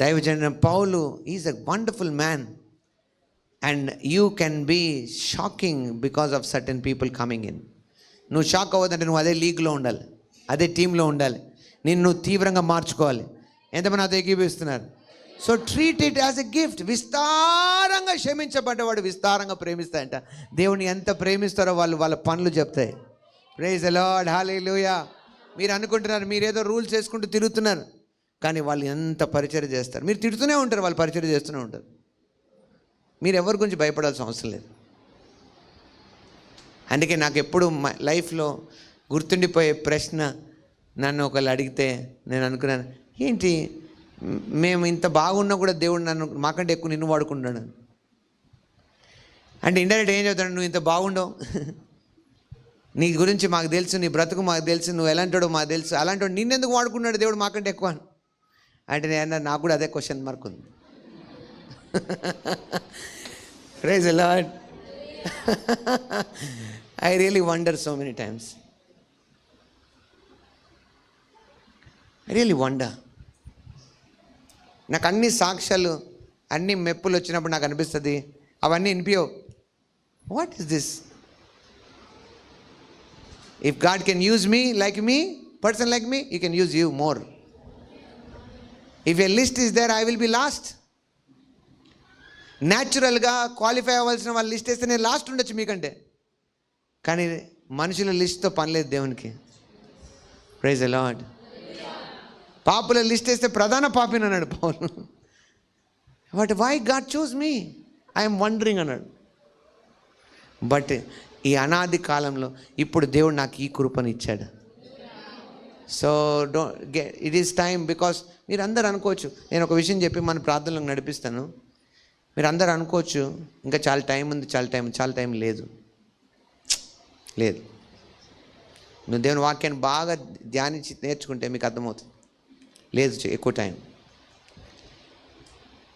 దైవజనుడైన Paul is a wonderful man and you can be shocking because of certain people coming in. నువ్వు షాక్ అవ్వదంటే నువ్వు అదే లీగ్లో ఉండాలి, అదే టీంలో ఉండాలి. నిన్ను తీవ్రంగా మార్చుకోవాలి. ఎంతమంది నాతో ఏకీభవిస్తున్నారు? So treat it as a gift. విస్తారంగా క్షమించబడ్డవాడు విస్తారంగా ప్రేమిస్తాయంట. దేవుని ఎంత ప్రేమిస్తారో వాళ్ళు వాళ్ళ పనులు చెప్తాయి. ప్రైజ్ ది లార్డ్, హల్లెలూయా. మీరు అనుకుంటున్నారు మీరేదో రూల్స్ చేసుకుంటూ తిరుగుతున్నారు, కానీ వాళ్ళు ఎంత పరిచర్య చేస్తారు. మీరు తిడుతూనే ఉంటారు, వాళ్ళు పరిచర్య చేస్తూనే ఉంటారు. మీరు ఎవరి గురించి భయపడాల్సిన అవసరం లేదు. అందుకే నాకు ఎప్పుడు లైఫ్లో గుర్తుండిపోయే ప్రశ్న, నన్ను ఒకళ్ళు అడిగితే నేను అనుకున్నాను, ఏంటి మేము ఇంత బాగున్నా కూడా దేవుడు నన్ను మాకంటే ఎక్కువ నిన్ను వాడుకుంటాడు అంటే ఇండైరెక్ట్ ఏం చెప్తాడు? నువ్వు ఇంత బాగుండవు, నీ గురించి మాకు తెలుసు, నీ బ్రతుకు మాకు తెలుసు, నువ్వు ఎలాంటాడో మాకు తెలుసు, అలాంటి నిన్నెందుకు వాడుకున్నాడు దేవుడు మాకంటే ఎక్కువ అంటే నేను నాకు కూడా అదే క్వశ్చన్ మార్క్ ఉంది. Praise the lord. I really wonder so many times. I really wonder. నాకు అన్ని సాక్ష్యాలు, అన్ని మెప్పులు వచ్చినప్పుడు నాకు అనిపిస్తుంది అవన్నీ వినిపించవు. What is this? If God can use me like me, person like me, he can use you more. If a list is there, I will be last. న్యాచురల్గా క్వాలిఫై అవ్వాల్సిన వాళ్ళ లిస్ట్ వేస్తే నేను లాస్ట్ ఉండొచ్చు మీకంటే, కానీ మనుషుల లిస్ట్తో పని లేదు దేవునికి. Praise the Lord. పాపుల లిస్ట్ వేస్తే ప్రధాన పాపిని అన్నాడు Paul. But why God chose me, I'm wondering అన్నాడు. బట్ ఈ అనాది కాలంలో ఇప్పుడు దేవుడు నాకు ఈ కృపను ఇచ్చాడు. So it is time. Because మీరు అందరు అనుకోవచ్చు, నేను ఒక విషయం చెప్పి మన ప్రార్థనలకు నడిపిస్తాను. మీరు అందరు అనుకోవచ్చు ఇంకా చాలా టైం ఉంది, చాలా టైం లేదు. నువ్వు దేవుని వాక్యాన్ని బాగా ధ్యానించి నేర్చుకుంటే మీకు అర్థమవుతుంది, లేదు ఎక్కువ టైం.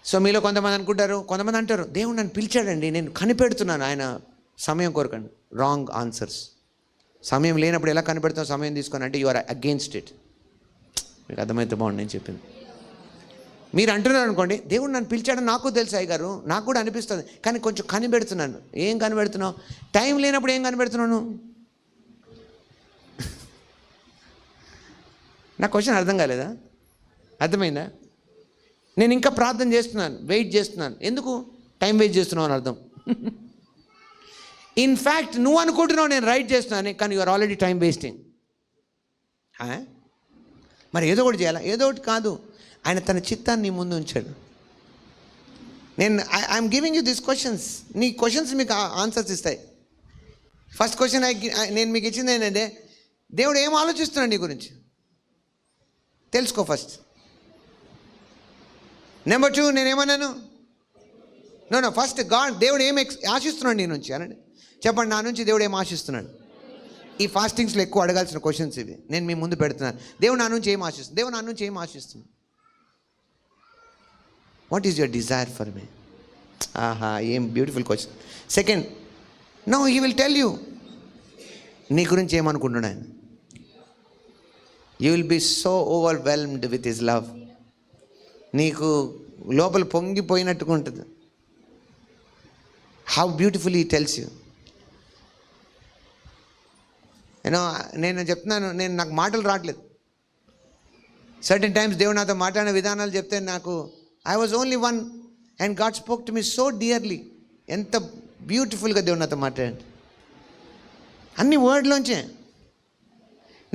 సో మీలో కొంతమంది అనుకుంటారు, కొంతమంది అంటారు దేవుడు నన్ను పిలిచాడండి, నేను కనిపెడుతున్నాను ఆయన సమయం కోరకండి. Wrong answers. సమయం లేనప్పుడు ఎలా కనిపెడతావు? సమయం తీసుకొని అంటే యు ఆర్ అగెయిన్స్ట్ ఇట్. మీకు అర్థమైతే బాగుంది నేను చెప్పింది. మీరు అంటున్నారు అనుకోండి, దేవుడు నన్ను పిలిచాడని నాకు తెలుసు అయ్యగారు, నాకు కూడా అనిపిస్తుంది, కానీ కొంచెం కనిపెడుతున్నాను. ఏం కనిపెడుతున్నావు? టైం లేనప్పుడు ఏం కనిపెడుతున్నాను? నా క్వశ్చన్ అర్థం కాలేదా? అర్థమైందా? నేను ఇంకా ప్రార్థన చేస్తున్నాను, వెయిట్ చేస్తున్నాను. ఎందుకు? టైం వేస్ట్ చేస్తున్నావు అని అర్థం. ఇన్ఫ్యాక్ట్ నువ్వు అనుకుంటున్నావు నేను రైట్ చేస్తున్నాను, కానీ you are already time wasting. మరి ఏదో ఒకటి చేయాలా? ఏదో ఒకటి కాదు, ఆయన తన చిత్తాన్ని నీ ముందు ఉంచాడు. I'm giving you this questions. నీ క్వశ్చన్స్ మీకు ఆన్సర్స్ ఇస్తాయి. ఫస్ట్ క్వశ్చన్ నేను మీకు ఇచ్చింది ఏంటంటే, దేవుడు ఏం ఆలోచిస్తున్నాడు నీ గురించి తెలుసుకో ఫస్ట్. నెంబర్ 2, నేనేమన్నాను? నో ఫస్ట్ దేవుడు ఏం ఆశిస్తున్నాడు నీ నుంచి అనండి. చెప్పండి, నా నుంచి దేవుడు ఏం ఆశిస్తున్నాడు? ఈ ఫాస్టింగ్స్లో ఎక్కువ అడగాల్సిన క్వశ్చన్స్ ఇవి నేను మీ ముందు పెడుతున్నాను. దేవుడు నా నుంచి ఏం ఆశిస్తుంది? దేవుడు నా నుంచి ఏం ఆశిస్తుంది? What is your desire for me? ఆహా, ఏం beautiful question. Second, no he will tell you నీ గురించి ఏమనుకుంటున్నాను ఆయన. You will be so overwhelmed with his love. నీకు లోపల పొంగిపోయినట్టుగా ఉంటుంది. How beautiful he tells you. నేను చెప్తున్నాను, నాకు మాటలు రావట్లేదు. సర్టెన్ టైమ్స్ దేవుడు నాతో మాట్లాడిన విధానాలు చెప్తే నాకు I was only one and God spoke to me so dearly. ఎంత బ్యూటిఫుల్గా దేవుడు నాతో మాట్లాడండి, అన్ని వర్డ్లోంచే.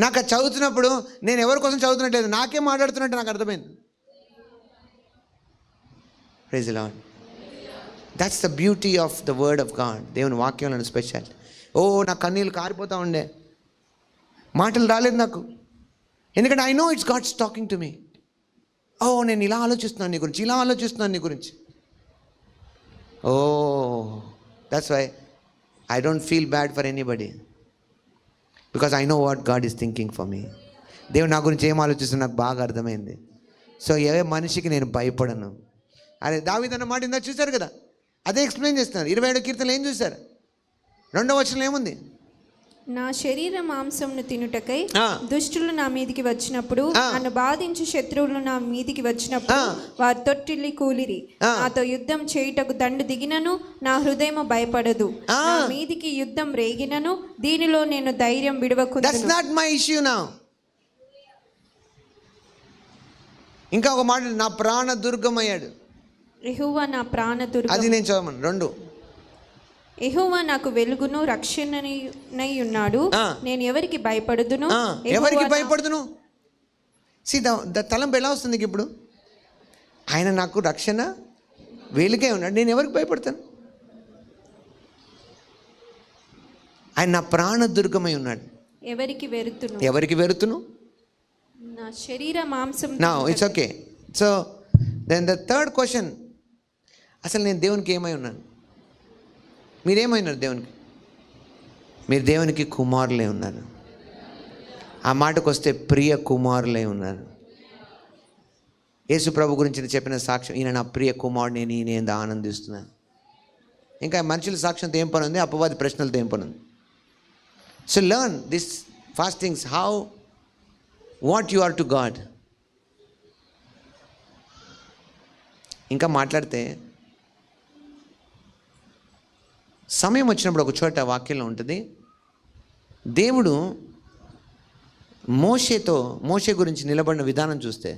నాకు అది చదువుతున్నప్పుడు నేను ఎవరి కోసం చదువుతున్నట్లేదు, నాకే మాట్లాడుతున్నట్టు నాకు అర్థమైంది. Praise the lord. That's the beauty of the word of God. దేవుని వాక్యంలో స్పెషల్. నా కన్నీళ్ళు కారిపోతూ ఉండే, మాటలు రాలేదు నాకు, ఎందుకంటే I know it's God's talking to me. నేను ఇలా ఆలోచిస్తున్నాను నీ గురించి, ఇలా ఆలోచిస్తున్నాను నీ గురించి. That's why I don't feel bad for anybody, because I know what God is thinking for me. దేవుడు నా గురించి ఏం ఆలోచిస్తున్నా నాకు బాగా అర్థమైంది. సో ఏ మనిషికి నేను భయపడను. అరే దావీదు అన్న మాట ఇందా చూశారు కదా, అదే ఎక్స్ప్లెయిన్ చేస్తున్నారు. 27 కీర్తనలు ఏం చూశారు? 2వ వచనంలో ఏముంది? నా శరీర మాంసంను తినుటకై దుష్టులు నా మీదికి వచ్చినప్పుడు, నన్ను బాధించు శత్రువులు నా మీదికి వచ్చినప్పుడు వారు తొట్టిల్లి కూలిరి. నాతో యుద్ధం చేయుటకు దండు దిగినను నా హృదయము భయపడదు. నా మీదికి యుద్ధం రేగినను దీనిలో నేను ధైర్యం విడవకుందును. That's not my issue now. ఇంకా ఒక మాట, నా ప్రాణ దుర్గమయ్యాడు. యెహోవా నా ప్రాణ దుర్గం. అది నేను చదవమను. 2 యెహోవా నాకు వెలుగును రక్షణనై ఉన్నాడు, నేను ఎవరికి భయపడుదును? ఎవరికి భయపడుదును? తలంపు ఎలా వస్తుంది ఇప్పుడు? ఆయన నాకు రక్షణ వెలుగే ఉన్నాడు, నేను ఎవరికి భయపడతాను? ఆయన నా ప్రాణ దుర్గమై ఉన్నాడు, ఎవరికి వెరుతును? నా శరీర మాంసం. Now it's okay. So then the third question, అసలు నేను దేవునికి ఏమై ఉన్నాను? మీరేమైనారు దేవునికి? మీరు దేవునికి కుమారులే ఉన్నారు. ఆ మాటకు వస్తే ప్రియ కుమారులే ఉన్నారు. యేసు ప్రభు గురించి చెప్పిన సాక్ష్యం, ఈయన నా ప్రియ కుమారుడు, నేను ఆనందిస్తున్నాను. ఇంకా మనుషుల సాక్ష్యంతో ఏం పని ఉంది? అపవాది ప్రశ్నలతో ఏం పని ఉంది? So learn this fastings, how what you are to God. ఇంకా మాట్లాడితే సమయం వచ్చినప్పుడు ఒక చోట వాక్యంలో ఉంటుంది, దేవుడు మోషే గురించి నిలబడిన విధానం చూస్తే,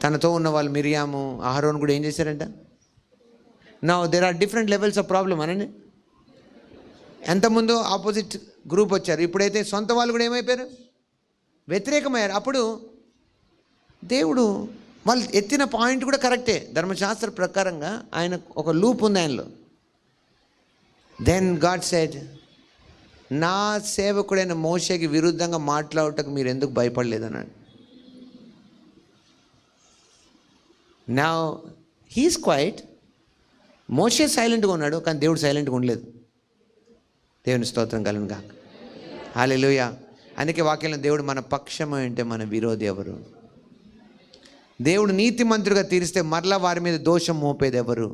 తనతో ఉన్న వాళ్ళు మిరియాము, అహరోన్ కూడా ఏం చేశారంట? Now there are different levels of problem అనండి. ఎంతముందు ఆపోజిట్ గ్రూప్ వచ్చారు, ఇప్పుడైతే సొంత వాళ్ళు కూడా ఏమైపోయారు? వ్యతిరేకమయ్యారు. అప్పుడు దేవుడు వాళ్ళు ఎత్తిన పాయింట్ కూడా కరెక్టే, ధర్మశాస్త్ర ప్రకారంగా ఆయన ఒక లూప్ ఉంది ఆయనలో. దెన్ గాడ్ సెడ్, నా సేవకుడైన మోషేకి విరుద్ధంగా మాట్లాడటకు మీరు ఎందుకు భయపడలేదన్నాడు. Now he's quiet. మోషే సైలెంట్గా ఉన్నాడు, కానీ దేవుడు సైలెంట్గా ఉండలేదు. దేవుని స్తోత్రం కలుగును గాక. హల్లెలూయా. అందుకే వాక్యంలో దేవుడు మన పక్షము అంటే మన విరోధి ఎవరు? దేవుడు నీతిమంతుడిగా తీరిస్తే మరలా వారి మీద దోషం మోపేది ఎవరు?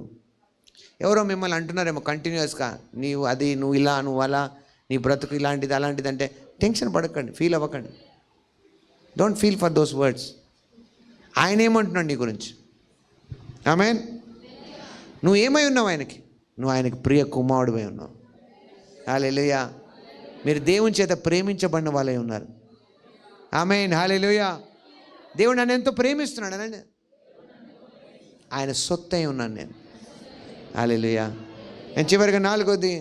ఎవరో మిమ్మల్ని అంటున్నారేమో కంటిన్యూస్గా, నీవు అది, నువ్వు ఇలా, నువ్వు అలా, నీ బ్రతుకు ఇలాంటిది అలాంటిది అంటే టెన్షన్ పడకండి, ఫీల్ అవ్వకండి. Don't feel for those words. ఆయన ఏమంటున్నాడు నీ గురించి? ఆమేన్. నువ్వు ఏమై ఉన్నావు ఆయనకి? నువ్వు ఆయనకి ప్రియ కుమారుడివై ఉన్నావు. హల్లెలూయా. మీరు దేవుని చేత ప్రేమించబడిన వాళ్ళై ఉన్నారు. ఆమేన్. హల్లెలూయా. దేవుడు నన్ను ఎంతో ప్రేమిస్తున్నాడు అనండి. ఆయన సొత్తై ఉన్నాను నేను. హల్లెలూయా. నేను చివరిగా 4వది,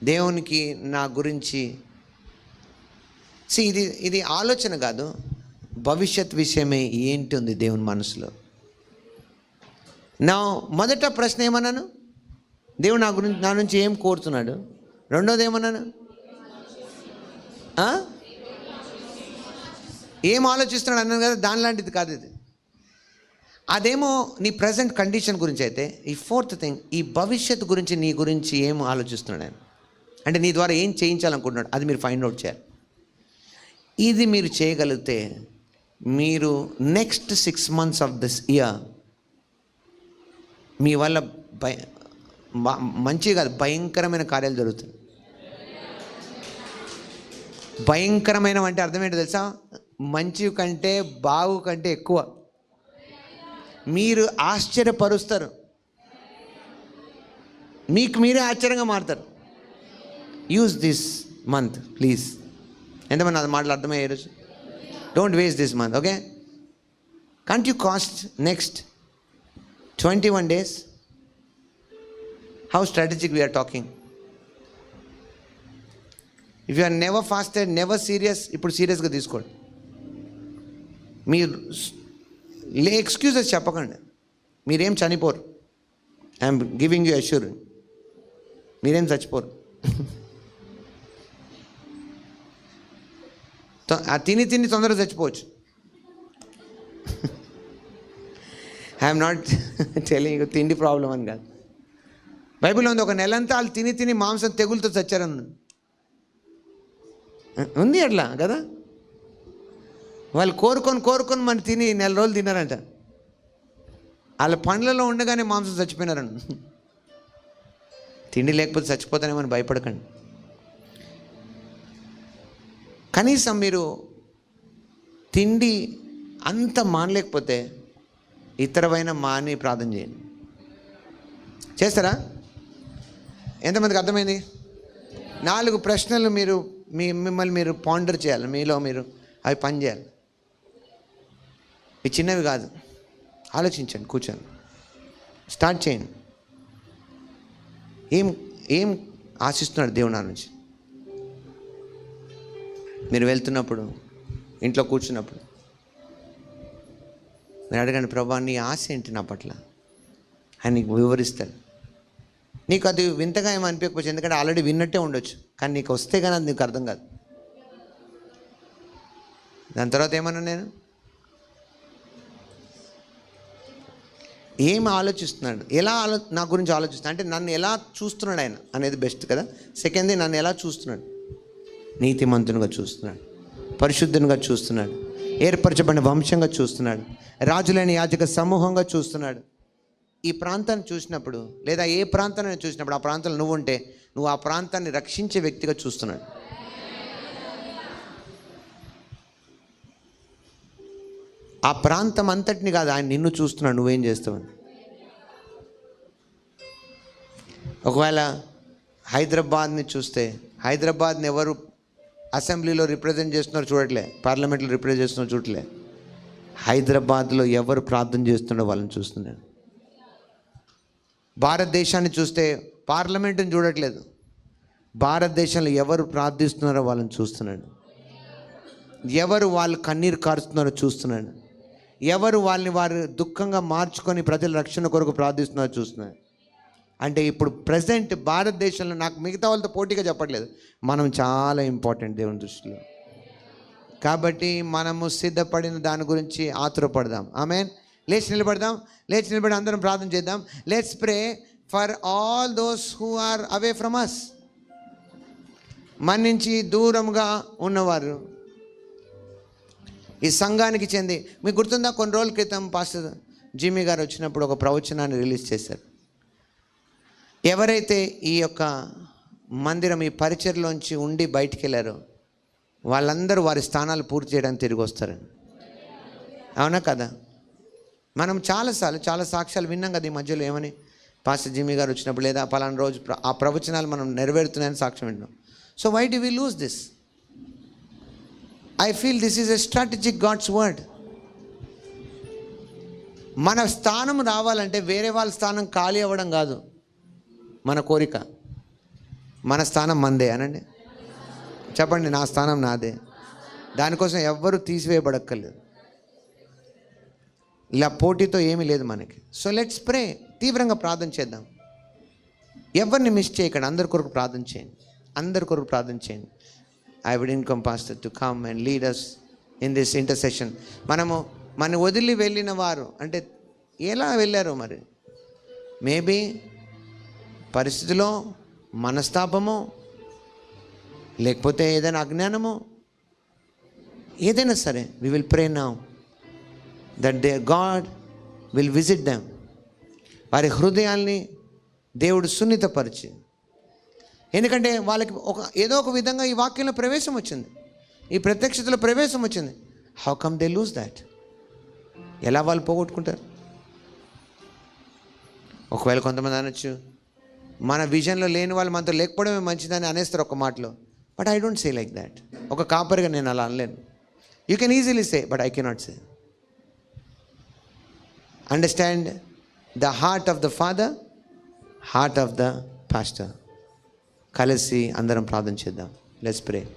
దేవునికి నా గురించి ఇది ఆలోచన కాదు, భవిష్యత్ విషయమే ఏంటి ఉంది దేవుని మనసులో. నా మొదట ప్రశ్న ఏమన్నాను? దేవుడు నా నుంచి ఏం కోరుతున్నాడు? రెండోది ఏమన్నాను? ఏం ఆలోచిస్తున్నాడు అన్నాను కదా, దాని లాంటిది కాదు ఇది. అదేమో నీ ప్రజెంట్ కండిషన్ గురించి అయితే, ఈ 4th థింగ్, ఈ భవిష్యత్తు గురించి, నీ గురించి ఏం ఆలోచిస్తున్నాడు ఆయన, అంటే నీ ద్వారా ఏం చేయించాలనుకుంటున్నాడు, అది మీరు ఫైండ్ అవుట్ చేయాలి. ఇది మీరు చేయగలిగితే మీరు next 6 months of this year మీ వల్ల మంచి కాదు, భయంకరమైన కార్యాలు జరుగుతాయి. భయంకరమైన అంటే అర్థం ఏంటో తెలుసా? మంచి కంటే బాగు కంటే ఎక్కువ. మీరు ఆశ్చర్యపరుస్తారు, మీకు మీరే ఆశ్చర్యంగా మారుతారు. Use this month please. ఎంతమంది అది మాటలు అర్థమయ్యే రోజు? Don't waste this month, okay? Can't you cost next 21 days? How strategic we are talking. If you are never fasted, never serious, ఇప్పుడు సీరియస్గా తీసుకోండి. మీరు ఎక్స్క్యూజెస్ చెప్పకండి. మీరేం చనిపోరు. I'm giving you assurance. మీరేం చచ్చిపోరు. తిని తొందరగా చచ్చిపోవచ్చు. ఐఎమ్ నాట్ టెలింగ్ యూ తిండి ప్రాబ్లం అని కాదు. బైబిల్లో ఉంది, ఒక నెలంతా వాళ్ళు తిని మాంసం తెగులతో చచ్చారని ఉంది. అట్లా కదా, వాళ్ళు కోరుకొని మన తిని నెల రోజులు తిన్నారంట. వాళ్ళ పండ్లలో ఉండగానే మాంసం చచ్చిపోయినారండి. తిండి లేకపోతే చచ్చిపోతానేమని భయపడకండి. కనీసం మీరు తిండి అంత మానలేకపోతే ఇతరమైన మాని ప్రార్థన చేయండి. చేస్తారా? ఎంతమందికి అర్థమైంది? 4 ప్రశ్నలు మీరు మిమ్మల్ని మీరు పాండర్ చేయాలి. మీలో మీరు అవి పని చేయాలి. ఇవి చిన్నవి కాదు. ఆలోచించండి, కూర్చొని స్టార్ట్ చేయండి. ఏం ఆశిస్తున్నాడు దేవుడు నా నుంచి? మీరు వెళ్తున్నప్పుడు, ఇంట్లో కూర్చున్నప్పుడు మీరు అడగండి, ప్రభా నీ ఆశ ఏంటి నా పట్ల? ఆయన నీకు వివరిస్తాడు. నీకు అది వింతగా ఏమో అనిపించకపోవచ్చు, ఎందుకంటే ఆల్రెడీ విన్నట్టే ఉండొచ్చు. కానీ నీకు వస్తే కానీ అది నీకు అర్థం కాదు. దాని తర్వాత ఏమన్నా నేను ఏం ఆలోచిస్తున్నాడు, ఎలా నా గురించి ఆలోచిస్తున్నాడు అంటే నన్ను ఎలా చూస్తున్నాడు ఆయన అనేది బెస్ట్ కదా. సెకండ్ది, నన్ను ఎలా చూస్తున్నాడు? నీతిమంతునిగా చూస్తున్నాడు, పరిశుద్ధునిగా చూస్తున్నాడు, ఏర్పరచబడిన వంశంగా చూస్తున్నాడు, రాజులైన యాజక సమూహంగా చూస్తున్నాడు. ఈ ప్రాంతాన్ని చూసినప్పుడు, లేదా ఏ ప్రాంతాన్ని చూసినప్పుడు, ఆ ప్రాంతంలో నువ్వు ఉంటే నువ్వు ఆ ప్రాంతాన్ని రక్షించే వ్యక్తిగా చూస్తున్నాడు. ఆ ప్రాంతం అంతటిని కాదు, ఆయన నిన్ను చూస్తున్నాడు, నువ్వేం చేస్తావని. ఒకవేళ హైదరాబాద్ని చూస్తే, హైదరాబాద్ని ఎవరు అసెంబ్లీలో రిప్రజెంట్ చేస్తున్నారో చూడట్లే, పార్లమెంట్లో రిప్రజెంట్ చేస్తున్నారో చూడట్లే. హైదరాబాద్లో ఎవరు ప్రార్థన చేస్తున్నారో వాళ్ళని చూస్తున్నాడు. భారతదేశాన్ని చూస్తే పార్లమెంటుని చూడట్లేదు, భారతదేశంలో ఎవరు ప్రార్థిస్తున్నారో వాళ్ళని చూస్తున్నాడు. ఎవరు వాళ్ళు కన్నీరు కారుస్తున్నారో చూస్తున్నాడు. ఎవరు వాళ్ళని వారు దుఃఖంగా మార్చుకొని ప్రజల రక్షణ కొరకు ప్రార్థిస్తున్నారో చూస్తున్నాడు. అంటే ఇప్పుడు ప్రజెంట్ భారతదేశంలో, నాకు మిగతా వాళ్ళతో పోటీగా చెప్పట్లేదు, మనం చాలా ఇంపార్టెంట్ దేవుని దృష్టిలో. కాబట్టి మనము సిద్ధపడిన దాని గురించి ఆతురపడదాం. ఆమేన్. లేచి నిలబడి అందరం ప్రార్థన చేద్దాం. Let's pray for all those who are away from us. మన నుంచి దూరంగా ఉన్నవారు, ఈ సంఘానికి చెంది. మీకు గుర్తుందా, కొన్ని రోజుల క్రితం పాస్టర్ జిమ్మీ గారు వచ్చినప్పుడు ఒక ప్రవచనాన్ని రిలీజ్ చేశారు. ఎవరైతే ఈ యొక్క మందిరం, ఈ పరిచర్లోంచి ఉండి బయటికి వెళ్ళారో వాళ్ళందరూ వారి స్థానాలు పూర్తి చేయడానికి తిరిగి వస్తారని. అవునా కదా? మనం చాలాసార్లు చాలా సాక్ష్యాలు విన్నాం కదా ఈ మధ్యలో. ఏమని? పాస్టర్ జిమ్మీ గారు వచ్చినప్పుడు, లేదా పలానా రోజు ఆ ప్రవచనాలు మనం నెరవేరుతున్నాయని సాక్ష్యం వింటాం. So why do we lose this? I feel this is a strategic God's word. మన స్థానం రావాలంటే వేరే వాళ్ళ స్థానం ఖాళీ అవ్వడం కాదు మన కోరిక. మన స్థానం మందే అనండి. చెప్పండి, నా స్థానం నాదే. దానికోసం ఎవ్వరూ తీసివేయబడక్కర్లేదు. ఇలా పోటీతో ఏమీ లేదు మనకి. So let's pray. తీవ్రంగా ప్రార్థన చేద్దాం. ఎవరిని మిస్ చేయకండి. అందరి కొరకు ప్రార్థన చేయండి. I would income pastor to come and lead us in this intercession. మన వదిలి వెళ్ళిన వారు అంటే ఎలా వెళ్ళారు మరి? మేబీ పరిస్థితిలో, మనస్తాపమో, లేకపోతే ఏదైనా అజ్ఞానమో, ఏదైనా సరే, we will pray now that their God will visit them. వారి హృదయాల్ని దేవుడు సున్నితపరిచి, ఎందుకంటే వాళ్ళకి ఏదో ఒక విధంగా ఈ వాక్యంలో ప్రవేశం వచ్చింది, ఈ ప్రత్యక్షతలో ప్రవేశం వచ్చింది. How come they lose that? ఎలా వాళ్ళు పోగొట్టుకుంటారు? ఒకవేళ కొంతమంది అనొచ్చు, మన విజన్లో లేని వాళ్ళు మనతో లేకపోవడమే మంచిదని అనేస్తారు ఒక మాటలో. But I don't say like that. ఒక కాపరిగా నేను అలా అనలేను. You can easily say, but I cannot say. Understand the heart of the father, heart of the pastor. కలిసి అందరం ప్రార్థన చేద్దాం. లెట్స్ ప్రే.